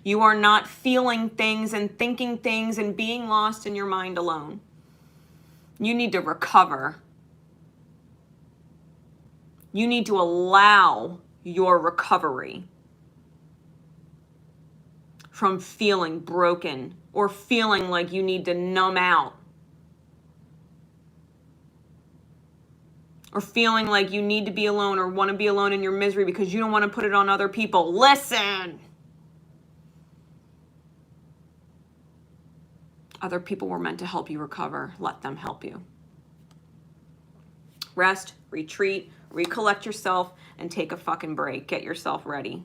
[SPEAKER 1] You are not feeling things and thinking things and being lost in your mind alone. You need to recover. You need to allow your recovery from feeling broken or feeling like you need to numb out or feeling like you need to be alone or want to be alone in your misery because you don't want to put it on other people. Listen. Other people were meant to help you recover. Let them help you. Rest, retreat, recollect yourself, and take a fucking break. Get yourself ready.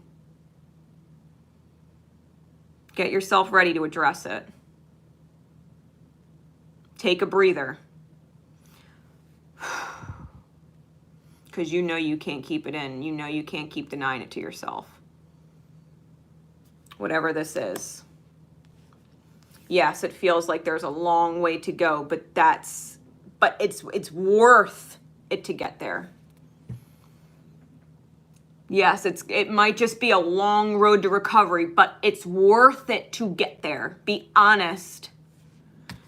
[SPEAKER 1] Get yourself ready to address it. Take a breather. Because you know you can't keep it in. You know you can't keep denying it to yourself. Whatever this is. Yes, it feels like there's a long way to go, but it's worth it to get there. Yes, it might just be a long road to recovery, but it's worth it to get there. Be honest.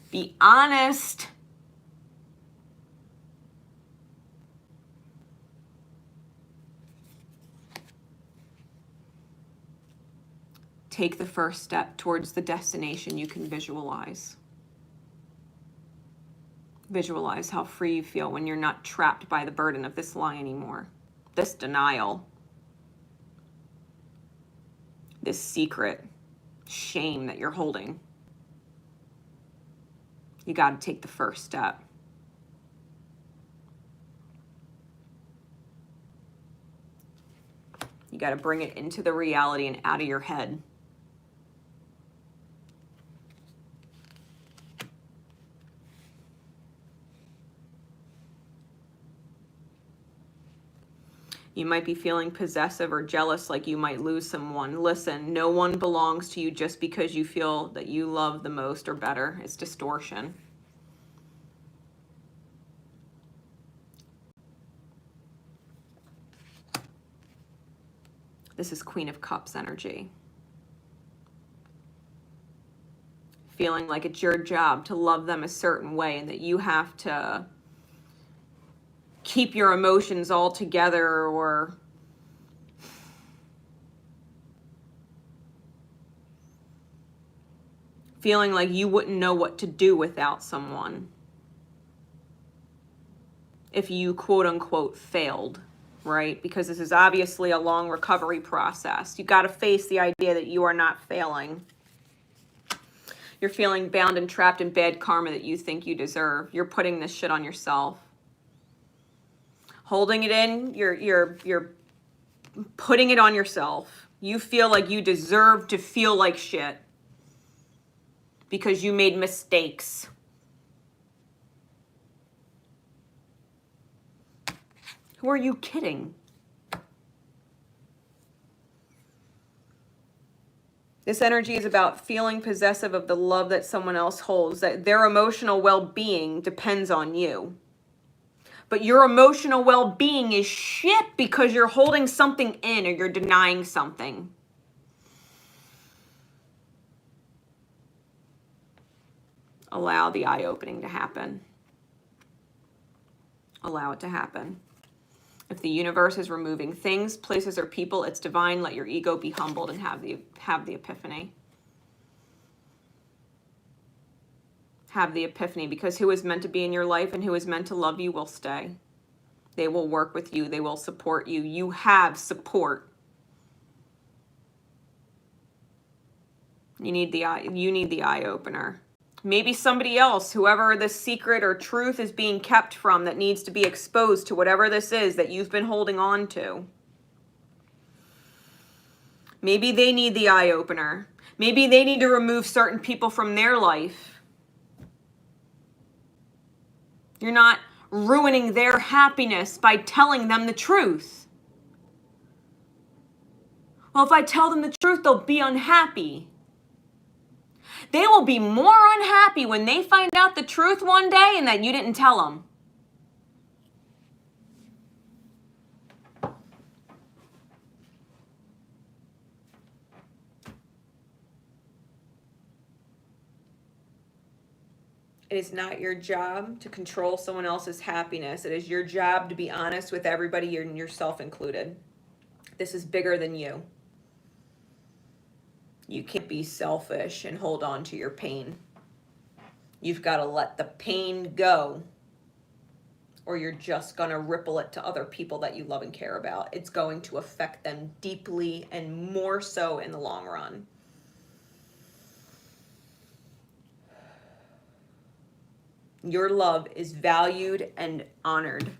[SPEAKER 1] Be honest. take the first step towards the destination you can visualize. Visualize how free you feel when you're not trapped by the burden of this lie anymore, this denial, this secret shame that you're holding. You got to take the first step. You got to bring it into the reality and out of your head. You might be feeling possessive or jealous, like you might lose someone. Listen, no one belongs to you just because you feel that you love the most or better. It's distortion. This is Queen of Cups energy. Feeling like it's your job to love them a certain way and that you have to keep your emotions all together, or feeling like you wouldn't know what to do without someone if you quote unquote failed, right? Because this is obviously a long recovery process. You got to face the idea that you are not failing. You're feeling bound and trapped in bad karma that you think you deserve. You're putting this shit on yourself. Holding it in, you're putting it on yourself. You feel like you deserve to feel like shit because you made mistakes. Who are you kidding? This energy is about feeling possessive of the love that someone else holds, that their emotional well-being depends on you. But your emotional well-being is shit because you're holding something in or you're denying something. Allow the eye-opening to happen. Allow it to happen. If the universe is removing things, places, or people, it's divine. Let your ego be humbled and have the epiphany. Have the epiphany, because who is meant to be in your life and who is meant to love you will stay. They will work with you. They will support you. You have support. You need the eye opener. Maybe somebody else, whoever the secret or truth is being kept from, that needs to be exposed to whatever this is that you've been holding on to. Maybe they need the eye opener. Maybe they need to remove certain people from their life. You're not ruining their happiness by telling them the truth. Well, if I tell them the truth, they'll be unhappy. They will be more unhappy when they find out the truth one day and that you didn't tell them. It is not your job to control someone else's happiness. It is your job to be honest with everybody, yourself included. This is bigger than you. You can't be selfish and hold on to your pain. You've got to let the pain go, or you're just going to ripple it to other people that you love and care about. It's going to affect them deeply and more so in the long run. Your love is valued and honored.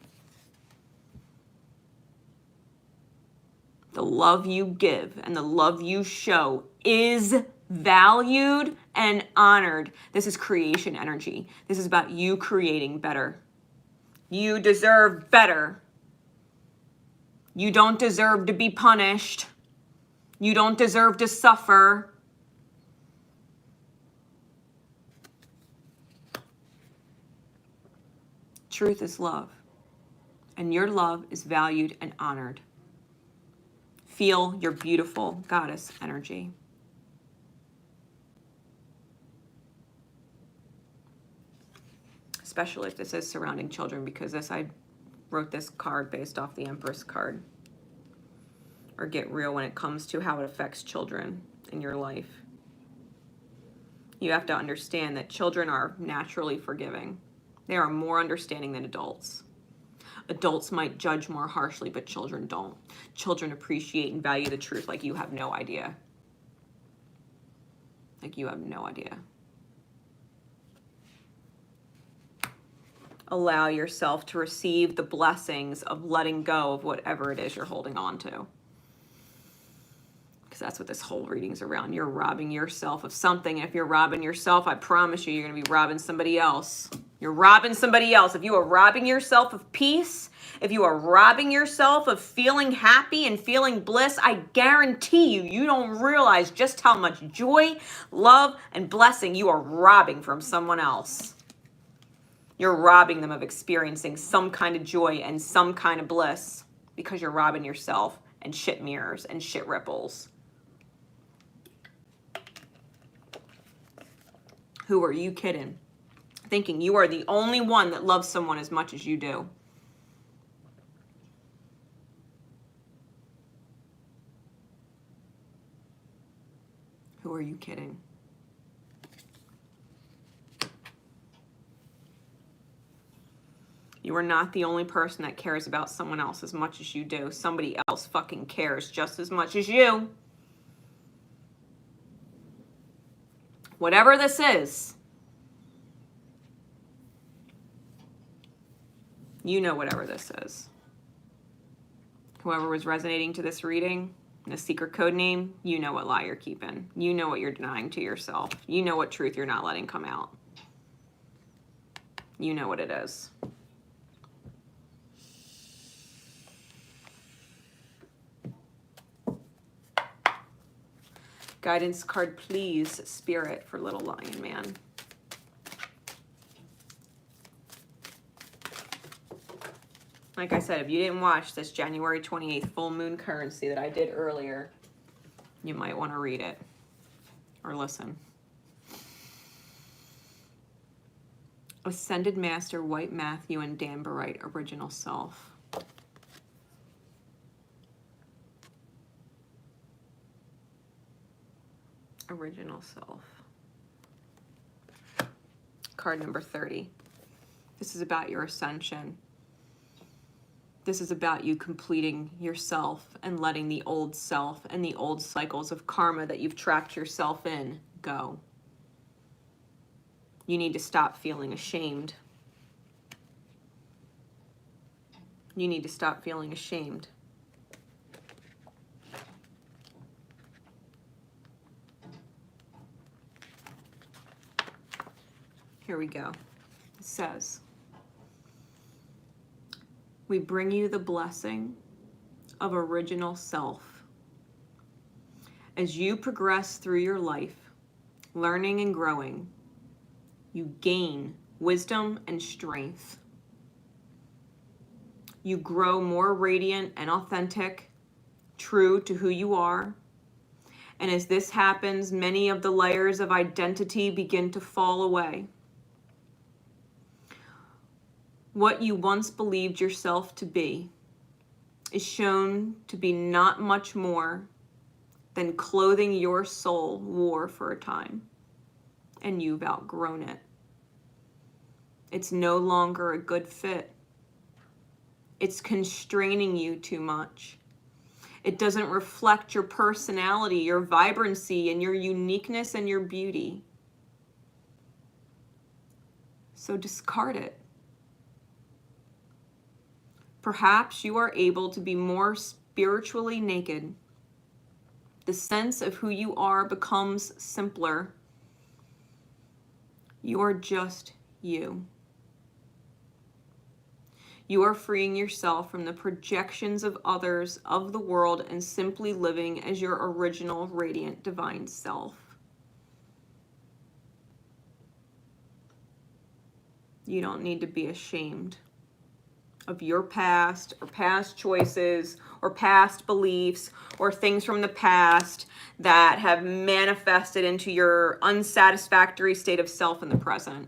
[SPEAKER 1] The love you give and the love you show is valued and honored. This is creation energy. This is about you creating better. You deserve better. You don't deserve to be punished. You don't deserve to suffer. Truth is love, and your love is valued and honored. Feel your beautiful goddess energy. Especially if this is surrounding children, because I wrote this card based off the Empress card. Or get real when it comes to how it affects children. in your life. You have to understand that children are naturally forgiving. They are more understanding than adults. Adults might judge more harshly, but children don't. Children appreciate and value the truth like you have no idea. Like you have no idea. Allow yourself to receive the blessings of letting go of whatever it is you're holding on to. Because that's what this whole reading's around. You're robbing yourself of something. And if you're robbing yourself, I promise you're going to be robbing somebody else. You're robbing somebody else. If you are robbing yourself of peace, if you are robbing yourself of feeling happy and feeling bliss, I guarantee you don't realize just how much joy, love, and blessing you are robbing from someone else. You're robbing them of experiencing some kind of joy and some kind of bliss because you're robbing yourself and shit mirrors and shit ripples. Who are you kidding? Thinking you are the only one that loves someone as much as you do. Who are you kidding? You are not the only person that cares about someone else as much as you do. Somebody else fucking cares just as much as you. Whatever this is, you know whatever this is. Whoever was resonating to this reading, the secret code name, you know what lie you're keeping. You know what you're denying to yourself. You know what truth you're not letting come out. You know what it is. Guidance card, please, Spirit, for Little Lion Man. Like I said, if you didn't watch this January 28th full moon currency that I did earlier, you might want to read it or listen. Ascended Master, 𝐬𝐿𝐼𝐴 and 𝗀𝐵𝐴, Original Self. Original Self. Card number 30. This is about your ascension. This is about you completing yourself and letting the old self and the old cycles of karma that you've trapped yourself in go. You need to stop feeling ashamed. You need to stop feeling ashamed. Here we go. It says, we bring you the blessing of original self. As you progress through your life, learning and growing, you gain wisdom and strength. You grow more radiant and authentic, true to who you are. And as this happens, many of the layers of identity begin to fall away. What you once believed yourself to be is shown to be not much more than clothing your soul wore for a time, and you've outgrown it. It's no longer a good fit. It's constraining you too much. It doesn't reflect your personality, your vibrancy, and your uniqueness and your beauty. So discard it. Perhaps you are able to be more spiritually naked. The sense of who you are becomes simpler. You are just you. You are freeing yourself from the projections of others, of the world, and simply living as your original, radiant, divine self. You don't need to be ashamed of your past or past choices or past beliefs or things from the past that have manifested into your unsatisfactory state of self in the present.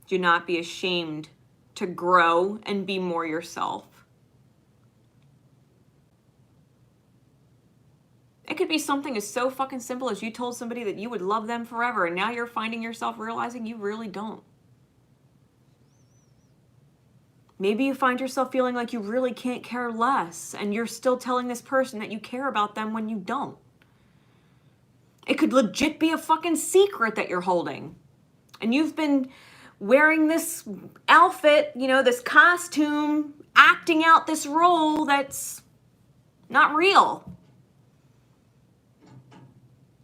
[SPEAKER 1] Do not be ashamed to grow and be more yourself. It could be something as so fucking simple as you told somebody that you would love them forever, and now you're finding yourself realizing you really don't. Maybe you find yourself feeling like you really can't care less, and you're still telling this person that you care about them when you don't. It could legit be a fucking secret that you're holding. And you've been wearing this outfit, you know, this costume, acting out this role that's not real.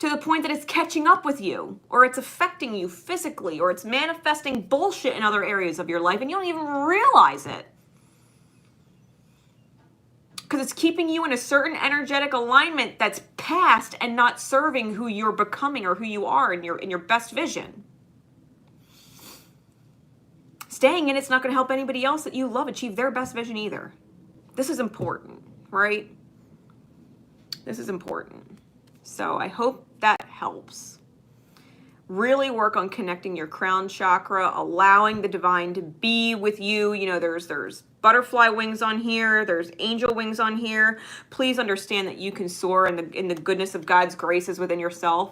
[SPEAKER 1] To the point that it's catching up with you, or it's affecting you physically, or it's manifesting bullshit in other areas of your life, and you don't even realize it. Because it's keeping you in a certain energetic alignment that's past and not serving who you're becoming or who you are in your best vision. Staying in it's not going to help anybody else that you love achieve their best vision either. This is important, right? This is important. So I hope that helps. Really work on connecting your crown chakra, allowing the divine to be with you. You know, there's butterfly wings on here. There's angel wings on here. Please understand that you can soar in the goodness of God's graces within yourself.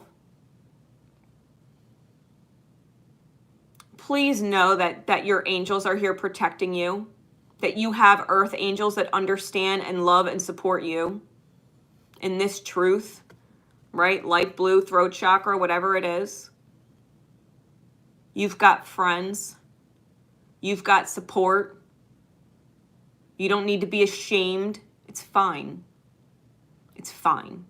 [SPEAKER 1] Please know that your angels are here protecting you, that you have earth angels that understand and love and support you in this truth, right? Light blue, throat chakra, whatever it is. You've got friends. You've got support. You don't need to be ashamed. It's fine. It's fine.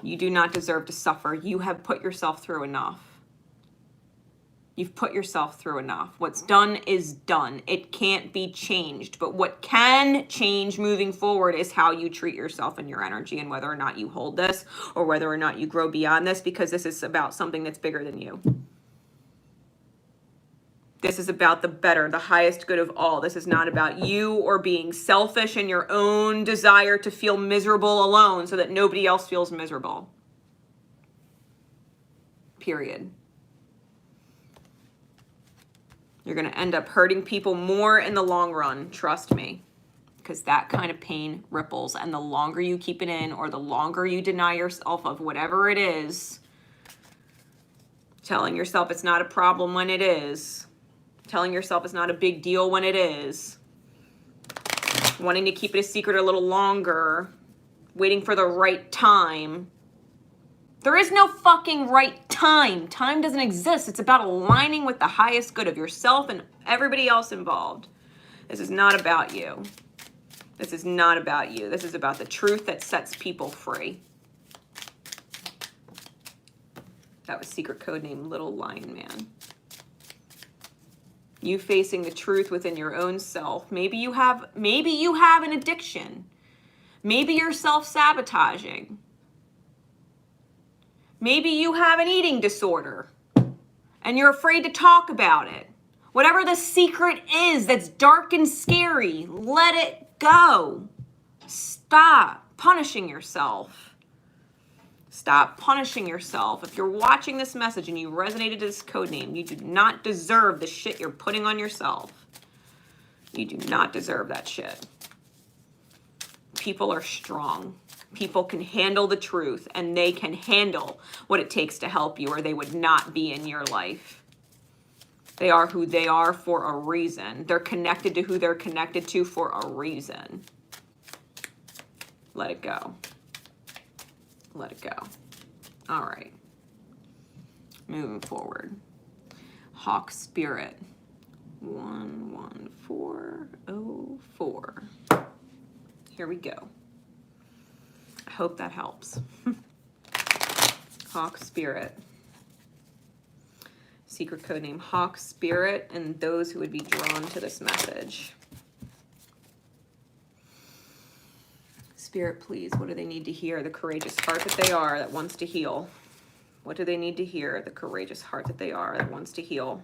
[SPEAKER 1] You do not deserve to suffer. You have put yourself through enough. You've put yourself through enough. What's done is done. It can't be changed. But what can change moving forward is how you treat yourself and your energy, and whether or not you hold this or whether or not you grow beyond this, because this is about something that's bigger than you. This is about the better, the highest good of all. This is not about you or being selfish in your own desire to feel miserable alone so that nobody else feels miserable. Period. You're going to end up hurting people more in the long run, trust me, because that kind of pain ripples, and the longer you keep it in, or the longer you deny yourself of whatever it is, telling yourself it's not a problem when it is, telling yourself it's not a big deal when it is, wanting to keep it a secret a little longer, waiting for the right time. There is no fucking right time. Time doesn't exist. It's about aligning with the highest good of yourself and everybody else involved. This is not about you. This is not about you. This is about the truth that sets people free. That was secret code name Little Lion Man. You facing the truth within your own self. Maybe you have an addiction. Maybe you're self-sabotaging. Maybe you have an eating disorder and you're afraid to talk about it. Whatever the secret is that's dark and scary, let it go. Stop punishing yourself. Stop punishing yourself. If you're watching this message and you resonated to this code name, you do not deserve the shit you're putting on yourself. You do not deserve that shit. People are strong. People can handle the truth, and they can handle what it takes to help you, or they would not be in your life. They are who they are for a reason. They're connected to who they're connected to for a reason. Let it go. Let it go. All right. Moving forward. Hawk Spirit. 11404. Here we go. I hope that helps. Hawk Spirit. Secret code name Hawk Spirit, and those who would be drawn to this message. Spirit, please, what do they need to hear? The courageous heart that they are that wants to heal. What do they need to hear? The courageous heart that they are that wants to heal.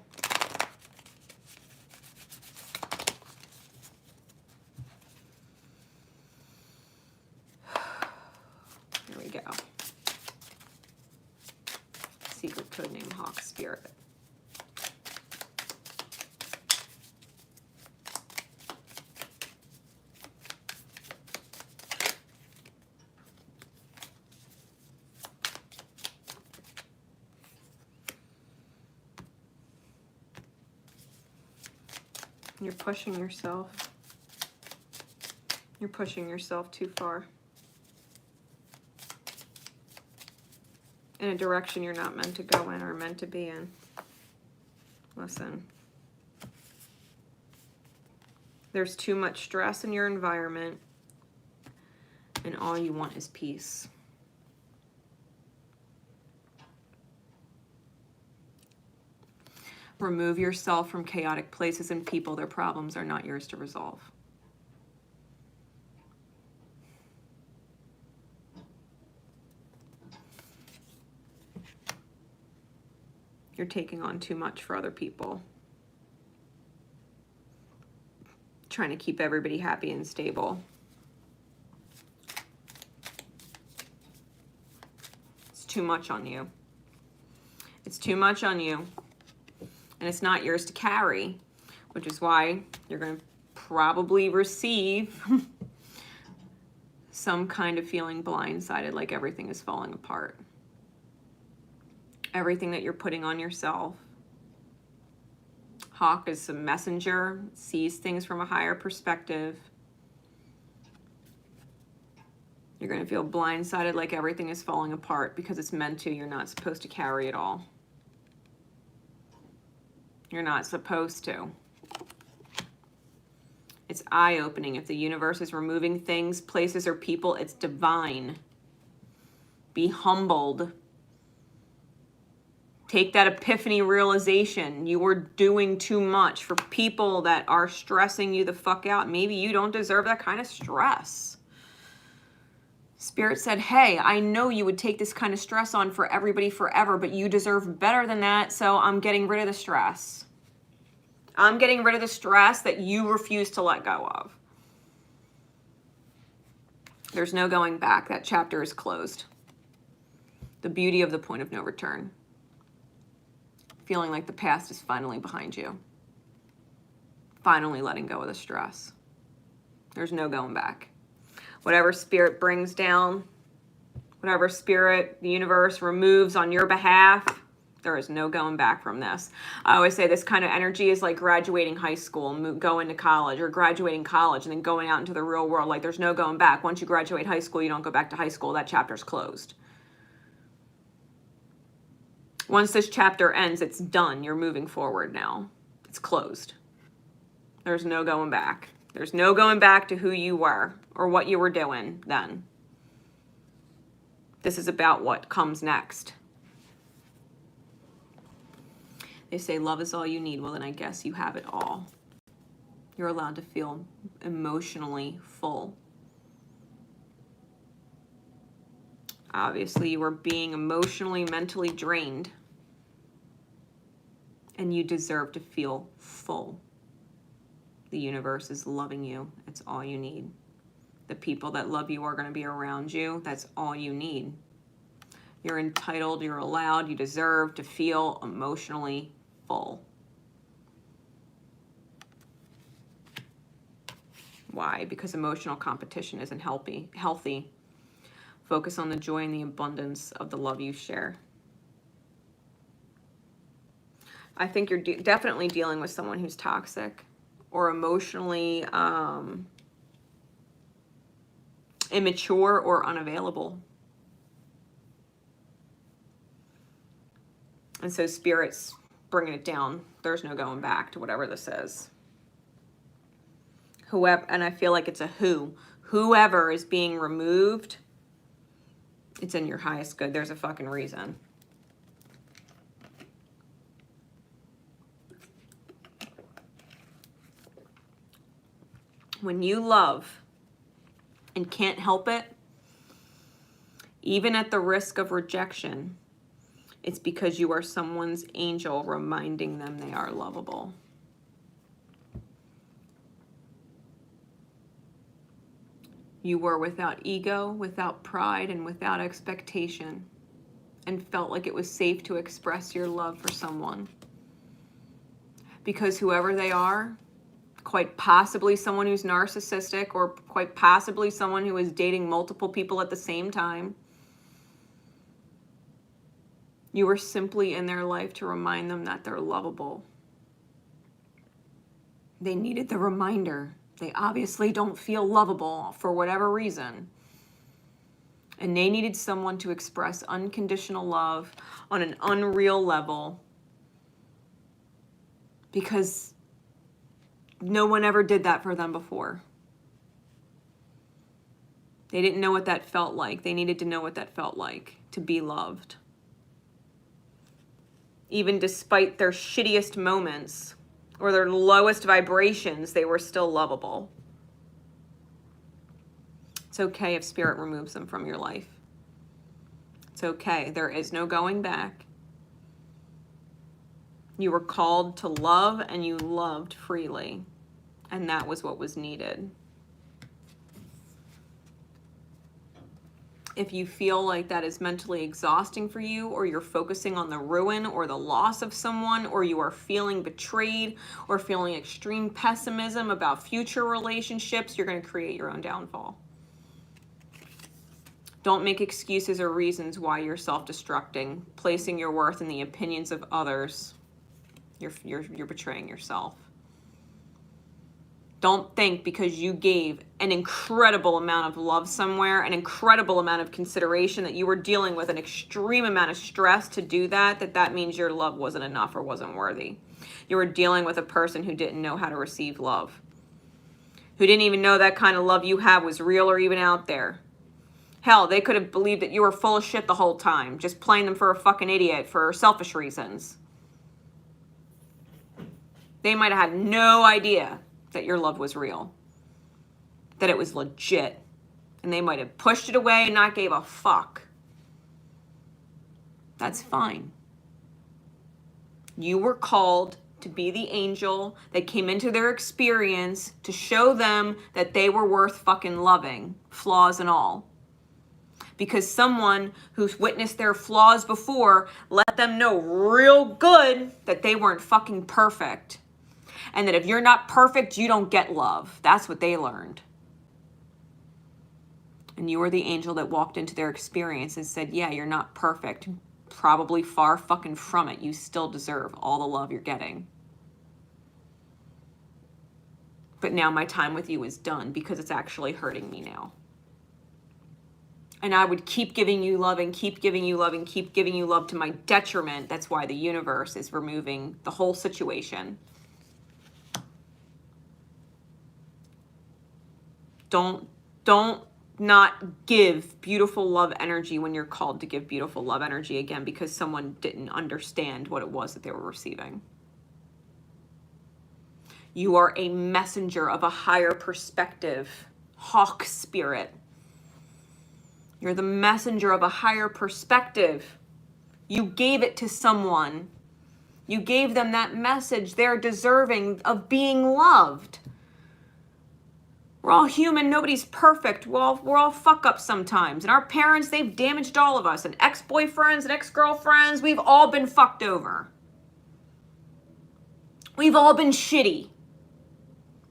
[SPEAKER 1] Secret code name Hawk Spirit. You're pushing yourself. You're pushing yourself too far. In a direction you're not meant to go in or meant to be in. Listen. There's too much stress in your environment, and all you want is peace. Remove yourself from chaotic places and people. Their problems are not yours to resolve. You're taking on too much for other people. Trying to keep everybody happy and stable. It's too much on you. It's too much on you. And it's not yours to carry, which is why you're going to probably receive some kind of feeling blindsided, like everything is falling apart. Everything that you're putting on yourself. Hawk is a messenger, sees things from a higher perspective. You're going to feel blindsided, like everything is falling apart because it's meant to. You're not supposed to carry it all. You're not supposed to. It's eye-opening. If the universe is removing things, places, or people, it's divine. Be humbled. Take that epiphany realization. You are doing too much for people that are stressing you the fuck out. Maybe you don't deserve that kind of stress. Spirit said, hey, I know you would take this kind of stress on for everybody forever, but you deserve better than that, so I'm getting rid of the stress. I'm getting rid of the stress that you refuse to let go of. There's no going back. That chapter is closed. The beauty of the point of no return. Feeling like the past is finally behind you. Finally letting go of the stress. There's no going back. Whatever spirit brings down, whatever spirit the universe removes on your behalf, there is no going back from this. I always say this kind of energy is like graduating high school and going to college, or graduating college and then going out into the real world. Like there's no going back. Once you graduate high school, you don't go back to high school. That chapter's closed. Once this chapter ends, it's done. You're moving forward now. It's closed. There's no going back. There's no going back to who you were or what you were doing then. This is about what comes next. They say love is all you need. Well, then I guess you have it all. You're allowed to feel emotionally full. Obviously, you are being emotionally, mentally drained. And you deserve to feel full. The universe is loving you. It's all you need. The people that love you are going to be around you. That's all you need. You're entitled, you're allowed, you deserve to feel emotionally full. Why? Because emotional competition isn't healthy. Focus on the joy and the abundance of the love you share. I think you're definitely dealing with someone who's toxic or emotionally immature or unavailable. And so Spirit's bringing it down. There's no going back to whatever this is. Whoever, and I feel like it's a who. Whoever is being removed, it's in your highest good. There's a fucking reason. When you love and can't help it, even at the risk of rejection, it's because you are someone's angel reminding them they are lovable. You were without ego, without pride, and without expectation, and felt like it was safe to express your love for someone. Because whoever they are, quite possibly someone who's narcissistic, or quite possibly someone who is dating multiple people at the same time, you were simply in their life to remind them that they're lovable. They needed the reminder. They obviously don't feel lovable for whatever reason. And they needed someone to express unconditional love on an unreal level, because no one ever did that for them before. They didn't know what that felt like. They needed to know what that felt like, to be loved. Even despite their shittiest moments or their lowest vibrations, they were still lovable. It's okay if spirit removes them from your life. It's okay. There is no going back. You were called to love, and you loved freely. And that was what was needed. If you feel like that is mentally exhausting for you, or you're focusing on the ruin or the loss of someone, or you are feeling betrayed or feeling extreme pessimism about future relationships, you're going to create your own downfall. Don't make excuses or reasons why you're self-destructing, placing your worth in the opinions of others. You're betraying yourself. Don't think because you gave an incredible amount of love somewhere, an incredible amount of consideration, that you were dealing with an extreme amount of stress to do that, that means your love wasn't enough or wasn't worthy. You were dealing with a person who didn't know how to receive love, who didn't even know that kind of love you have was real or even out there. Hell, they could have believed that you were full of shit the whole time, just playing them for a fucking idiot for selfish reasons. They might have had no idea that your love was real, that it was legit, and they might have pushed it away and not gave a fuck. That's fine. You were called to be the angel that came into their experience to show them that they were worth fucking loving, flaws and all. Because someone who's witnessed their flaws before let them know real good that they weren't fucking perfect. And that if you're not perfect, you don't get love. That's what they learned. And you were the angel that walked into their experience and said, yeah, you're not perfect. Probably far fucking from it. You still deserve all the love you're getting. But now my time with you is done because it's actually hurting me now. And I would keep giving you love and keep giving you love and keep giving you love to my detriment. That's why the universe is removing the whole situation. Don't not give beautiful love energy when you're called to give beautiful love energy again because someone didn't understand what it was that they were receiving. You are a messenger of a higher perspective, hawk spirit. You're the messenger of a higher perspective. You gave it to someone. You gave them that message. They're deserving of being loved. We're all human. Nobody's perfect. We're all fuck up sometimes. And our parents, they've damaged all of us. And ex-boyfriends and ex-girlfriends, we've all been fucked over. We've all been shitty.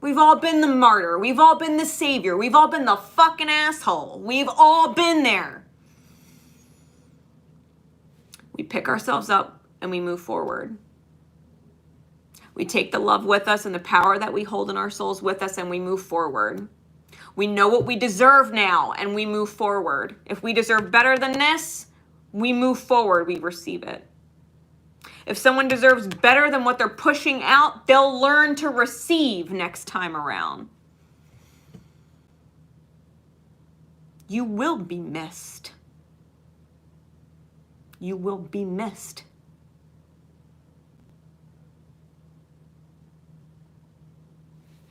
[SPEAKER 1] We've all been the martyr. We've all been the savior. We've all been the fucking asshole. We've all been there. We pick ourselves up and we move forward. We take the love with us and the power that we hold in our souls with us, and we move forward. We know what we deserve now, and we move forward. If we deserve better than this, we move forward. We receive it. If someone deserves better than what they're pushing out, they'll learn to receive next time around. You will be missed. You will be missed.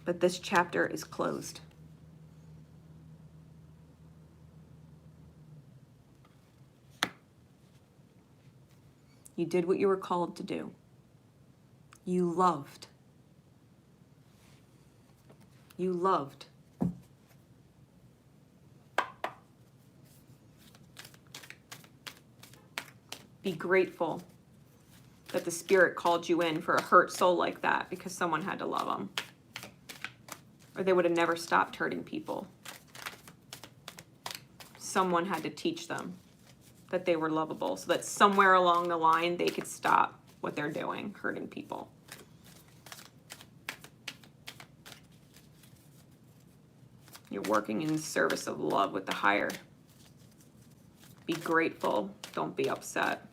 [SPEAKER 1] But this chapter is closed. You did what you were called to do. You loved. You loved. Be grateful that the Spirit called you in for a hurt soul like that, because someone had to love them. Or they would have never stopped hurting people. Someone had to teach them that they were lovable, so that somewhere along the line they could stop what they're doing, hurting people. You're working in service of love with the higher. Be grateful. Don't be upset.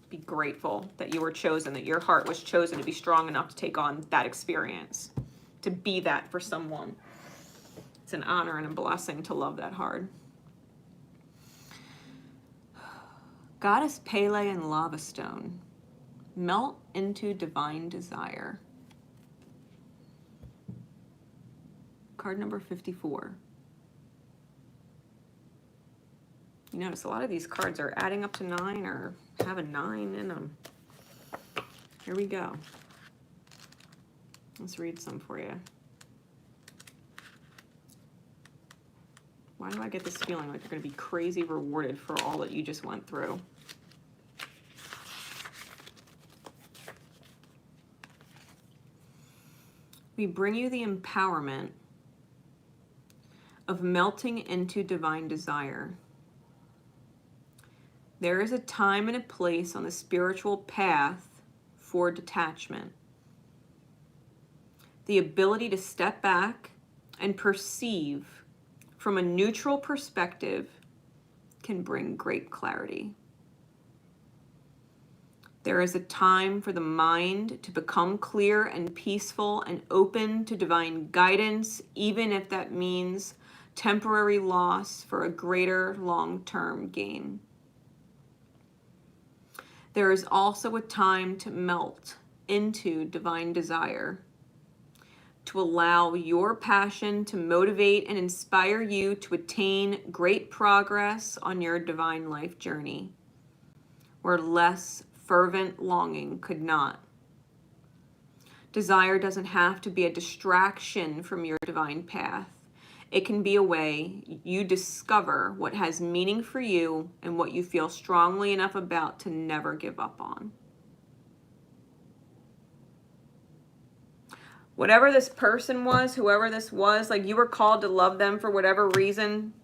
[SPEAKER 1] Be grateful that you were chosen, that your heart was chosen to be strong enough to take on that experience, to be that for someone. It's an honor and a blessing to love that hard. Goddess Pele and Lava Stone. Melt into divine desire. Card number 54. You notice a lot of these cards are adding up to 9 or have a 9 in them. Here we go. Let's read some for you. Why do I get this feeling like you're going to be crazy rewarded for all that you just went through? We bring you the empowerment of melting into divine desire. There is a time and a place on the spiritual path for detachment. The ability to step back and perceive from a neutral perspective can bring great clarity. There is a time for the mind to become clear and peaceful and open to divine guidance, even if that means temporary loss for a greater long-term gain. There is also a time to melt into divine desire, to allow your passion to motivate and inspire you to attain great progress on your divine life journey, where less fervent longing could not. Desire doesn't have to be a distraction from your divine path. It can be a way you discover what has meaning for you and what you feel strongly enough about to never give up on. Whatever this person was, whoever this was, like you were called to love them for whatever reason,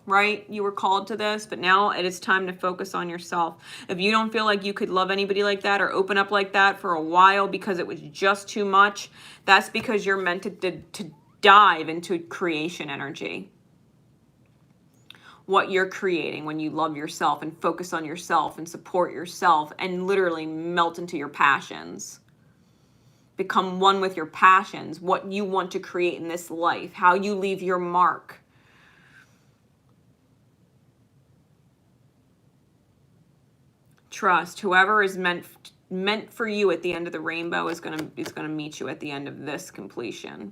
[SPEAKER 1] right? You were called to this, but now it is time to focus on yourself. If you don't feel like you could love anybody like that or open up like that for a while because it was just too much, that's because you're meant to dive into creation energy. What you're creating when you love yourself and focus on yourself and support yourself and literally melt into your passions. Become one with your passions, what you want to create in this life, how you leave your mark. Trust, whoever is meant for you at the end of the rainbow is gonna meet you at the end of this completion.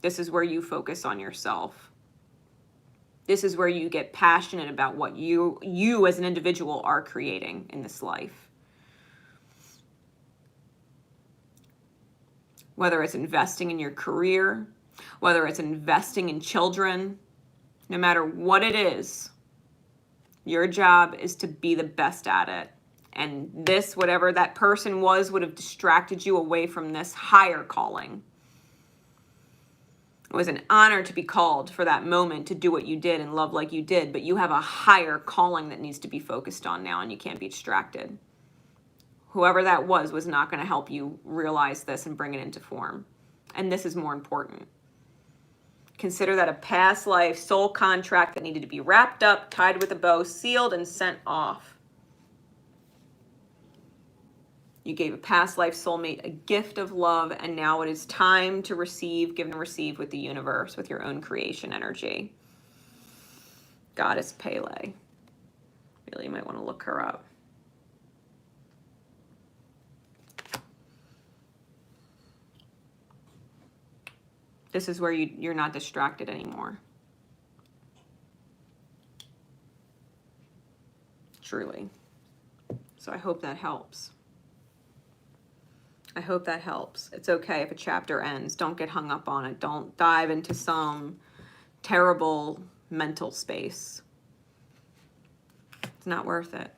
[SPEAKER 1] This is where you focus on yourself. This is where you get passionate about what you as an individual are creating in this life. Whether it's investing in your career, whether it's investing in children, no matter what it is, your job is to be the best at it. And this, whatever that person was, would have distracted you away from this higher calling. It was an honor to be called for that moment to do what you did and love like you did, but you have a higher calling that needs to be focused on now, and you can't be distracted. Whoever that was not going to help you realize this and bring it into form. And this is more important. Consider that a past life soul contract that needed to be wrapped up, tied with a bow, sealed, and sent off. You gave a past life soulmate a gift of love, and now it is time to receive, give and receive with the universe, with your own creation energy. Goddess Pele. Really, you might want to look her up. This is where you're not distracted anymore. Truly. So I hope that helps. I hope that helps. It's okay if a chapter ends. Don't get hung up on it. Don't dive into some terrible mental space. It's not worth it.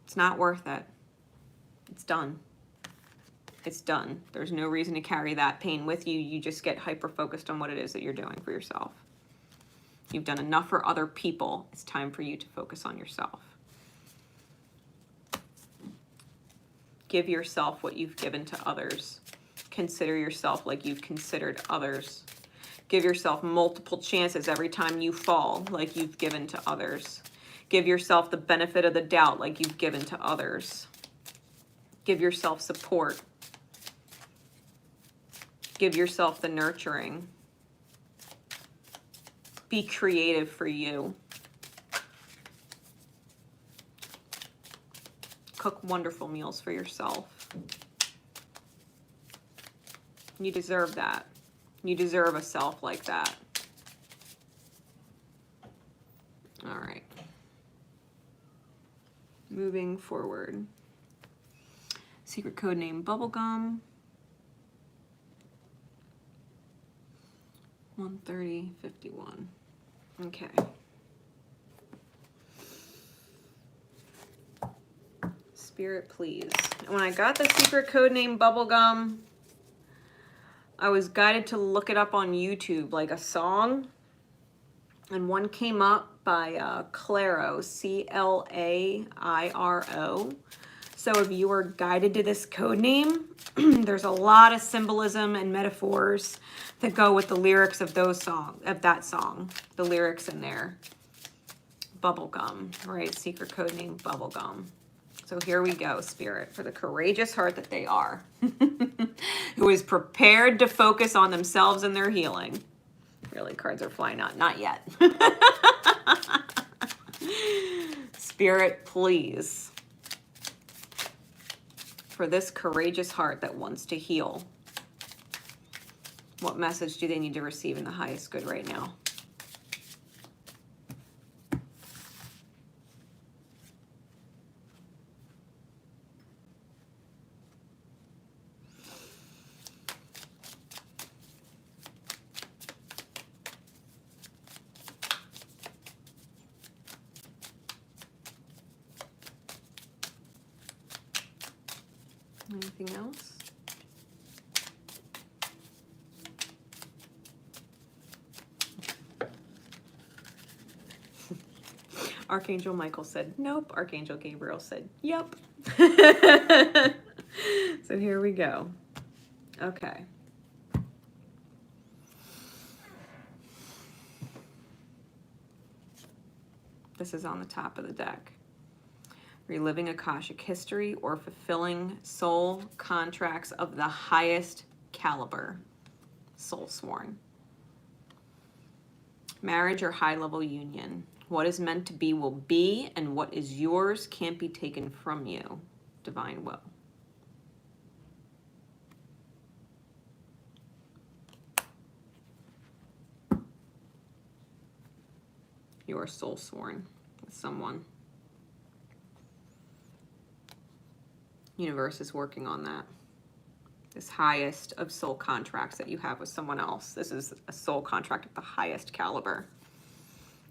[SPEAKER 1] It's not worth it. It's done. It's done. There's no reason to carry that pain with you. You just get hyper-focused on what it is that you're doing for yourself. You've done enough for other people. It's time for you to focus on yourself. Give yourself what you've given to others. Consider yourself like you've considered others. Give yourself multiple chances every time you fall, like you've given to others. Give yourself the benefit of the doubt, like you've given to others. Give yourself support. Give yourself the nurturing. Be creative for you. Cook wonderful meals for yourself. You deserve that. You deserve a self like that. All right. Moving forward. Secret code name Bubblegum. 13051. Okay. Spirit, please. When I got the secret code name Bubblegum, I was guided to look it up on YouTube, like a song. And one came up by 𝐤𝐫𝐼RO, 𝐤𝐤𝐼RO. So if you were guided to this code name, there's a lot of symbolism and metaphors that go with the lyrics of that song. The lyrics in there. Bubblegum, right? Secret code name Bubblegum. So here we go, Spirit, for the courageous heart that they are, who is prepared to focus on themselves and their healing. Really, cards are flying out. Not yet. Spirit, please. For this courageous heart that wants to heal, what message do they need to receive in the highest good right now? Anything else? Archangel Michael said, nope. Archangel Gabriel said, yep. So here we go. Okay. This is on the top of the deck. Reliving Akashic history or fulfilling soul contracts of the highest caliber. Soul sworn. Marriage or high-level union. What is meant to be will be, and what is yours can't be taken from you. Divine will. You are soul sworn with someone. Universe is working on that. This highest of soul contracts that you have with someone else. This is a soul contract at the highest caliber.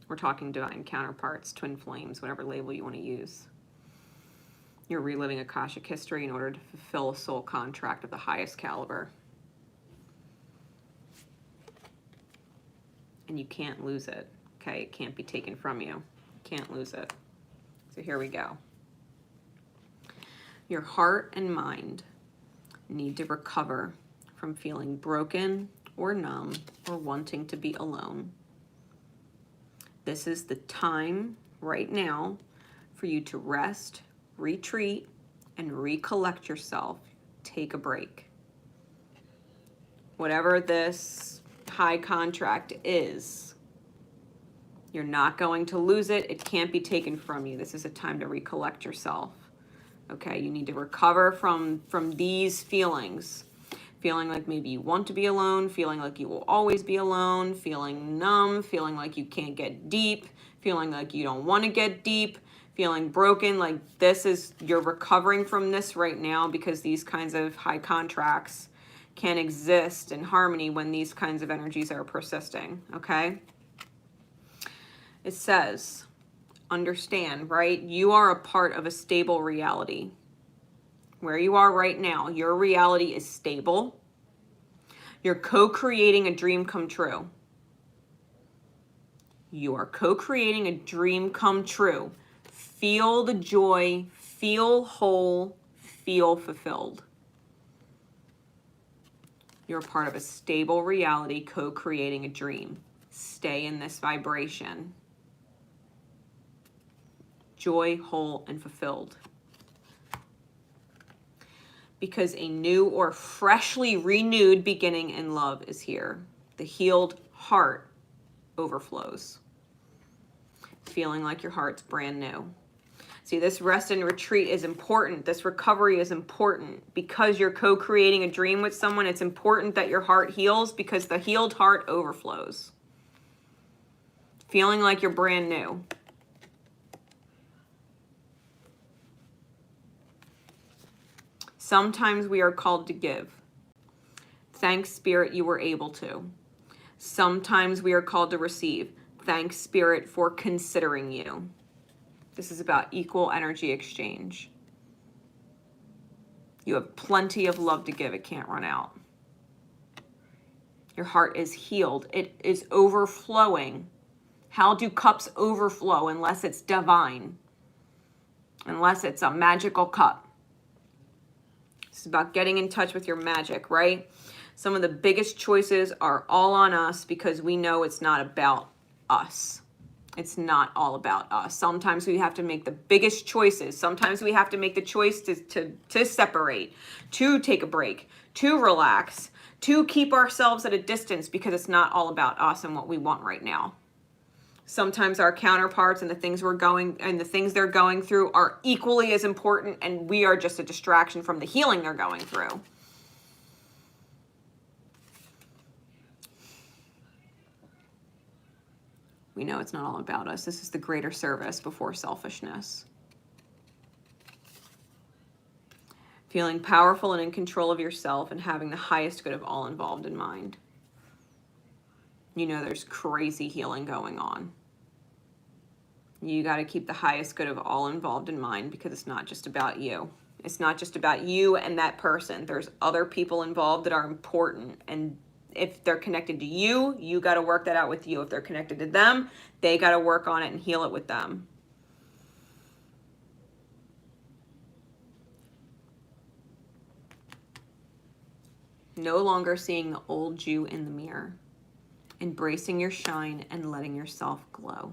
[SPEAKER 1] We're talking divine counterparts, twin flames, whatever label you want to use. You're reliving Akashic history in order to fulfill a soul contract of the highest caliber. And you can't lose it, okay? It can't be taken from you. Can't lose it. So here we go. Your heart and mind need to recover from feeling broken or numb or wanting to be alone. This is the time right now for you to rest, retreat, and recollect yourself. Take a break. Whatever this high contract is, you're not going to lose it. It can't be taken from you. This is a time to recollect yourself. Okay, you need to recover from these feelings. Feeling like maybe you want to be alone, feeling like you will always be alone, feeling numb, feeling like you can't get deep, feeling like you don't want to get deep, feeling broken. Like this is, you're recovering from this right now, because these kinds of high contracts can exist in harmony when these kinds of energies are persisting, okay? It says, understand, right? You are a part of a stable reality. Where you are right now, your reality is stable. You're co-creating a dream come true. You are co-creating a dream come true. Feel the joy, feel whole, feel fulfilled. You're part of a stable reality, co-creating a dream. Stay in this vibration. Joy, whole, and fulfilled. Because a new or freshly renewed beginning in love is here. The healed heart overflows. Feeling like your heart's brand new. See, this rest and retreat is important. This recovery is important. Because you're co-creating a dream with someone, it's important that your heart heals, because the healed heart overflows. Feeling like you're brand new. Sometimes we are called to give. Thanks, Spirit, you were able to. Sometimes we are called to receive. Thanks, Spirit, for considering you. This is about equal energy exchange. You have plenty of love to give. It can't run out. Your heart is healed. It is overflowing. How do cups overflow unless it's divine? Unless it's a magical cup. This is about getting in touch with your magic, right? Some of the biggest choices are all on us because we know it's not about us. It's not all about us. Sometimes we have to make the biggest choices. Sometimes we have to make the choice to separate, to take a break, to relax, to keep ourselves at a distance because it's not all about us and what we want right now. Sometimes our counterparts and the things they're going through are equally as important, and we are just a distraction from the healing they're going through. We know it's not all about us. This is the greater service before selfishness. Feeling powerful and in control of yourself and having the highest good of all involved in mind. You know there's crazy healing going on. You got to keep the highest good of all involved in mind because it's not just about you. It's not just about you and that person. There's other people involved that are important, and if they're connected to you, you got to work that out with you. If they're connected to them, they got to work on it and heal it with them. No longer seeing the old you in the mirror. Embracing your shine and letting yourself glow.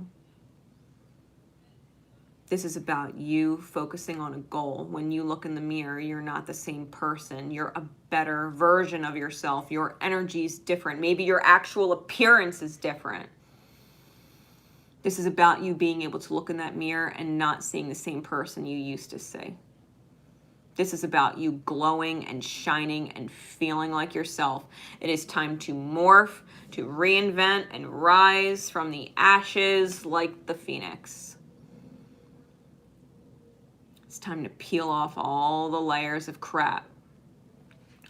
[SPEAKER 1] This is about you focusing on a goal. When you look in the mirror, you're not the same person. You're a better version of yourself. Your energy's different. Maybe your actual appearance is different. This is about you being able to look in that mirror and not seeing the same person you used to see. This is about you glowing and shining and feeling like yourself. It is time to morph, to reinvent and rise from the ashes like the phoenix. It's time to peel off all the layers of crap.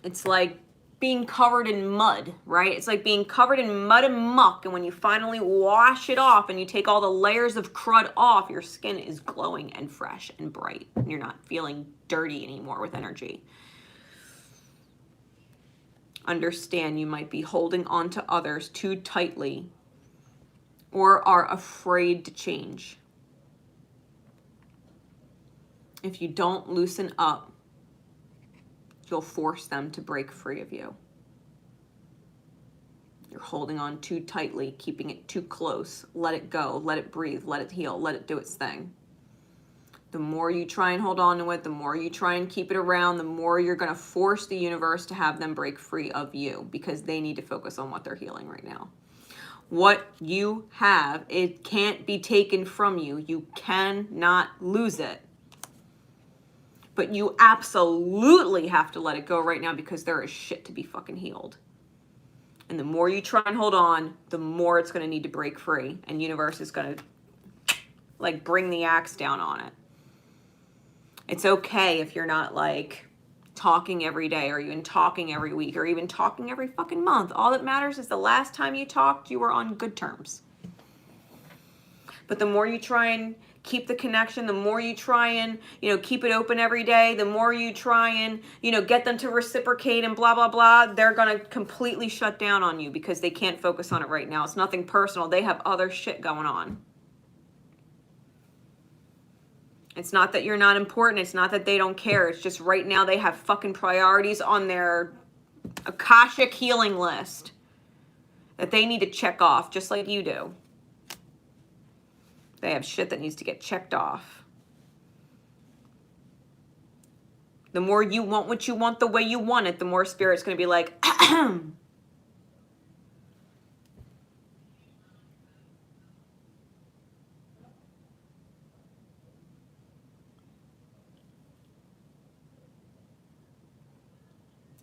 [SPEAKER 1] It's like being covered in mud, right? It's like being covered in mud and muck, and when you finally wash it off and you take all the layers of crud off, your skin is glowing and fresh and bright. You're not feeling dirty anymore with energy. Understand you might be holding on to others too tightly or are afraid to change. If you don't loosen up, you'll force them to break free of you. You're holding on too tightly, keeping it too close. Let it go, let it breathe, let it heal, let it do its thing. The more you try and hold on to it, the more you try and keep it around, the more you're going to force the universe to have them break free of you because they need to focus on what they're healing right now. What you have, it can't be taken from you. You cannot lose it. But you absolutely have to let it go right now because there is shit to be fucking healed. And the more you try and hold on, the more it's going to need to break free. And universe is going to like bring the axe down on it. It's okay if you're not like talking every day or even talking every week or even talking every fucking month. All that matters is the last time you talked, you were on good terms. But the more you try and keep the connection, the more you try and, keep it open every day, the more you try and, get them to reciprocate and blah, blah, blah, they're going to completely shut down on you because they can't focus on it right now. It's nothing personal. They have other shit going on. It's not that you're not important. It's not that they don't care. It's just right now they have fucking priorities on their Akashic healing list that they need to check off just like you do. They have shit that needs to get checked off. The more you want what you want the way you want it, the more Spirit's going to be like,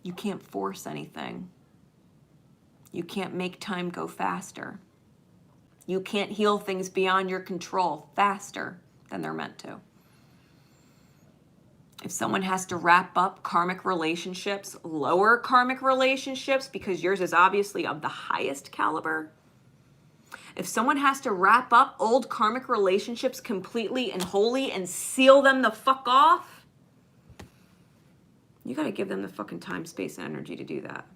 [SPEAKER 1] you can't force anything. You can't make time go faster. You can't heal things beyond your control faster than they're meant to. If someone has to wrap up karmic relationships, lower karmic relationships, because yours is obviously of the highest caliber, if someone has to wrap up old karmic relationships completely and wholly and seal them the fuck off, you got to give them the fucking time, space, and energy to do that.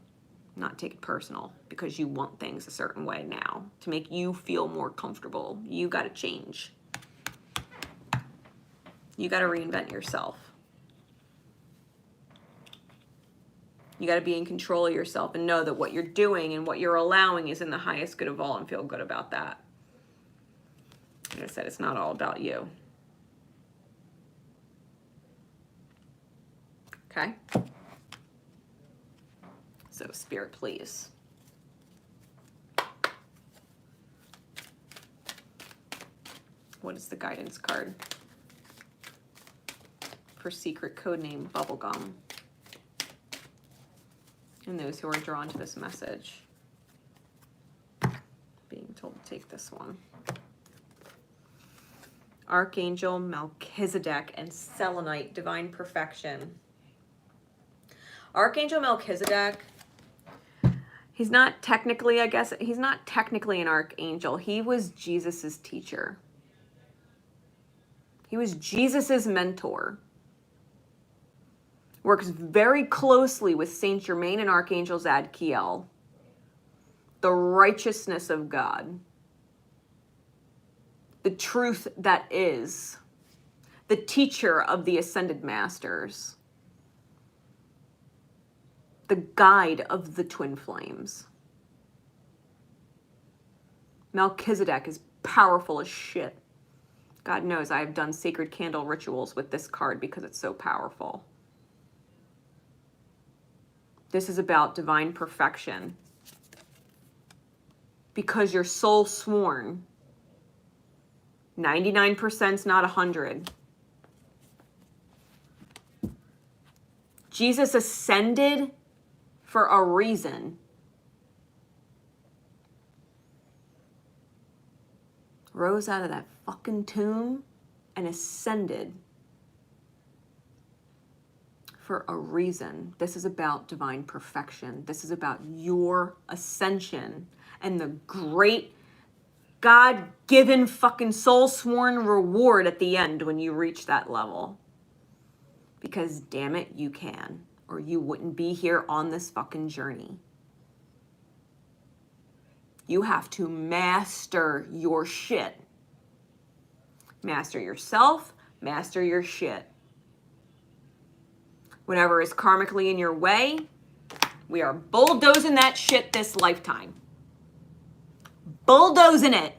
[SPEAKER 1] Not take it personal because you want things a certain way now to make you feel more comfortable. You got to change. You got to reinvent yourself. You got to be in control of yourself and know that what you're doing and what you're allowing is in the highest good of all, and feel good about that. Like I said, it's not all about you. Okay? So, Spirit, please. What is the guidance card for secret code name Bubblegum? And those who are drawn to this message, being told to take this one. Archangel Melchizedek and Selenite, divine perfection. Archangel Melchizedek, he's not technically, I guess, he's not technically an archangel. He was Jesus's teacher. He was Jesus's mentor. Works very closely with Saint Germain and Archangel 𝐷𝐞𝐵, the righteousness of God, the truth that is, the teacher of the ascended masters, the guide of the twin flames. Melchizedek is powerful as shit. God knows I have done sacred candle rituals with this card because it's so powerful. This is about divine perfection. Because you're soul sworn. 99% is not 100. Jesus ascended for a reason. Rose out of that fucking tomb and ascended for a reason. This is about divine perfection. This is about your ascension and the great God-given fucking soul-sworn reward at the end when you reach that level. Because damn it, you can, or you wouldn't be here on this fucking journey. You have to master your shit. Master yourself, master your shit. Whatever is karmically in your way, we are bulldozing that shit this lifetime. Bulldozing it.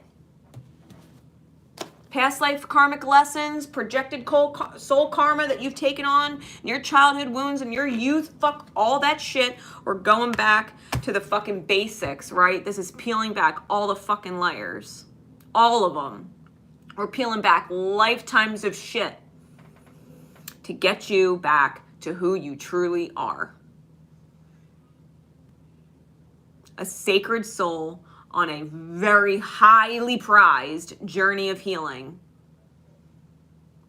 [SPEAKER 1] Past life karmic lessons, projected soul karma that you've taken on, your childhood wounds and your youth, fuck all that shit. We're going back to the fucking basics, right? This is peeling back all the fucking layers. All of them. We're peeling back lifetimes of shit to get you back to who you truly are. A sacred soul on a very highly prized journey of healing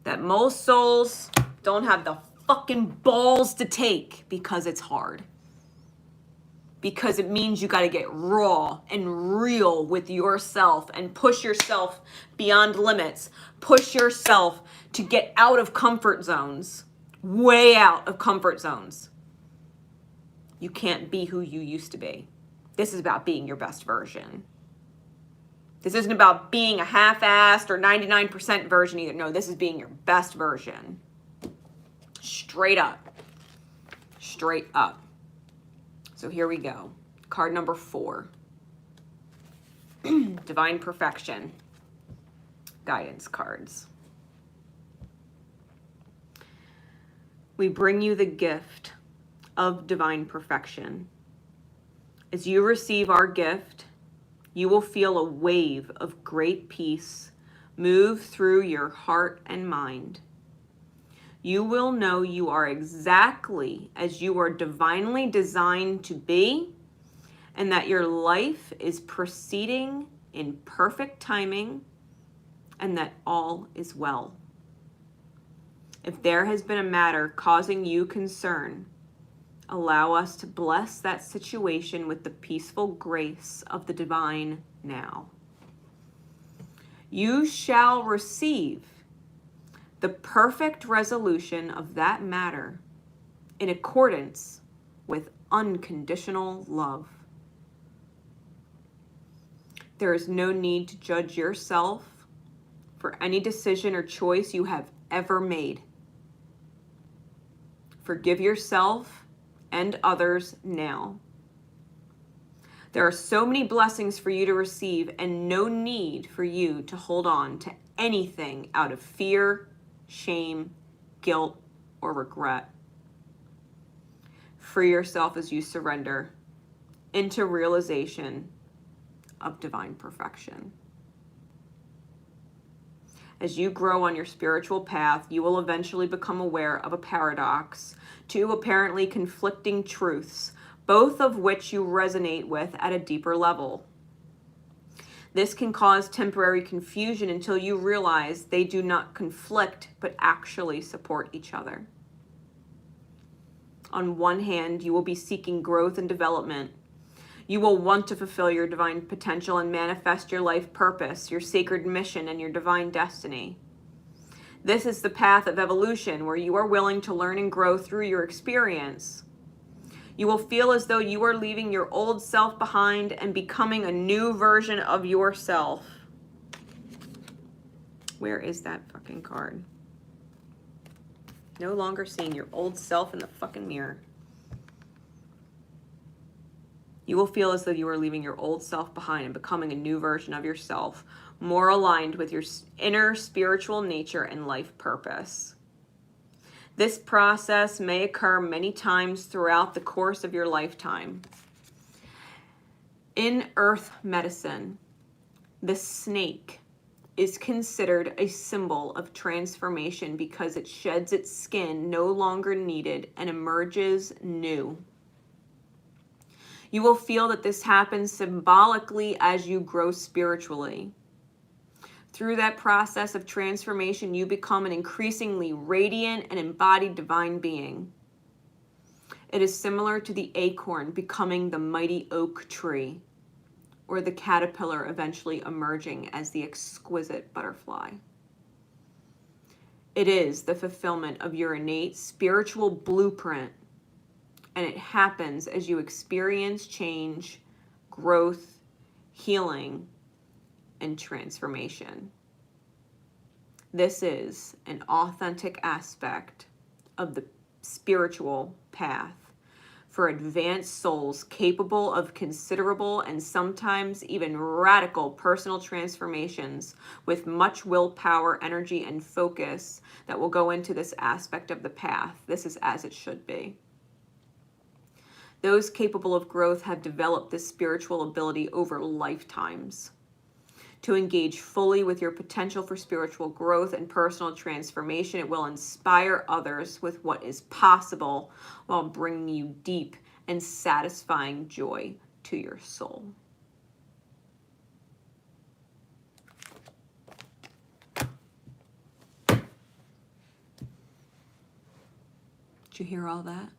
[SPEAKER 1] that most souls don't have the fucking balls to take because it's hard. Because it means you got to get raw and real with yourself and push yourself beyond limits. Push yourself to get out of comfort zones. Way out of comfort zones. You can't be who you used to be. This is about being your best version. This isn't about being a half-assed or 99% version either. No, this is being your best version. Straight up. Straight up. So here we go. Card number 4. Divine Perfection. Guidance cards. We bring you the gift of divine perfection. As you receive our gift, you will feel a wave of great peace move through your heart and mind. You will know you are exactly as you are divinely designed to be, and that your life is proceeding in perfect timing, and that all is well. If there has been a matter causing you concern, allow us to bless that situation with the peaceful grace of the divine now. You shall receive the perfect resolution of that matter in accordance with unconditional love. There is no need to judge yourself for any decision or choice you have ever made. Forgive yourself and others now. There are so many blessings for you to receive and no need for you to hold on to anything out of fear, shame, guilt, or regret. Free yourself as you surrender into realization of divine perfection. As you grow on your spiritual path, you will eventually become aware of a paradox, two apparently conflicting truths, both of which you resonate with at a deeper level. This can cause temporary confusion until you realize they do not conflict, but actually support each other. On one hand, you will be seeking growth and development. You will want to fulfill your divine potential and manifest your life purpose, your sacred mission, and your divine destiny. This is the path of evolution, where you are willing to learn and grow through your experience. You will feel as though you are leaving your old self behind and becoming a new version of yourself. Where is that fucking card? No longer seeing your old self in the fucking mirror. You will feel as though you are leaving your old self behind and becoming a new version of yourself, more aligned with your inner spiritual nature and life purpose. This process may occur many times throughout the course of your lifetime. In earth medicine, the snake is considered a symbol of transformation because it sheds its skin no longer needed and emerges new. You will feel that this happens symbolically as you grow spiritually. Through that process of transformation, you become an increasingly radiant and embodied divine being. It is similar to the acorn becoming the mighty oak tree, or the caterpillar eventually emerging as the exquisite butterfly. It is the fulfillment of your innate spiritual blueprint, and it happens as you experience change, growth, healing, and transformation. This is an authentic aspect of the spiritual path for advanced souls capable of considerable and sometimes even radical personal transformations with much willpower, energy, and focus that will go into this aspect of the path. This is as it should be. Those capable of growth have developed this spiritual ability over lifetimes to engage fully with your potential for spiritual growth and personal transformation. It will inspire others with what is possible while bringing you deep and satisfying joy to your soul. Did you hear all that?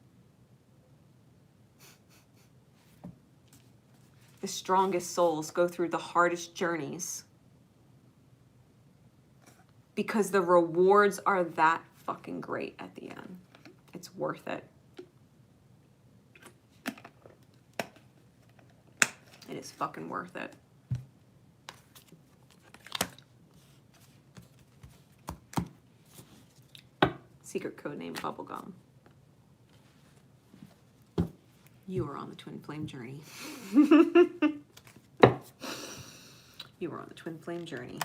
[SPEAKER 1] The strongest souls go through the hardest journeys because the rewards are that fucking great at the end. It's worth it. It is fucking worth it. Secret code name Bubblegum. You are on the twin flame journey. You are on the twin flame journey.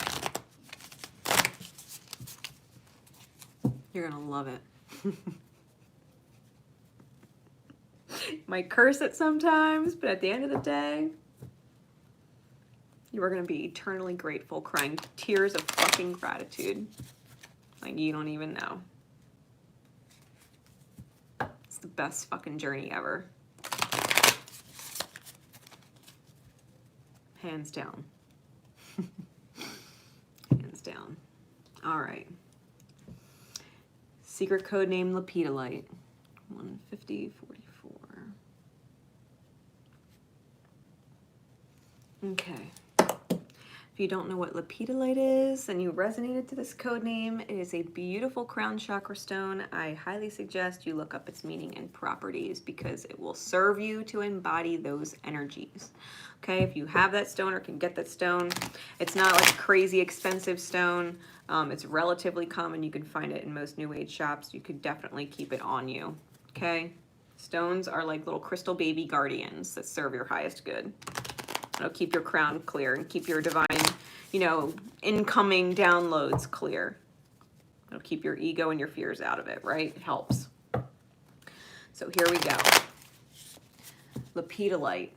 [SPEAKER 1] You're gonna love it. Might curse it sometimes, but at the end of the day, you are gonna be eternally grateful, crying tears of fucking gratitude. Like you don't even know. It's the best fucking journey ever. Hands down. Hands down. All right. Secret code name Lepidolite. 15044. Okay. If you don't know what Lepidolite is and you resonated to this code name, it is a beautiful crown chakra stone. I highly suggest you look up its meaning and properties because it will serve you to embody those energies. Okay, if you have that stone or can get that stone, it's not like a crazy expensive stone. It's relatively common. You can find it in most New Age shops. You could definitely keep it on you. Okay, stones are like little crystal baby guardians that serve your highest good. It'll keep your crown clear and keep your divine, you know, incoming downloads clear. It'll keep your ego and your fears out of it, right? It helps. So here we go. Lepidolite,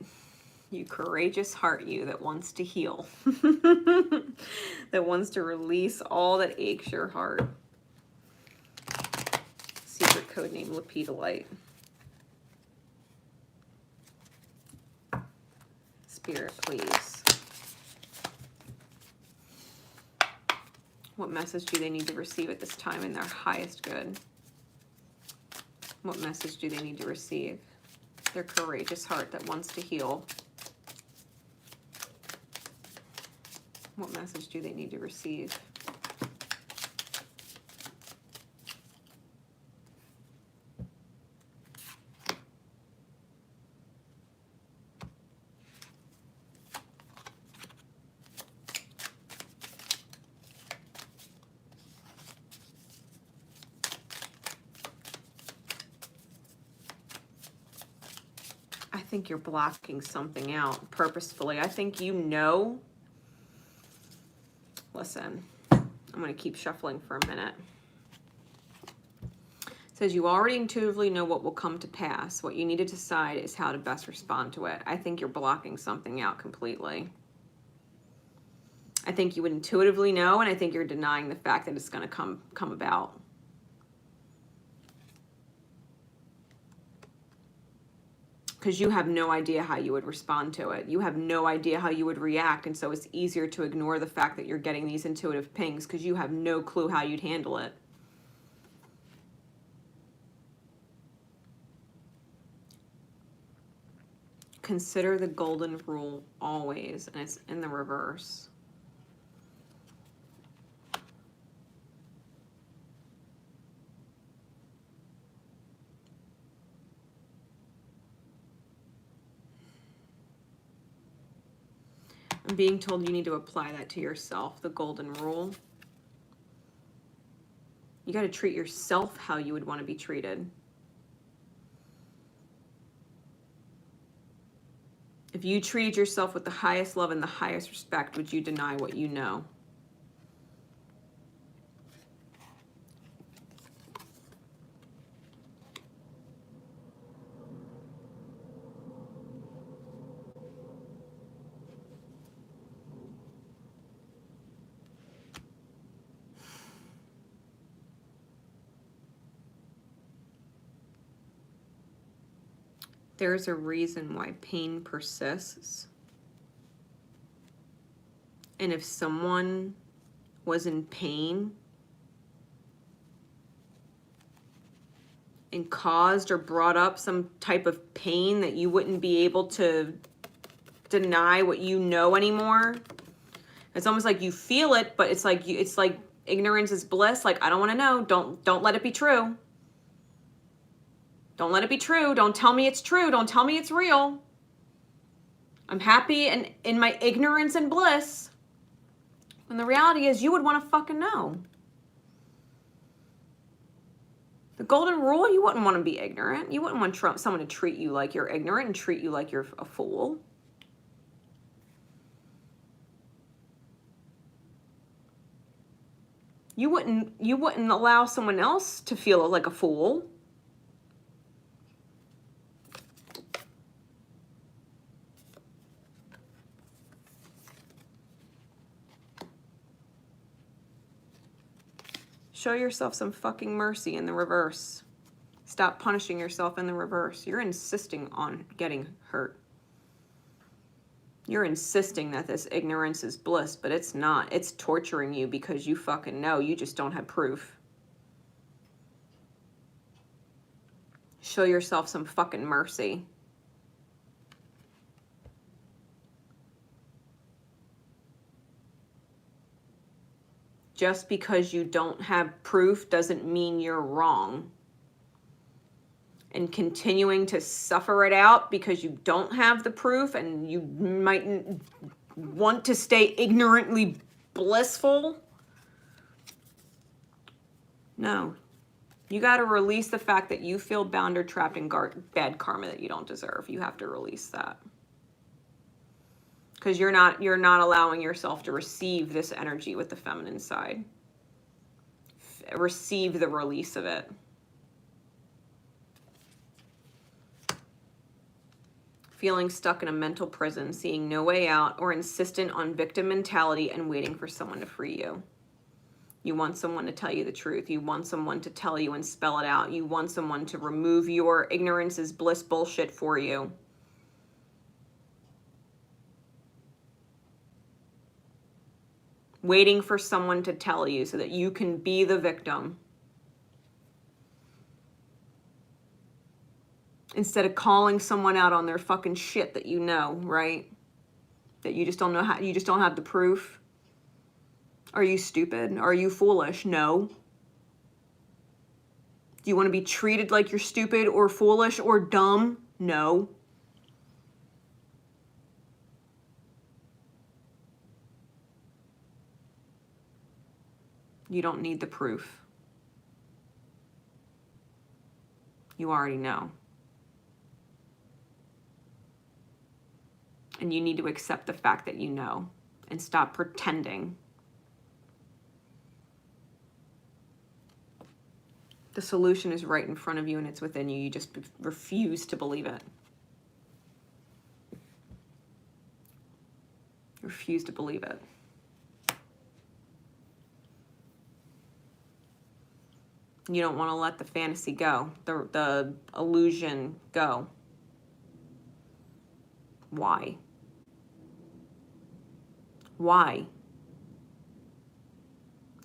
[SPEAKER 1] you courageous heart, you that wants to heal, that wants to release all that aches your heart. Secret code name Lepidolite. Spirit, please. What message do they need to receive at this time in their highest good? What message do they need to receive? Their courageous heart that wants to heal. What message do they need to receive? I think you're blocking something out purposefully. I think you know. Listen, I'm going to keep shuffling for a minute. It says you already intuitively know what will come to pass. What you need to decide is how to best respond to it. I think you're blocking something out completely. I think you would intuitively know, and I think you're denying the fact that it's going to come about. Because you have no idea how you would respond to it. You have no idea how you would react, and so it's easier to ignore the fact that you're getting these intuitive pings because you have no clue how you'd handle it. Consider the golden rule always, and it's in the reverse. I'm being told you need to apply that to yourself, the golden rule. You got to treat yourself how you would want to be treated. If you treated yourself with the highest love and the highest respect, would you deny what you know? There's a reason why pain persists. And if someone was in pain and caused or brought up some type of pain that you wouldn't be able to deny what you know anymore, it's almost like you feel it, but it's like ignorance is bliss. Like, I don't want to know. Don't let it be true. Don't let it be true. Don't tell me it's true. Don't tell me it's real. I'm happy and in my ignorance and bliss. When the reality is you would want to fucking know. The golden rule, you wouldn't want to be ignorant. You wouldn't want someone to treat you like you're ignorant and treat you like you're a fool. You wouldn't allow someone else to feel like a fool. Show yourself some fucking mercy in the reverse. Stop punishing yourself in the reverse. You're insisting on getting hurt. You're insisting that this ignorance is bliss, but it's not. It's torturing you because you fucking know. You just don't have proof. Show yourself some fucking mercy. Just because you don't have proof doesn't mean you're wrong. And continuing to suffer it out because you don't have the proof and you might want to stay ignorantly blissful. No. You got to release the fact that you feel bound or trapped in bad karma that you don't deserve. You have to release that. Because you're not allowing yourself to receive this energy with the feminine side. Receive the release of it. Feeling stuck in a mental prison, seeing no way out, or insistent on victim mentality and waiting for someone to free you. You want someone to tell you the truth. You want someone to tell you and spell it out. You want someone to remove your ignorance is bliss bullshit for you. Waiting for someone to tell you so that you can be the victim. Instead of calling someone out on their fucking shit that you know, right? That you just don't know how, you just don't have the proof. Are you stupid? Are you foolish? No. Do you want to be treated like you're stupid or foolish or dumb? No. You don't need the proof. You already know. And you need to accept the fact that you know and stop pretending. The solution is right in front of you and it's within you. You just refuse to believe it. Refuse to believe it. You don't want to let the fantasy go, the illusion go. Why? Why?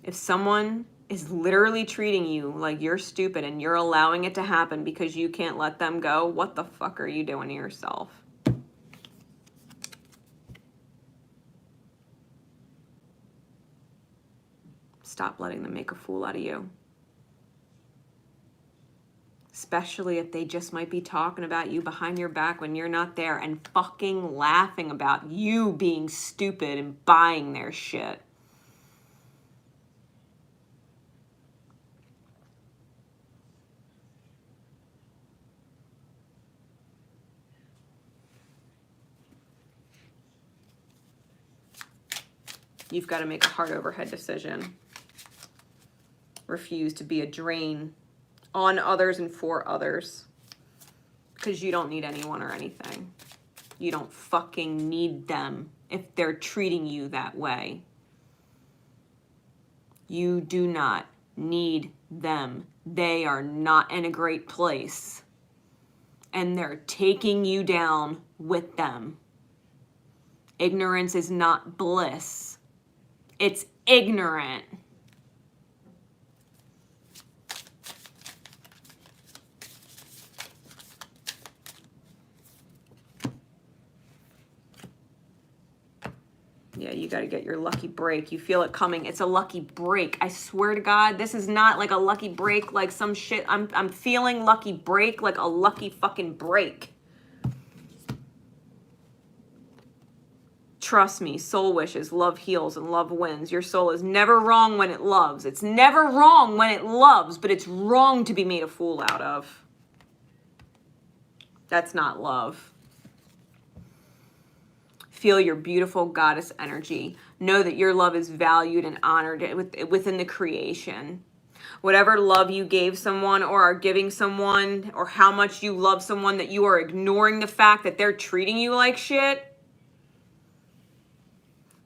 [SPEAKER 1] If someone is literally treating you like you're stupid and you're allowing it to happen because you can't let them go, what the fuck are you doing to yourself? Stop letting them make a fool out of you. Especially if they just might be talking about you behind your back when you're not there and fucking laughing about you being stupid and buying their shit. You've got to make a heart over head decision. Refuse to be a drain on others and for others. Because you don't need anyone or anything. You don't fucking need them if they're treating you that way. You do not need them. They are not in a great place. And they're taking you down with them. Ignorance is not bliss. It's ignorant. Yeah, you got to get your lucky break. You feel it coming. It's a lucky break. I swear to God, this is not like a lucky break like some shit. I'm feeling lucky break like a lucky fucking break. Trust me, soul wishes, love heals, and love wins. Your soul is never wrong when it loves. It's never wrong when it loves, but it's wrong to be made a fool out of. That's not love. Feel your beautiful goddess energy. Know that your love is valued and honored within the creation. Whatever love you gave someone or are giving someone, or how much you love someone, that you are ignoring the fact that they're treating you like shit,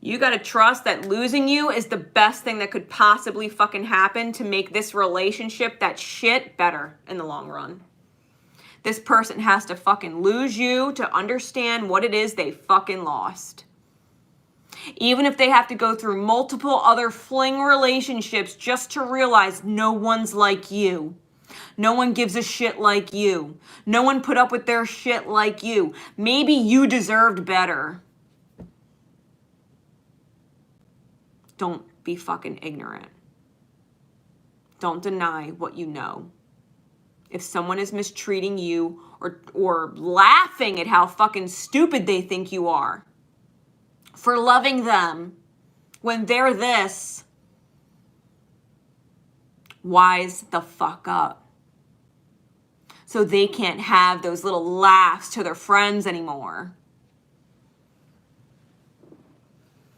[SPEAKER 1] you gotta trust that losing you is the best thing that could possibly fucking happen to make this relationship, that shit, better in the long run. This person has to fucking lose you to understand what it is they fucking lost. Even if they have to go through multiple other fling relationships just to realize no one's like you. No one gives a shit like you. No one put up with their shit like you. Maybe you deserved better. Don't be fucking ignorant. Don't deny what you know. If someone is mistreating you or laughing at how fucking stupid they think you are for loving them when they're this, wise the fuck up. So they can't have those little laughs to their friends anymore.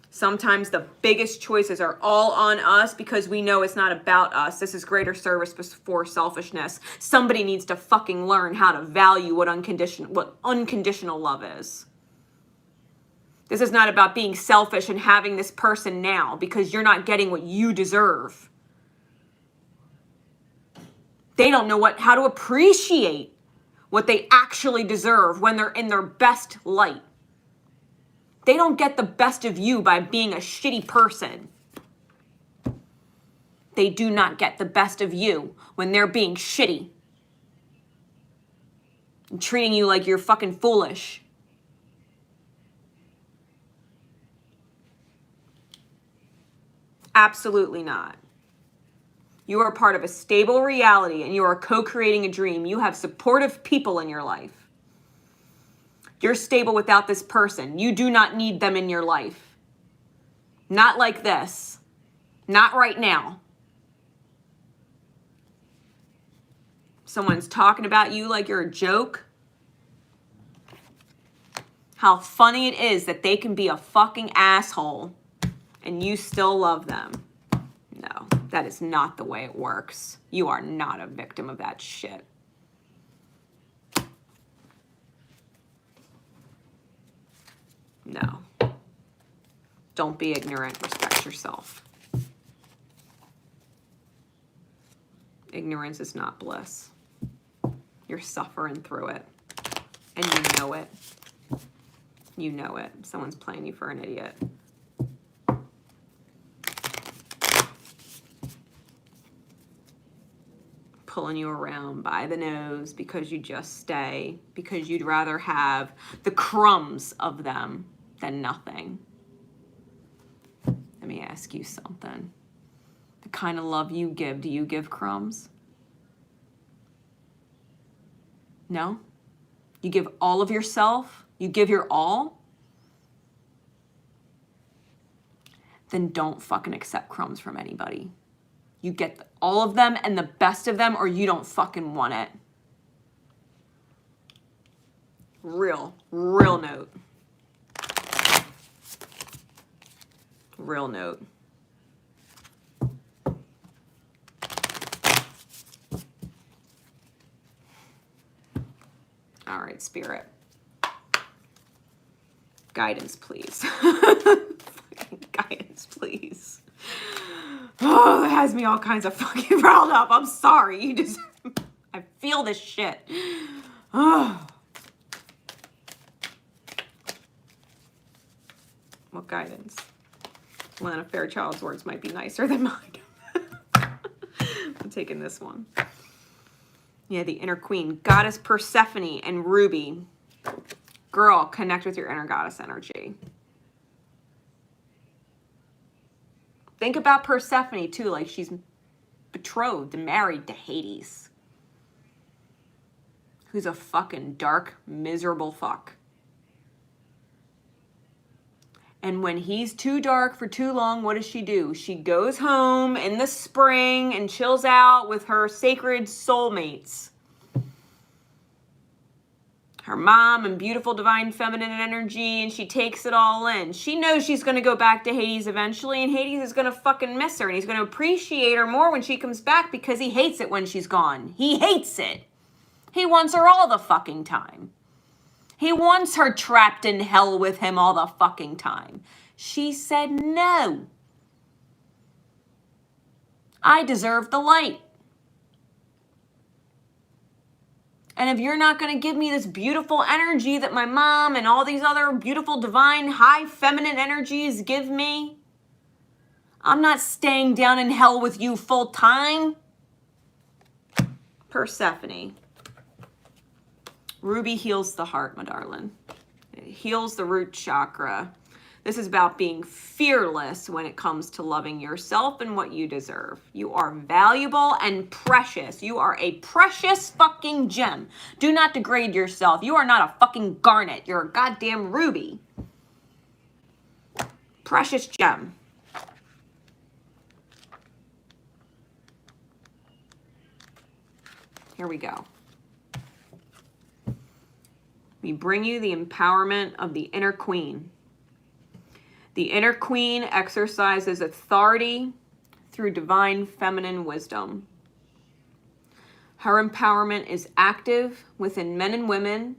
[SPEAKER 1] Sometimes the biggest choices are all on us because we know it's not about us. This is greater service before selfishness. Somebody needs to fucking learn how to value what unconditional love is. This is not about being selfish and having this person now because you're not getting what you deserve. They don't know how to appreciate what they actually deserve when they're in their best light. They don't get the best of you by being a shitty person. They do not get the best of you when they're being shitty and treating you like you're fucking foolish. Absolutely not. You are part of a stable reality and you are co-creating a dream. You have supportive people in your life. You're stable without this person. You do not need them in your life. Not like this. Not right now. Someone's talking about you like you're a joke. How funny it is that they can be a fucking asshole and you still love them. No, that is not the way it works. You are not a victim of that shit. No. Don't be ignorant. Respect yourself. Ignorance is not bliss. You're suffering through it. And you know it. You know it. Someone's playing you for an idiot. Pulling you around by the nose because you just stay. Because you'd rather have the crumbs of them than nothing. Let me ask you something. The kind of love you give, do you give crumbs? No? You give all of yourself? You give your all? Then don't fucking accept crumbs from anybody. You get all of them and the best of them or you don't fucking want it. Real note. Real note. All right, Spirit. Guidance, please. Guidance, please. Oh, that has me all kinds of fucking riled up. I'm sorry. You just, I feel this shit. Oh. What guidance? Lana Fairchild's words might be nicer than mine. I'm taking this one. Yeah, the inner queen. Goddess Persephone and Ruby. Girl, connect with your inner goddess energy. Think about Persephone, too, like she's betrothed and married to Hades. Who's a fucking dark, miserable fuck. And when he's too dark for too long, what does she do? She goes home in the spring and chills out with her sacred soulmates. Her mom and beautiful divine feminine energy, and she takes it all in. She knows she's going to go back to Hades eventually, and Hades is going to fucking miss her, and he's going to appreciate her more when she comes back because he hates it when she's gone. He hates it. He wants her all the fucking time. He wants her trapped in hell with him all the fucking time. She said no. I deserve the light. And if you're not going to give me this beautiful energy that my mom and all these other beautiful, divine, high feminine energies give me, I'm not staying down in hell with you full time. Persephone. Ruby heals the heart, my darling. It heals the root chakra. This is about being fearless when it comes to loving yourself and what you deserve. You are valuable and precious. You are a precious fucking gem. Do not degrade yourself. You are not a fucking garnet. You're a goddamn ruby. Precious gem. Here we go. We bring you the empowerment of the inner queen. The inner queen exercises authority through divine feminine wisdom. Her empowerment is active within men and women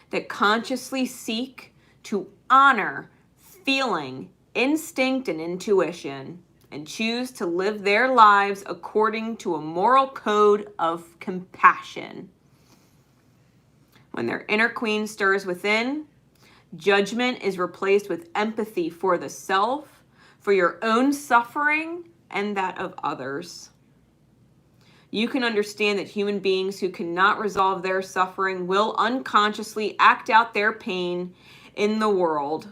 [SPEAKER 1] that consciously seek to honor feeling, instinct, and intuition, and choose to live their lives according to a moral code of compassion. When their inner queen stirs within, judgment is replaced with empathy for the self, for your own suffering, and that of others. You can understand that human beings who cannot resolve their suffering will unconsciously act out their pain in the world.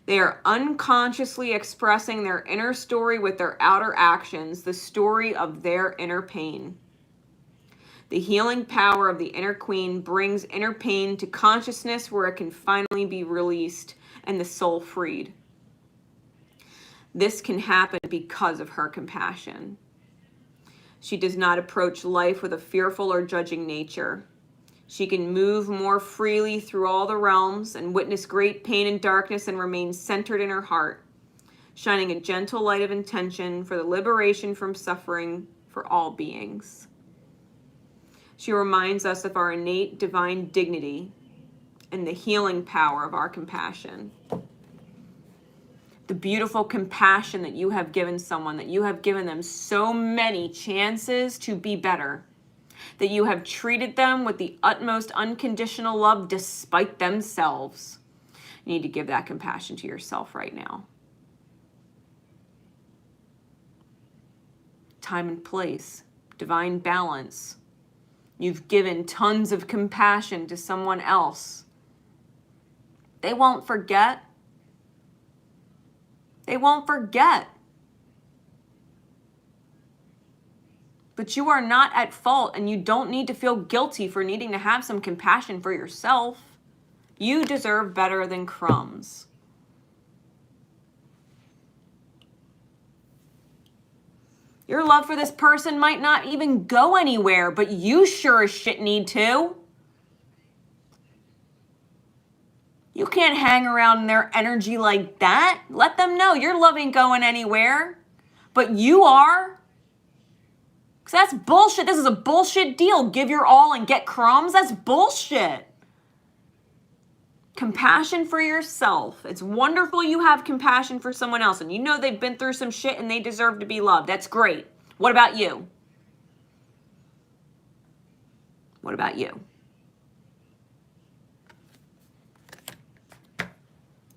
[SPEAKER 1] They are unconsciously expressing their inner story with their outer actions, the story of their inner pain. The healing power of the inner queen brings inner pain to consciousness where it can finally be released and the soul freed. This can happen because of her compassion. She does not approach life with a fearful or judging nature. She can move more freely through all the realms and witness great pain and darkness and remain centered in her heart, shining a gentle light of intention for the liberation from suffering for all beings. She reminds us of our innate divine dignity and the healing power of our compassion. The beautiful compassion that you have given someone, that you have given them so many chances to be better, that you have treated them with the utmost unconditional love despite themselves. You need to give that compassion to yourself right now. Time and place, divine balance. You've given tons of compassion to someone else. They won't forget. They won't forget. But you are not at fault, and you don't need to feel guilty for needing to have some compassion for yourself. You deserve better than crumbs. Your love for this person might not even go anywhere, but you sure as shit need to. You can't hang around in their energy like that. Let them know your love ain't going anywhere, but you are. Because that's bullshit. This is a bullshit deal. Give your all and get crumbs. That's bullshit. Compassion for yourself. It's wonderful you have compassion for someone else and you know they've been through some shit and they deserve to be loved. That's great. What about you? What about you?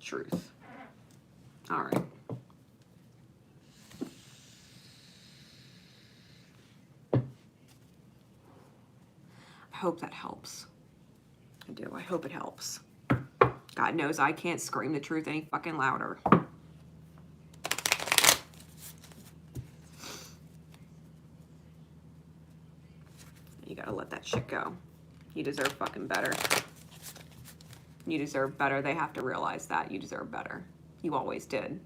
[SPEAKER 1] Truth. All right. I hope that helps. I do. I hope it helps. God knows I can't scream the truth any fucking louder. You gotta let that shit go. You deserve fucking better. You deserve better. They have to realize that. You deserve better. You always did.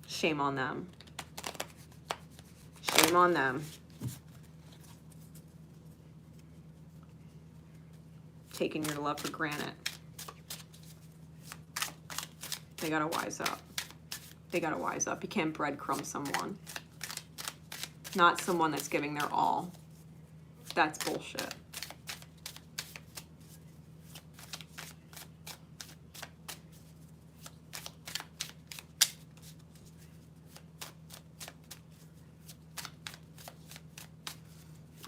[SPEAKER 1] Shame on them. Shame on them. Taking your love for granted. They gotta wise up. They gotta wise up. You can't breadcrumb someone. Not someone that's giving their all. That's bullshit.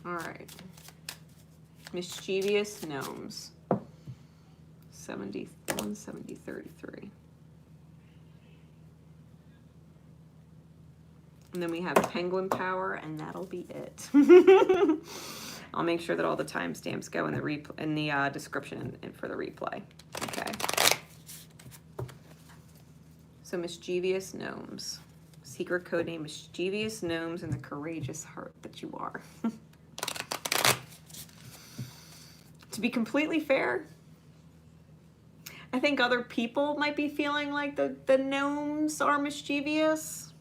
[SPEAKER 1] All right. Mischievous Gnomes. 71, 70, 33. And then we have Penguin Power, and that'll be it. I'll make sure that all the timestamps go in the description and for the replay. Okay. So Mischievous Gnomes. Secret code name Mischievous Gnomes and the courageous heart that you are. To be completely fair, I think other people might be feeling like the gnomes are mischievous,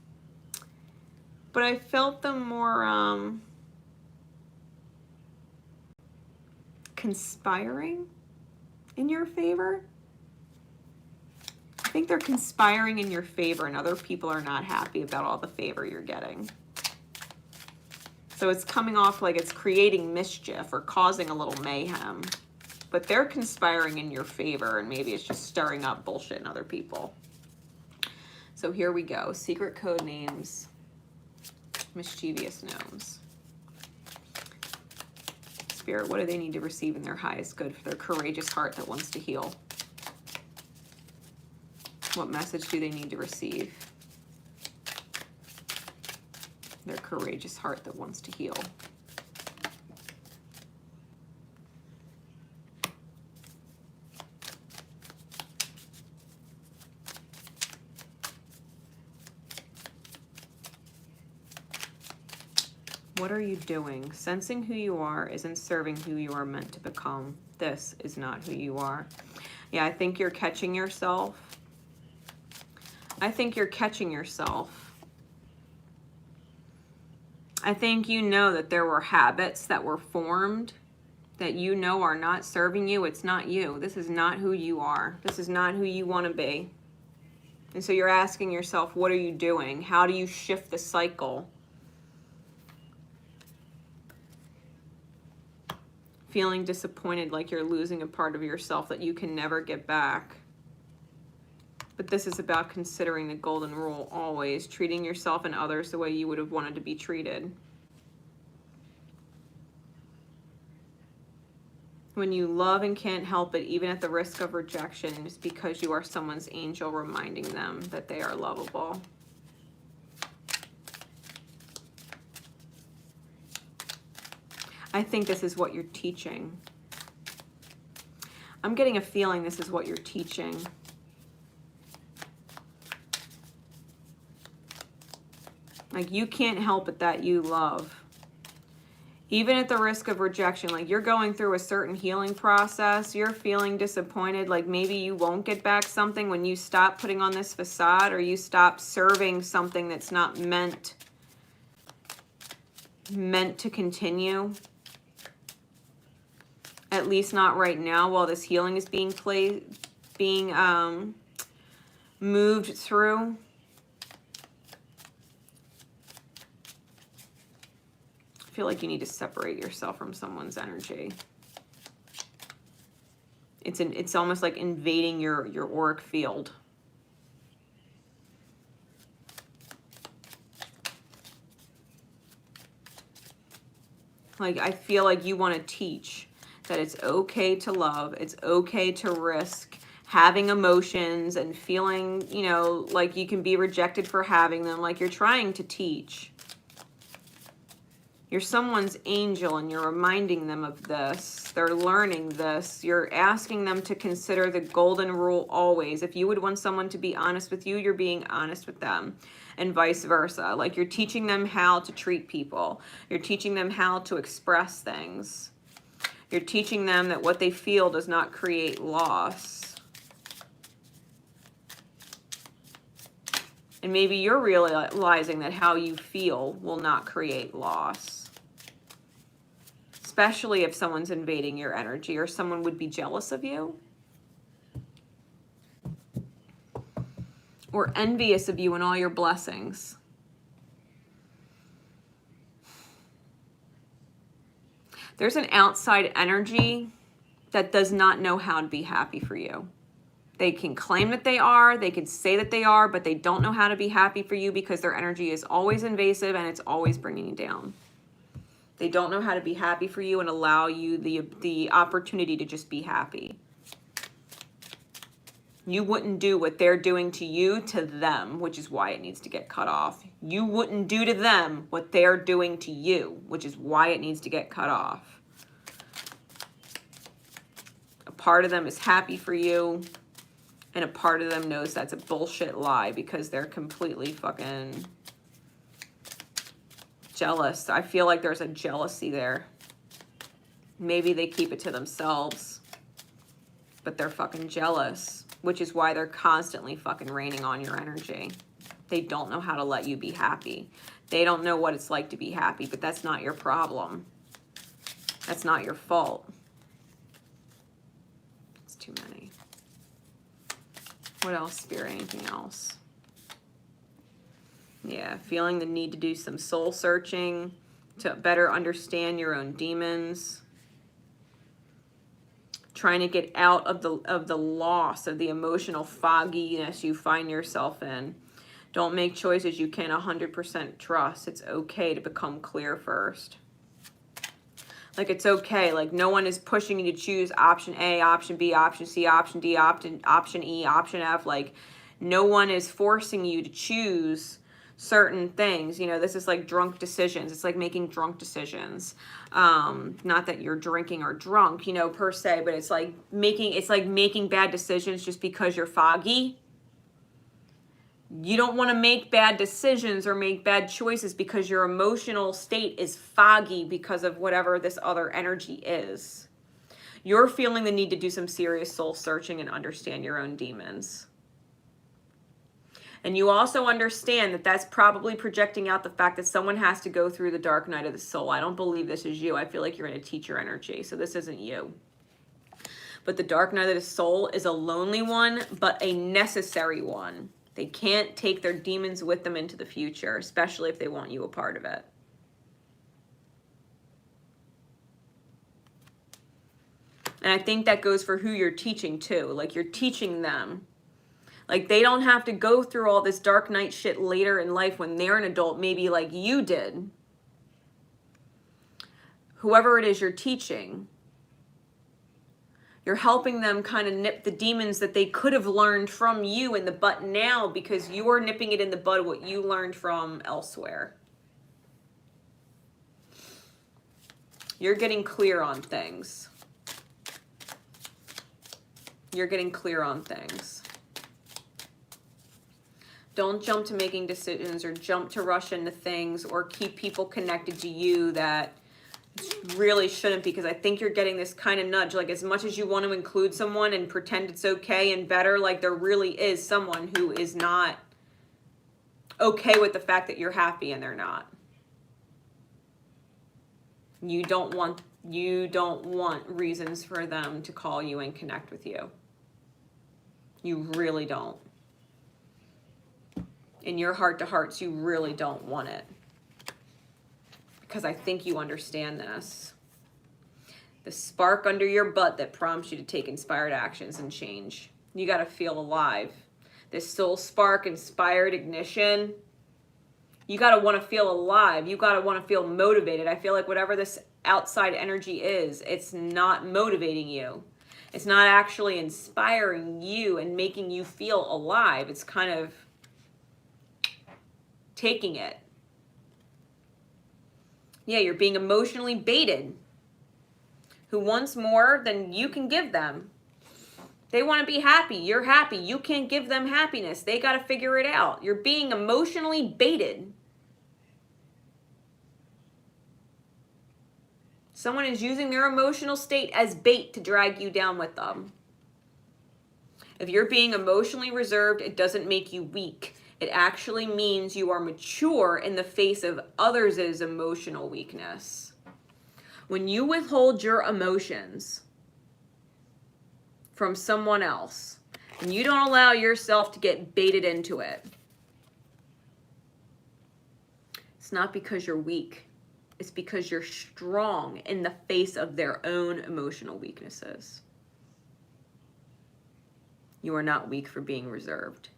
[SPEAKER 1] but I felt them more conspiring in your favor. I think they're conspiring in your favor, and other people are not happy about all the favor you're getting. So it's coming off like it's creating mischief or causing a little mayhem. But they're conspiring in your favor, and maybe it's just stirring up bullshit in other people. So here we go. Secret code names. Mischievous Gnomes. Spirit, what do they need to receive in their highest good for their courageous heart that wants to heal? What message do they need to receive? Their courageous heart that wants to heal. What are you doing? Sensing who you are isn't serving who you are meant to become. This is not who you are. Yeah, I think you're catching yourself. I think you're catching yourself. I think you know that there were habits that were formed that you know are not serving you. It's not you. This is not who you are. This is not who you want to be. And so you're asking yourself, what are you doing? How do you shift the cycle? Feeling disappointed like you're losing a part of yourself that you can never get back. But this is about considering the golden rule always, treating yourself and others the way you would have wanted to be treated. When you love and can't help it, even at the risk of rejection, it's because you are someone's angel reminding them that they are lovable. I think this is what you're teaching. I'm getting a feeling this is what you're teaching. Like, you can't help it that you love. Even at the risk of rejection, like you're going through a certain healing process, you're feeling disappointed, like maybe you won't get back something when you stop putting on this facade, or you stop serving something that's not meant to continue. At least not right now while this healing is being moved through. I feel like you need to separate yourself from someone's energy. It's almost like invading your auric field. Like, I feel like you want to teach that it's okay to love, it's okay to risk having emotions and feeling, you know, like you can be rejected for having them. Like, you're trying to teach. You're someone's angel and you're reminding them of this. They're learning this. You're asking them to consider the golden rule always. If you would want someone to be honest with you, you're being honest with them, and vice versa. Like, you're teaching them how to treat people. You're teaching them how to express things. You're teaching them that what they feel does not create loss. And maybe you're realizing that how you feel will not create loss. Especially if someone's invading your energy or someone would be jealous of you. Or envious of you and all your blessings. There's an outside energy that does not know how to be happy for you. They can claim that they are, they can say that they are, but they don't know how to be happy for you because their energy is always invasive and it's always bringing you down. They don't know how to be happy for you and allow you the opportunity to just be happy. You wouldn't do what they're doing to you to them, which is why it needs to get cut off. You wouldn't do to them what they're doing to you, which is why it needs to get cut off. A part of them is happy for you, and a part of them knows that's a bullshit lie because they're completely fucking jealous. I feel like there's a jealousy there. Maybe they keep it to themselves, but they're fucking jealous, which is why they're constantly fucking raining on your energy. They don't know how to let you be happy. They don't know what it's like to be happy, but that's not your problem. That's not your fault. It's too many. What else, Spirit? Anything else? Yeah, feeling the need to do some soul searching to better understand your own demons. Trying to get out of the loss, of the emotional fogginess you find yourself in. Don't make choices you can't 100% trust. It's okay to become clear first. Like, it's okay. Like, no one is pushing you to choose option A, option B, option C, option D, option E, option F. Like, no one is forcing you to choose certain things. You know, this is like drunk decisions. It's like making drunk decisions. Not that you're drinking or drunk, you know, per se, but it's like making bad decisions just because you're foggy. You don't want to make bad decisions or make bad choices because your emotional state is foggy because of whatever this other energy is. You're feeling the need to do some serious soul searching and understand your own demons. And you also understand that that's probably projecting out the fact that someone has to go through the dark night of the soul. I don't believe this is you. I feel like you're in a teacher energy, so this isn't you. But the dark night of the soul is a lonely one, but a necessary one. They can't take their demons with them into the future, especially if they want you a part of it. And I think that goes for who you're teaching too. Like, you're teaching them. Like, they don't have to go through all this dark night shit later in life when they're an adult, maybe like you did. Whoever it is you're teaching, you're helping them kind of nip the demons that they could have learned from you in the butt now because you're nipping it in the bud what you learned from elsewhere. You're getting clear on things. You're getting clear on things. Don't jump to making decisions or jump to rush into things or keep people connected to you that really shouldn't, because I think you're getting this kind of nudge. Like, as much as you want to include someone and pretend it's okay and better, like, there really is someone who is not okay with the fact that you're happy and they're not. You don't want reasons for them to call you and connect with you. You really don't. In your heart to hearts, you really don't want it. Because I think you understand this. The spark under your butt that prompts you to take inspired actions and change. You got to feel alive. This soul spark, inspired ignition. You got to want to feel alive. You got to want to feel motivated. I feel like whatever this outside energy is, it's not motivating you. It's not actually inspiring you and making you feel alive. It's kind of taking it. Yeah, you're being emotionally baited. Who wants more than you can give them? They want to be happy. You're happy. You can't give them happiness. They got to figure it out. You're being emotionally baited. Someone is using their emotional state as bait to drag you down with them. If you're being emotionally reserved, it doesn't make you weak. It actually means you are mature in the face of others' emotional weakness. When you withhold your emotions from someone else, and you don't allow yourself to get baited into it, it's not because you're weak. It's because you're strong in the face of their own emotional weaknesses. You are not weak for being reserved.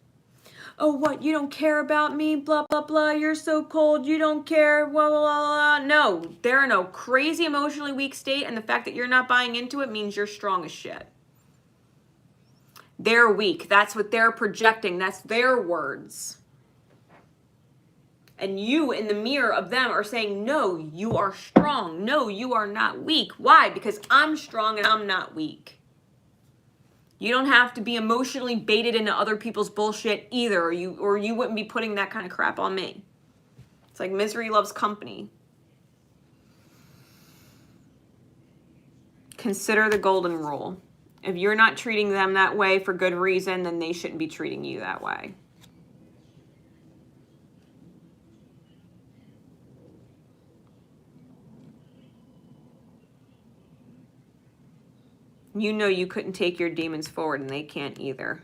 [SPEAKER 1] Oh, what? You don't care about me? Blah, blah, blah. You're so cold. You don't care. Blah, blah, blah, blah. No, they're in a crazy emotionally weak state, and the fact that you're not buying into it means you're strong as shit. They're weak. That's what they're projecting. That's their words. And you, in the mirror of them, are saying, no, you are strong. No, you are not weak. Why? Because I'm strong and I'm not weak. You don't have to be emotionally baited into other people's bullshit either, or you wouldn't be putting that kind of crap on me. It's like misery loves company. Consider the golden rule. If you're not treating them that way for good reason, then they shouldn't be treating you that way. You know you couldn't take your demons forward, and they can't either.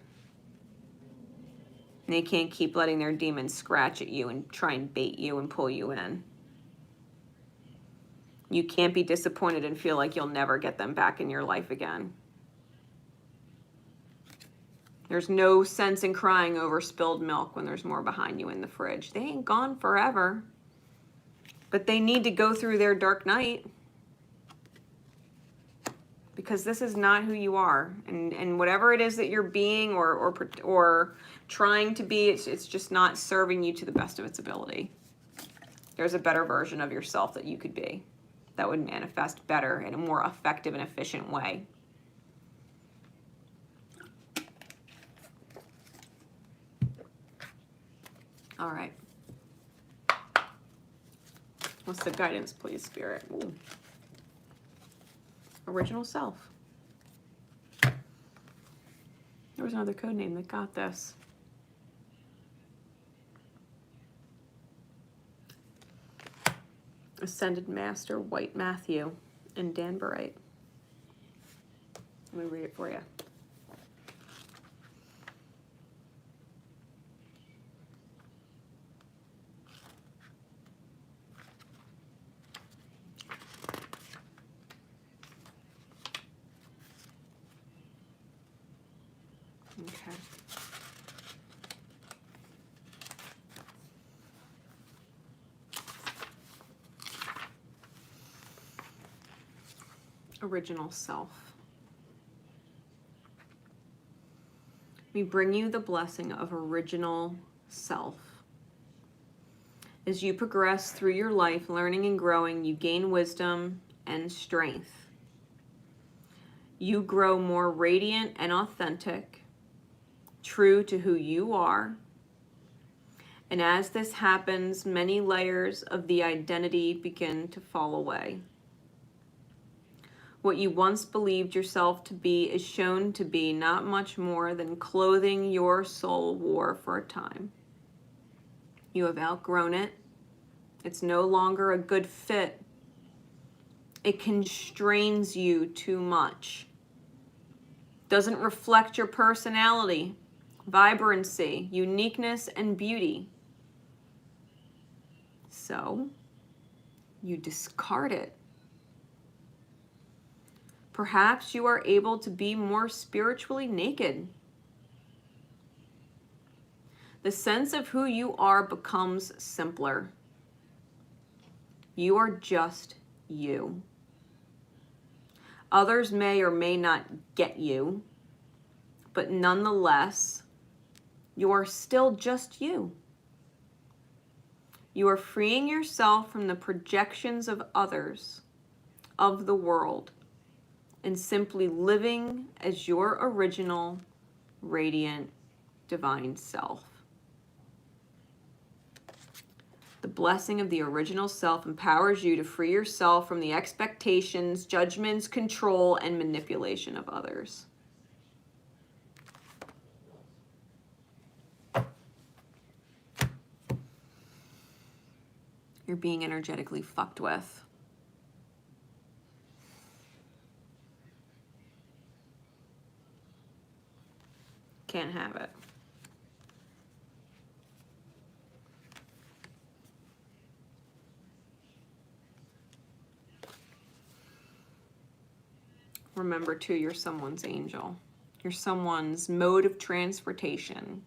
[SPEAKER 1] And they can't keep letting their demons scratch at you and try and bait you and pull you in. You can't be disappointed and feel like you'll never get them back in your life again. There's no sense in crying over spilled milk when there's more behind you in the fridge. They ain't gone forever. But they need to go through their dark night. Because this is not who you are, and whatever it is that you're being or trying to be, it's just not serving you to the best of its ability. There's a better version of yourself that you could be that would manifest better in a more effective and efficient way. All right. What's the guidance, please, Spirit? Ooh. Original self. There was another code name that got this. Ascended Master 𝐬𝐞𝐫𝐞 and 𝐷𝐴NBERITE. Let me read it for you. Okay. Original self. We bring you the blessing of original self. As you progress through your life, learning and growing, you gain wisdom and strength. You grow more radiant and authentic, true to who you are. And as this happens, many layers of the identity begin to fall away. What you once believed yourself to be is shown to be not much more than clothing your soul wore for a time. You have outgrown it. It's no longer a good fit. It constrains you too much. Doesn't reflect your personality, vibrancy, uniqueness, and beauty. So, you discard it. Perhaps you are able to be more spiritually naked. The sense of who you are becomes simpler. You are just you. Others may or may not get you, but nonetheless, you are still just you. You are freeing yourself from the projections of others, of the world, and simply living as your original, radiant, divine self. The blessing of the original self empowers you to free yourself from the expectations, judgments, control, and manipulation of others. You're being energetically fucked with. Can't have it. Remember too, you're someone's angel. You're someone's mode of transportation.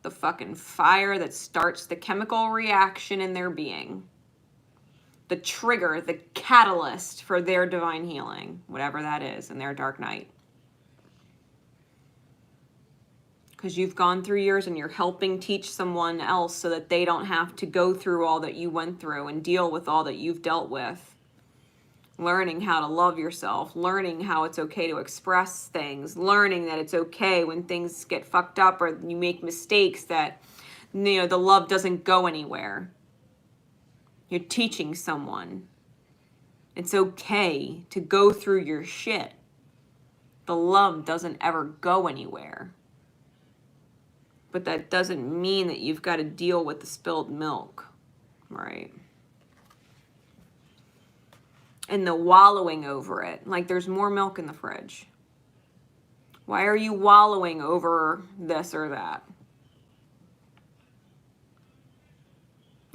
[SPEAKER 1] The fucking fire that starts the chemical reaction in their being. The trigger, the catalyst for their divine healing, whatever that is, in their dark night. Because you've gone through years and you're helping teach someone else so that they don't have to go through all that you went through and deal with all that you've dealt with. Learning how to love yourself, learning how it's okay to express things, learning that it's okay when things get fucked up or you make mistakes, that, you know, the love doesn't go anywhere. You're teaching someone it's okay to go through your shit. The love doesn't ever go anywhere. But that doesn't mean that you've got to deal with the spilled milk, right? And the wallowing over it. Like, there's more milk in the fridge. Why are you wallowing over this or that?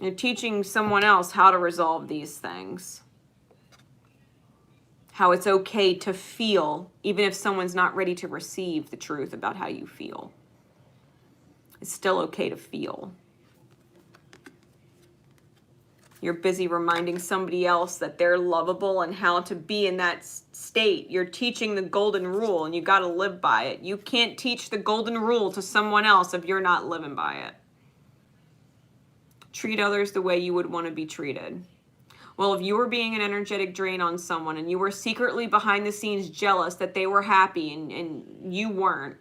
[SPEAKER 1] You're teaching someone else how to resolve these things. How it's okay to feel, even if someone's not ready to receive the truth about how you feel. It's still okay to feel. You're busy reminding somebody else that they're lovable and how to be in that state. You're teaching the golden rule and you got to live by it. You can't teach the golden rule to someone else if you're not living by it. Treat others the way you would want to be treated. Well, if you were being an energetic drain on someone and you were secretly behind the scenes jealous that they were happy and you weren't,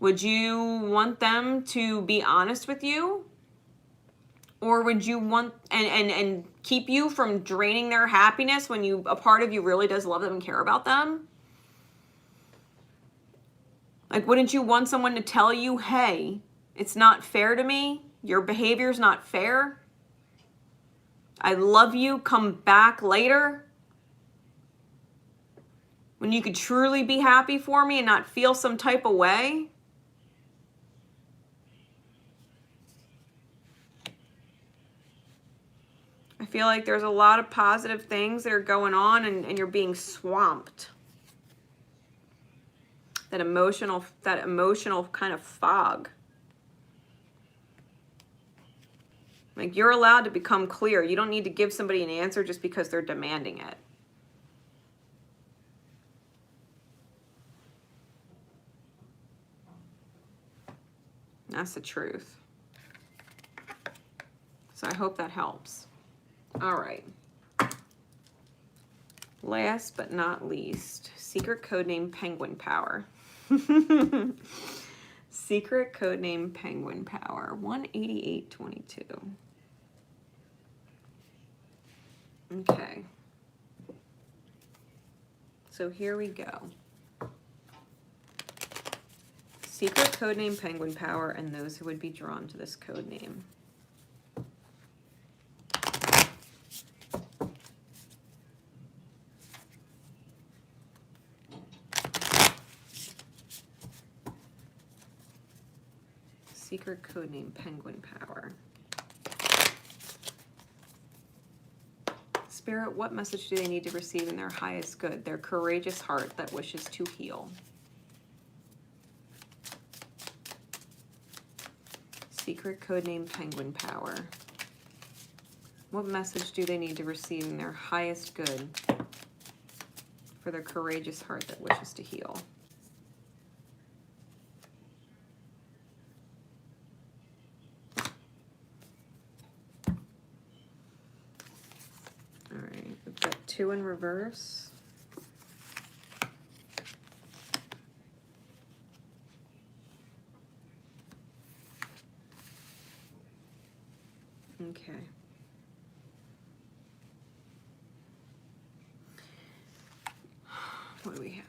[SPEAKER 1] would you want them to be honest with you? Or would you want and keep you from draining their happiness when a part of you really does love them and care about them? Like, wouldn't you want someone to tell you, hey, it's not fair to me. Your behavior's not fair. I love you. Come back later. When you could truly be happy for me and not feel some type of way. I feel like there's a lot of positive things that are going on and you're being swamped. That emotional kind of fog. Like, you're allowed to become clear. You don't need to give somebody an answer just because they're demanding it. That's the truth. So I hope that helps. All right. Last but not least, secret codename Penguin Power. Secret codename Penguin Power, 𝐚𝐸𝐴22. Okay. So here we go. Secret codename Penguin Power and those who would be drawn to this codename. Secret codename Penguin Power. Spirit, what message do they need to receive in their highest good, their courageous heart that wishes to heal? Secret codename Penguin Power. What message do they need to receive in their highest good for their courageous heart that wishes to heal? We've got 2 in reverse. Okay. What do we have?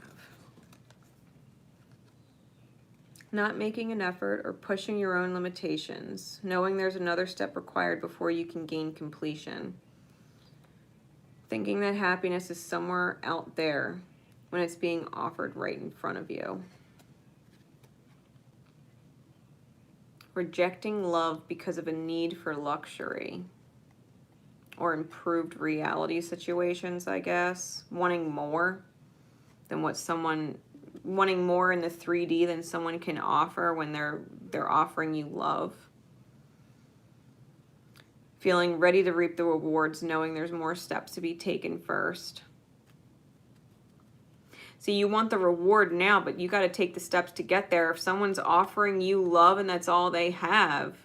[SPEAKER 1] Not making an effort or pushing your own limitations, knowing there's another step required before you can gain completion. Thinking that happiness is somewhere out there when it's being offered right in front of you. Rejecting love because of a need for luxury or improved reality situations, I guess. Wanting more than what someone, wanting more in the 3D than someone can offer when they're offering you love. Feeling ready to reap the rewards, knowing there's more steps to be taken first. See, you want the reward now, but you got to take the steps to get there. If someone's offering you love and that's all they have,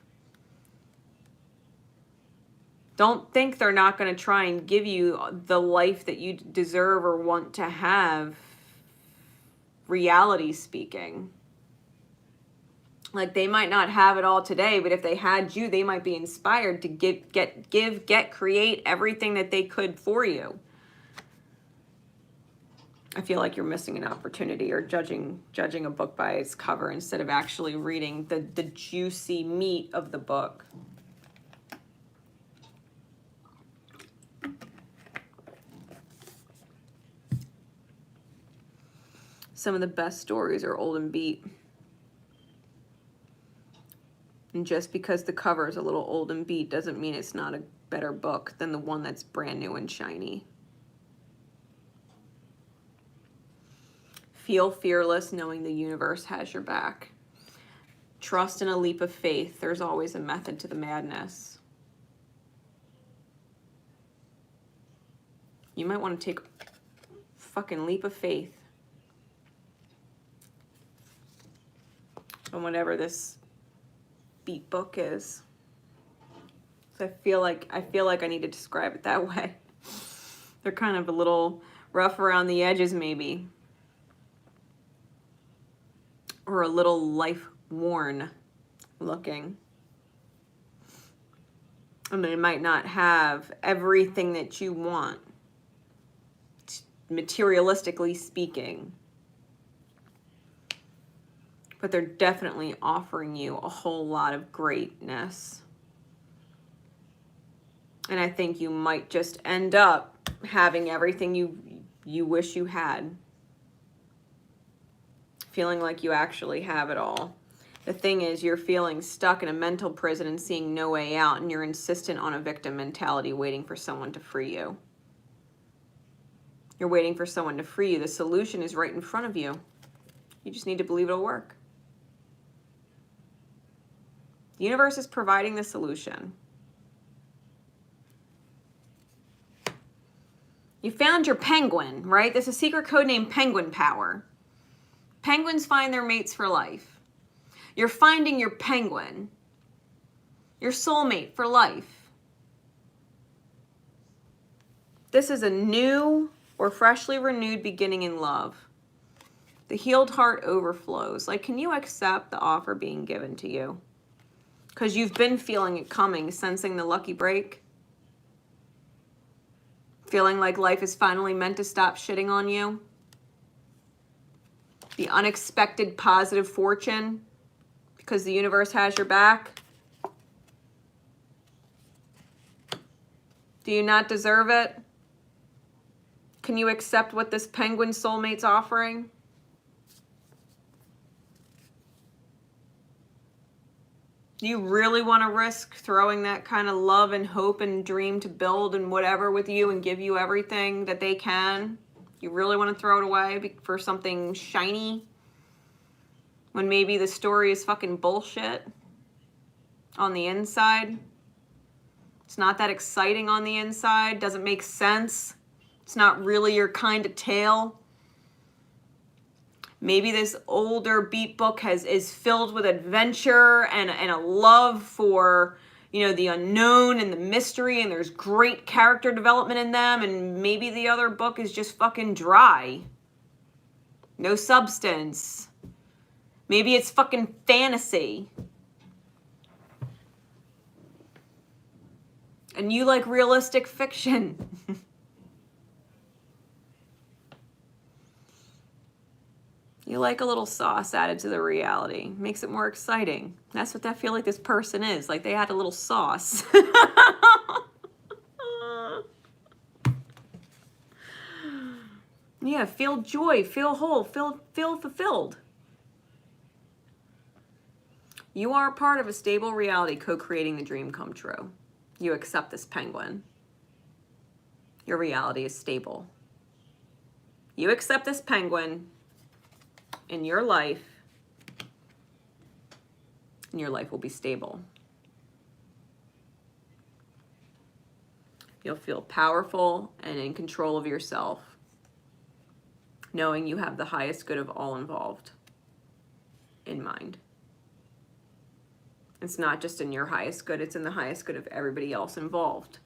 [SPEAKER 1] don't think they're not going to try and give you the life that you deserve or want to have, reality speaking. Like, they might not have it all today, but if they had you, they might be inspired to give, create everything that they could for you. I feel like you're missing an opportunity, or judging a book by its cover instead of actually reading the juicy meat of the book. Some of the best stories are old and beat. And just because the cover is a little old and beat doesn't mean it's not a better book than the one that's brand new and shiny. Feel fearless knowing the universe has your back. Trust in a leap of faith. There's always a method to the madness. You might want to take a fucking leap of faith on whatever this beat book is. So I feel like I need to describe it that way. They're kind of a little rough around the edges, maybe. Or a little life-worn looking. And they might not have everything that you want, materialistically speaking. But they're definitely offering you a whole lot of greatness. And I think you might just end up having everything you wish you had. Feeling like you actually have it all. The thing is, you're feeling stuck in a mental prison and seeing no way out, and you're insistent on a victim mentality, waiting for someone to free you. You're waiting for someone to free you. The solution is right in front of you. You just need to believe it'll work. The universe is providing the solution. You found your penguin, right? There's a secret code named Penguin Power. Penguins find their mates for life. You're finding your penguin, your soulmate for life. This is a new or freshly renewed beginning in love. The healed heart overflows. Like, can you accept the offer being given to you? Because you've been feeling it coming, sensing the lucky break. Feeling like life is finally meant to stop shitting on you. The unexpected positive fortune because the universe has your back. Do you not deserve it? Can you accept what this penguin soulmate's offering? Do you really want to risk throwing that kind of love and hope and dream to build and whatever with you and give you everything that they can? You really want to throw it away for something shiny when maybe the story is fucking bullshit on the inside? It's not that exciting on the inside. Doesn't make sense. It's not really your kind of tale. Maybe this older beat book is filled with adventure and a love for, you know, the unknown and the mystery, and there's great character development in them, and maybe the other book is just fucking dry. No substance. Maybe it's fucking fantasy. And you like realistic fiction. You like a little sauce added to the reality. Makes it more exciting. That's what I feel like this person is. Like they add a little sauce. Yeah, feel joy, feel whole, feel fulfilled. You are a part of a stable reality co-creating the dream come true. You accept this penguin. Your reality is stable. You accept this penguin in your life, and your life will be stable. You'll feel powerful and in control of yourself, knowing you have the highest good of all involved in mind. It's not just in your highest good, it's in the highest good of everybody else involved.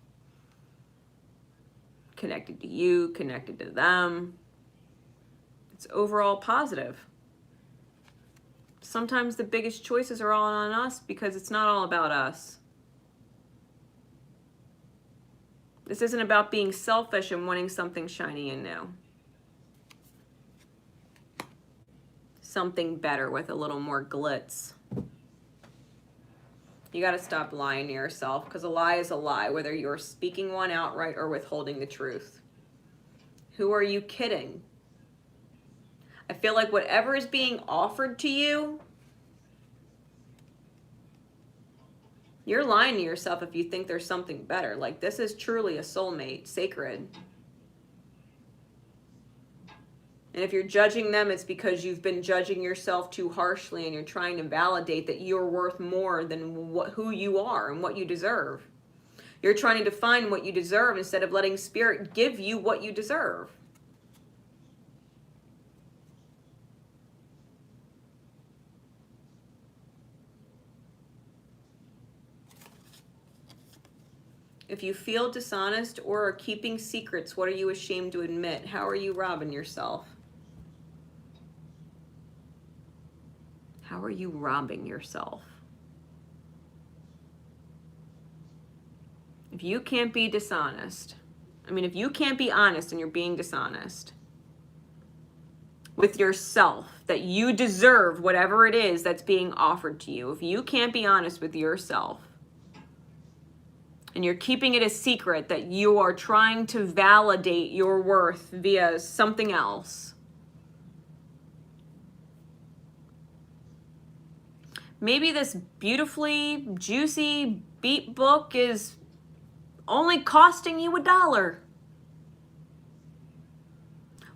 [SPEAKER 1] Connected to you, connected to them. It's overall positive. Sometimes the biggest choices are all on us because it's not all about us. This isn't about being selfish and wanting something shiny and new. Something better with a little more glitz. You got to stop lying to yourself, because a lie is a lie, whether you're speaking one outright or withholding the truth. Who are you kidding? I feel like whatever is being offered to you, you're lying to yourself if you think there's something better. Like, this is truly a soulmate, sacred. And if you're judging them, it's because you've been judging yourself too harshly and you're trying to validate that you're worth more than who you are and what you deserve. You're trying to define what you deserve instead of letting Spirit give you what you deserve. If you feel dishonest or are keeping secrets, what are you ashamed to admit? How are you robbing yourself? How are you robbing yourself? If you can't be dishonest, if you can't be honest and you're being dishonest with yourself, that you deserve whatever it is that's being offered to you, if you can't be honest with yourself, and you're keeping it a secret that you are trying to validate your worth via something else, maybe this beautifully juicy beat book is only costing you $1.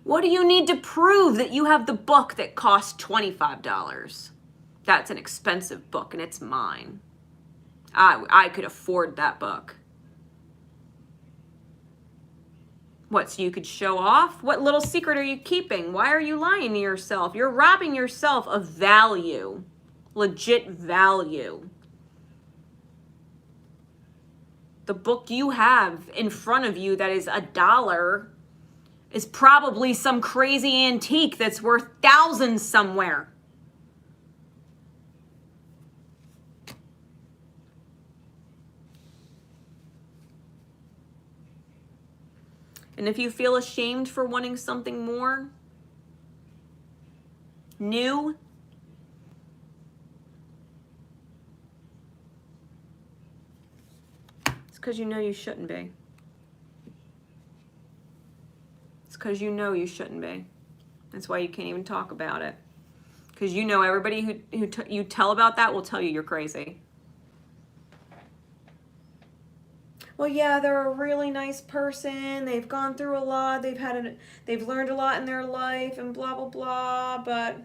[SPEAKER 1] What do you need to prove that you have the book that costs $25? That's an expensive book and it's mine. I could afford that book. What, so you could show off? What little secret are you keeping? Why are you lying to yourself? You're robbing yourself of value. Legit value. The book you have in front of you that is $1 is probably some crazy antique that's worth thousands somewhere. And if you feel ashamed for wanting something more, new, it's because you know you shouldn't be. It's because you know you shouldn't be. That's why you can't even talk about it. Because you know everybody who you tell about that will tell you you're crazy. Well, yeah, they're a really nice person. They've gone through a lot. They've learned a lot in their life and blah, blah, blah. But,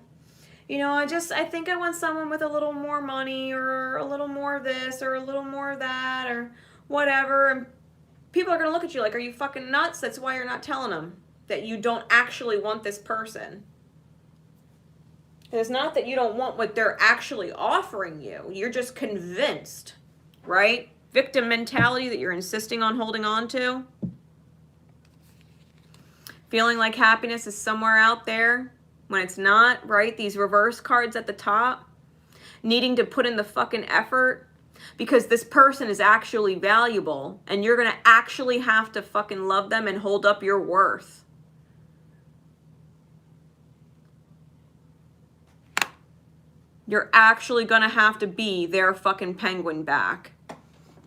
[SPEAKER 1] I think I want someone with a little more money or a little more of this or a little more of that or whatever. And people are going to look at you like, are you fucking nuts? That's why you're not telling them that you don't actually want this person. It's not that you don't want what they're actually offering you. You're just convinced, right? Victim mentality that you're insisting on holding on to. Feeling like happiness is somewhere out there when it's not, right? These reverse cards at the top. Needing to put in the fucking effort because this person is actually valuable and you're going to actually have to fucking love them and hold up your worth. You're actually gonna have to be their fucking penguin back.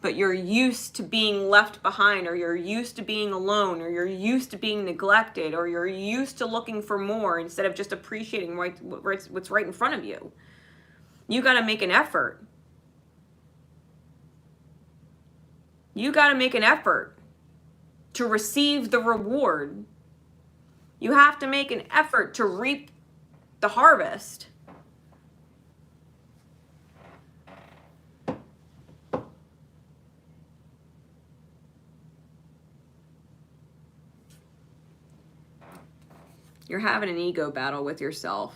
[SPEAKER 1] But you're used to being left behind, or you're used to being alone, or you're used to being neglected, or you're used to looking for more instead of just appreciating what's right in front of you. You gotta make an effort. You gotta make an effort to receive the reward. You have to make an effort to reap the harvest. You're having an ego battle with yourself.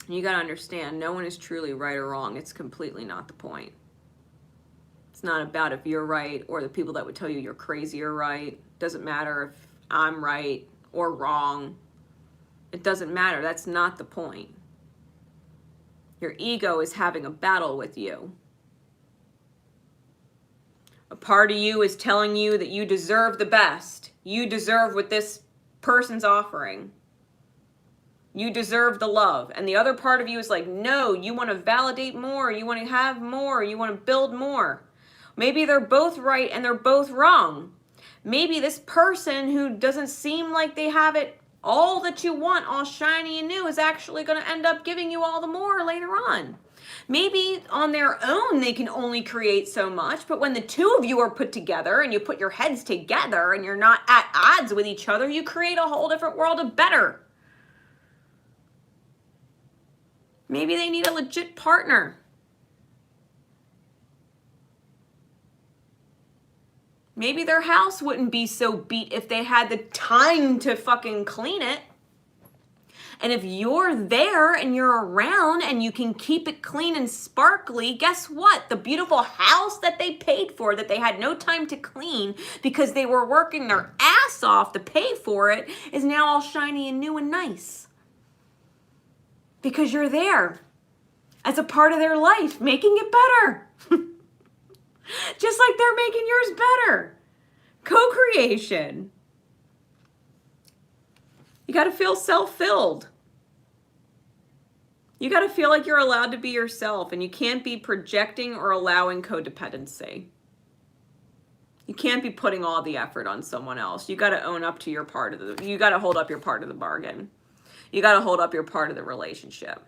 [SPEAKER 1] You got to understand, no one is truly right or wrong. It's completely not the point. It's not about if you're right or the people that would tell you you're crazy are right. Doesn't matter if I'm right or wrong. It doesn't matter. That's not the point. Your ego is having a battle with you. A part of you is telling you that you deserve the best. You deserve what this person's offering. You deserve the love. And the other part of you is like, no, you want to validate more. You want to have more. You want to build more. Maybe they're both right and they're both wrong. Maybe this person who doesn't seem like they have it all that you want, all shiny and new, is actually going to end up giving you all the more later on. Maybe on their own they can only create so much, but when the two of you are put together and you put your heads together and you're not at odds with each other, you create a whole different world of better. Maybe they need a legit partner. Maybe their house wouldn't be so beat if they had the time to fucking clean it. And if you're there and you're around and you can keep it clean and sparkly, guess what? The beautiful house that they paid for, that they had no time to clean because they were working their ass off to pay for it, is now all shiny and new and nice. Because you're there as a part of their life, making it better. Just like they're making yours better. Co-creation. You got to feel self-filled. You got to feel like you're allowed to be yourself, and you can't be projecting or allowing codependency. You can't be putting all the effort on someone else. You got to own up to your part of the, you got to hold up your part of the bargain. You got to hold up your part of the relationship.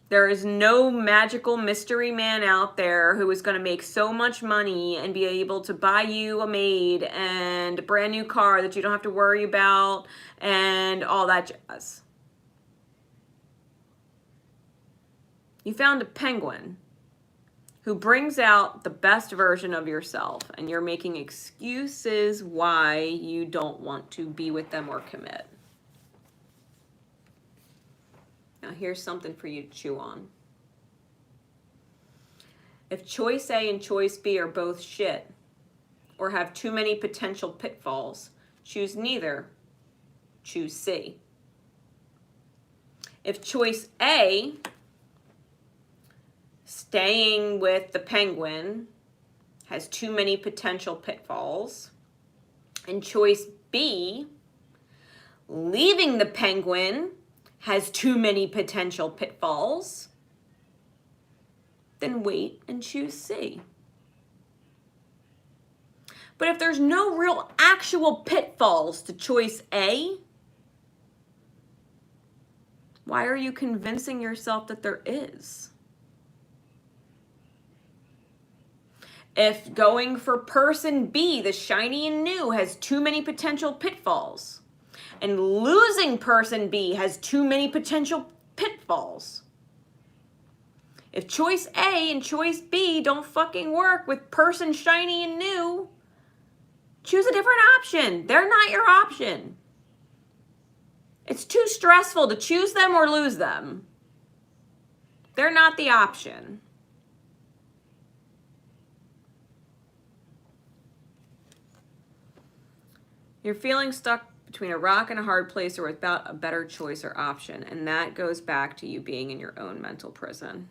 [SPEAKER 1] There is no magical mystery man out there who is going to make so much money and be able to buy you a maid and a brand new car that you don't have to worry about and all that jazz. You found a penguin who brings out the best version of yourself, and you're making excuses why you don't want to be with them or commit. Now here's something for you to chew on. If choice A and choice B are both shit, or have too many potential pitfalls, choose neither, choose C. If choice A, staying with the penguin, has too many potential pitfalls, and choice B, leaving the penguin, has too many potential pitfalls, then wait and choose C. But if there's no real actual pitfalls to choice A, why are you convincing yourself that there is? If going for person B, the shiny and new, has too many potential pitfalls, and losing person B has too many potential pitfalls. If choice A and choice B don't fucking work with person shiny and new, choose a different option. They're not your option. It's too stressful to choose them or lose them. They're not the option. You're feeling stuck between a rock and a hard place or without a better choice or option. And that goes back to you being in your own mental prison.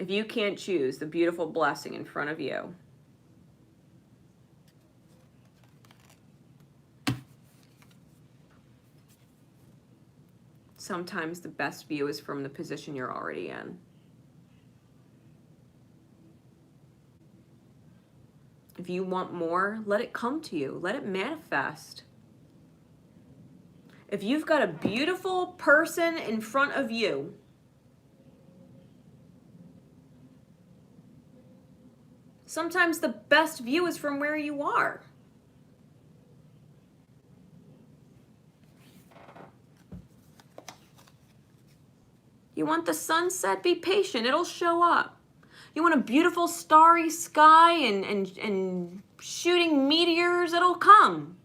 [SPEAKER 1] If you can't choose the beautiful blessing in front of you, sometimes the best view is from the position you're already in. If you want more, let it come to you. Let it manifest. If you've got a beautiful person in front of you, sometimes the best view is from where you are. You want the sunset? Be patient. It'll show up. You want a beautiful starry sky and shooting meteors? It'll come.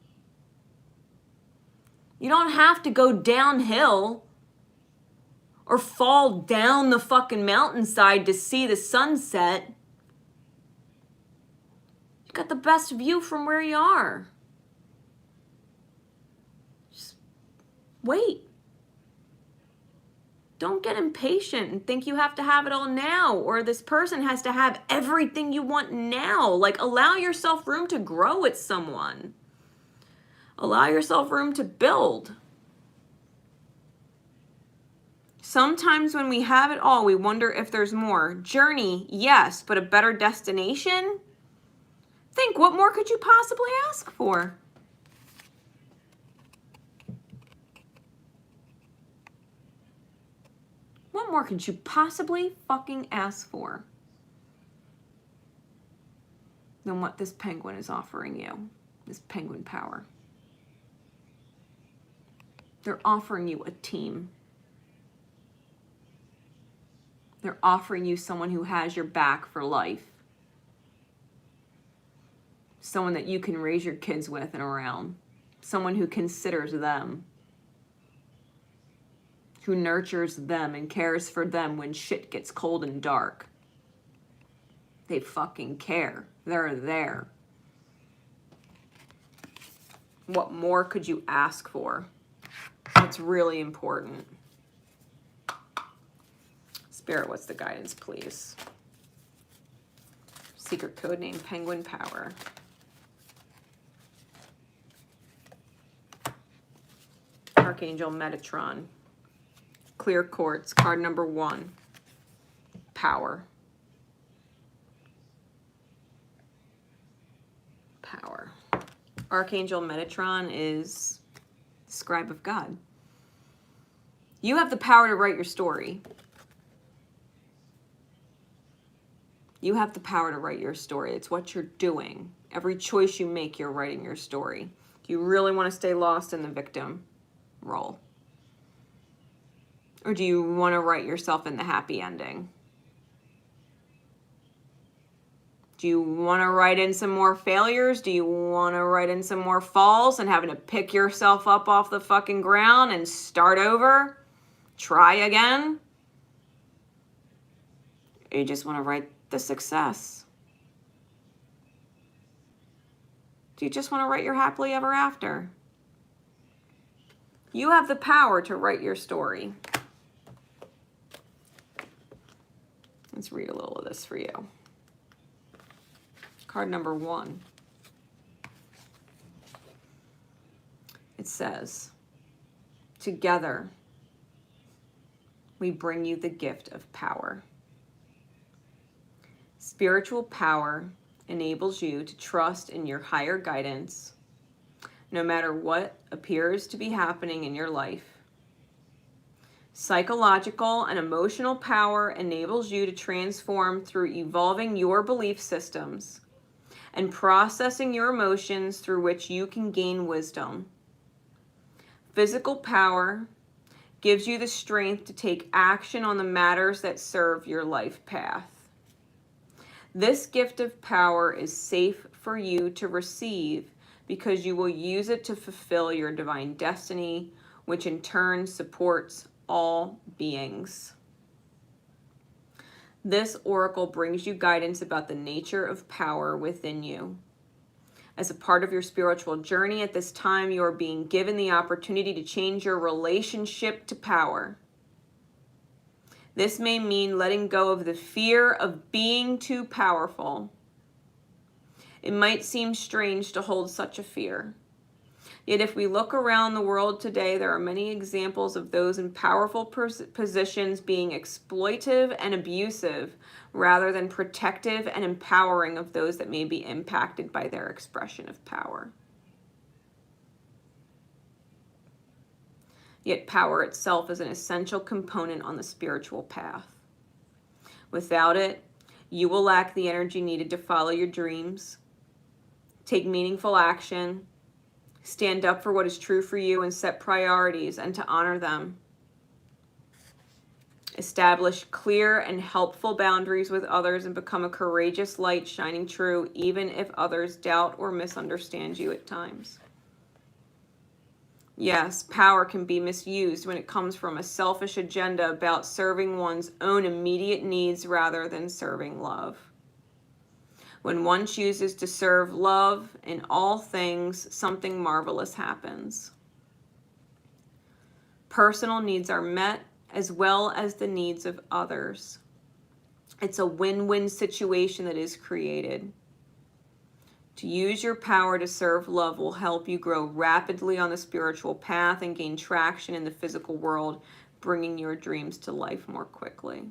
[SPEAKER 1] You don't have to go downhill or fall down the fucking mountainside to see the sunset. You got the best view from where you are. Just wait. Don't get impatient and think you have to have it all now, or this person has to have everything you want now. Like, allow yourself room to grow with someone. Allow yourself room to build. Sometimes when we have it all, we wonder if there's more. Journey, yes, but a better destination? Think, what more could you possibly ask for? What more could you possibly fucking ask for than what this penguin is offering you, this penguin power? They're offering you a team. They're offering you someone who has your back for life. Someone that you can raise your kids with and around. Someone who considers them. Who nurtures them and cares for them when shit gets cold and dark. They fucking care. They're there. What more could you ask for? That's really important. Spirit, what's the guidance, please? Secret code name, Penguin Power. Archangel Metatron. Clear quartz, card number 1. Power. Power. Archangel Metatron is the scribe of God. You have the power to write your story. You have the power to write your story. It's what you're doing. Every choice you make, you're writing your story. Do you really want to stay lost in the victim role? Or do you want to write yourself in the happy ending? Do you want to write in some more failures? Do you want to write in some more falls and having to pick yourself up off the fucking ground and start over? Try again? Or you just want to write the success? Do you just want to write your happily ever after? You have the power to write your story. Let's read a little of this for you. Card number 1. It says, together we bring you the gift of power. Spiritual power enables you to trust in your higher guidance, no matter what appears to be happening in your life. Psychological and emotional power enables you to transform through evolving your belief systems and processing your emotions through which you can gain wisdom. Physical power gives you the strength to take action on the matters that serve your life path. This gift of power is safe for you to receive because you will use it to fulfill your divine destiny, which in turn supports all beings. This oracle brings you guidance about the nature of power within you. As a part of your spiritual journey at this time, you are being given the opportunity to change your relationship to power. This may mean letting go of the fear of being too powerful. It might seem strange to hold such a fear. Yet if we look around the world today, there are many examples of those in powerful positions being exploitive and abusive rather than protective and empowering of those that may be impacted by their expression of power. Yet power itself is an essential component on the spiritual path. Without it, you will lack the energy needed to follow your dreams, take meaningful action, stand up for what is true for you, and set priorities and to honor them. Establish clear and helpful boundaries with others and become a courageous light shining true even if others doubt or misunderstand you at times. Yes, power can be misused when it comes from a selfish agenda about serving one's own immediate needs rather than serving love. When one chooses to serve love in all things, something marvelous happens. Personal needs are met as well as the needs of others. It's a win-win situation that is created. To use your power to serve love will help you grow rapidly on the spiritual path and gain traction in the physical world, bringing your dreams to life more quickly.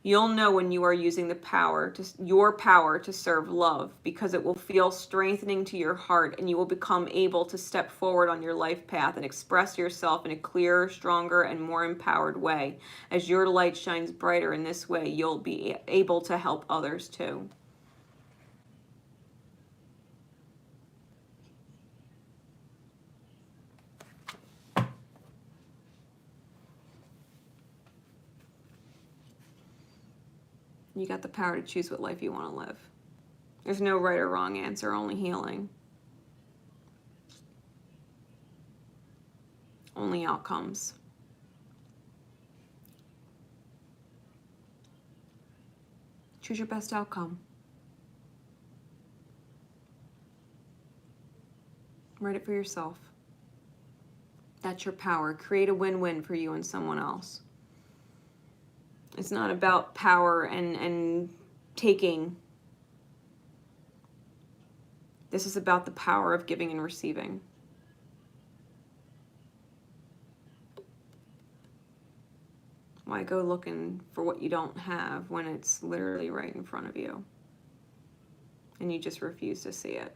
[SPEAKER 1] You'll know when you are using your power to serve love, because it will feel strengthening to your heart and you will become able to step forward on your life path and express yourself in a clearer, stronger, and more empowered way. As your light shines brighter in this way, you'll be able to help others too. You got the power to choose what life you want to live. There's no right or wrong answer, only healing. Only outcomes. Choose your best outcome. Write it for yourself. That's your power. Create a win-win for you and someone else. It's not about power and taking. This is about the power of giving and receiving. Why go looking for what you don't have when it's literally right in front of you and you just refuse to see it?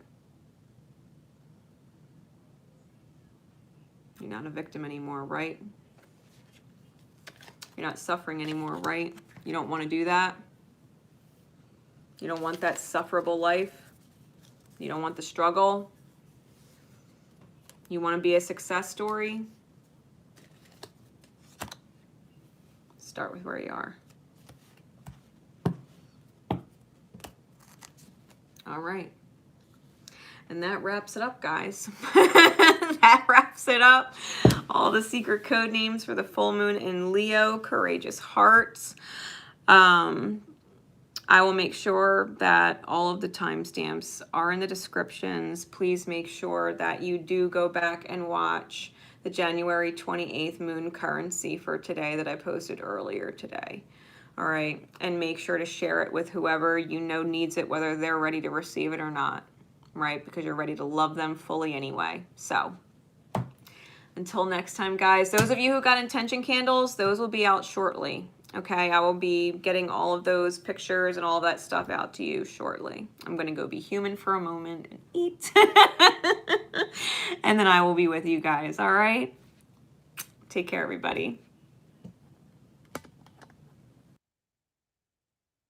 [SPEAKER 1] You're not a victim anymore, right? You're not suffering anymore, right? You don't want to do that. You don't want that sufferable life. You don't want the struggle. You want to be a success story. Start with where you are. All right. And that wraps it up, guys. That wraps it up. All the secret code names for the full moon in Leo, courageous hearts. I will make sure that all of the timestamps are in the descriptions. Please make sure that you do go back and watch the January 28th moon currency for today that I posted earlier today. All right. And make sure to share it with whoever you know needs it, whether they're ready to receive it or not. Right? Because you're ready to love them fully anyway. So until next time, guys, those of you who got intention candles, those will be out shortly. Okay, I will be getting all of those pictures and all of that stuff out to you shortly. I'm going to go be human for a moment and eat. And then I will be with you guys, all right? Take care, everybody.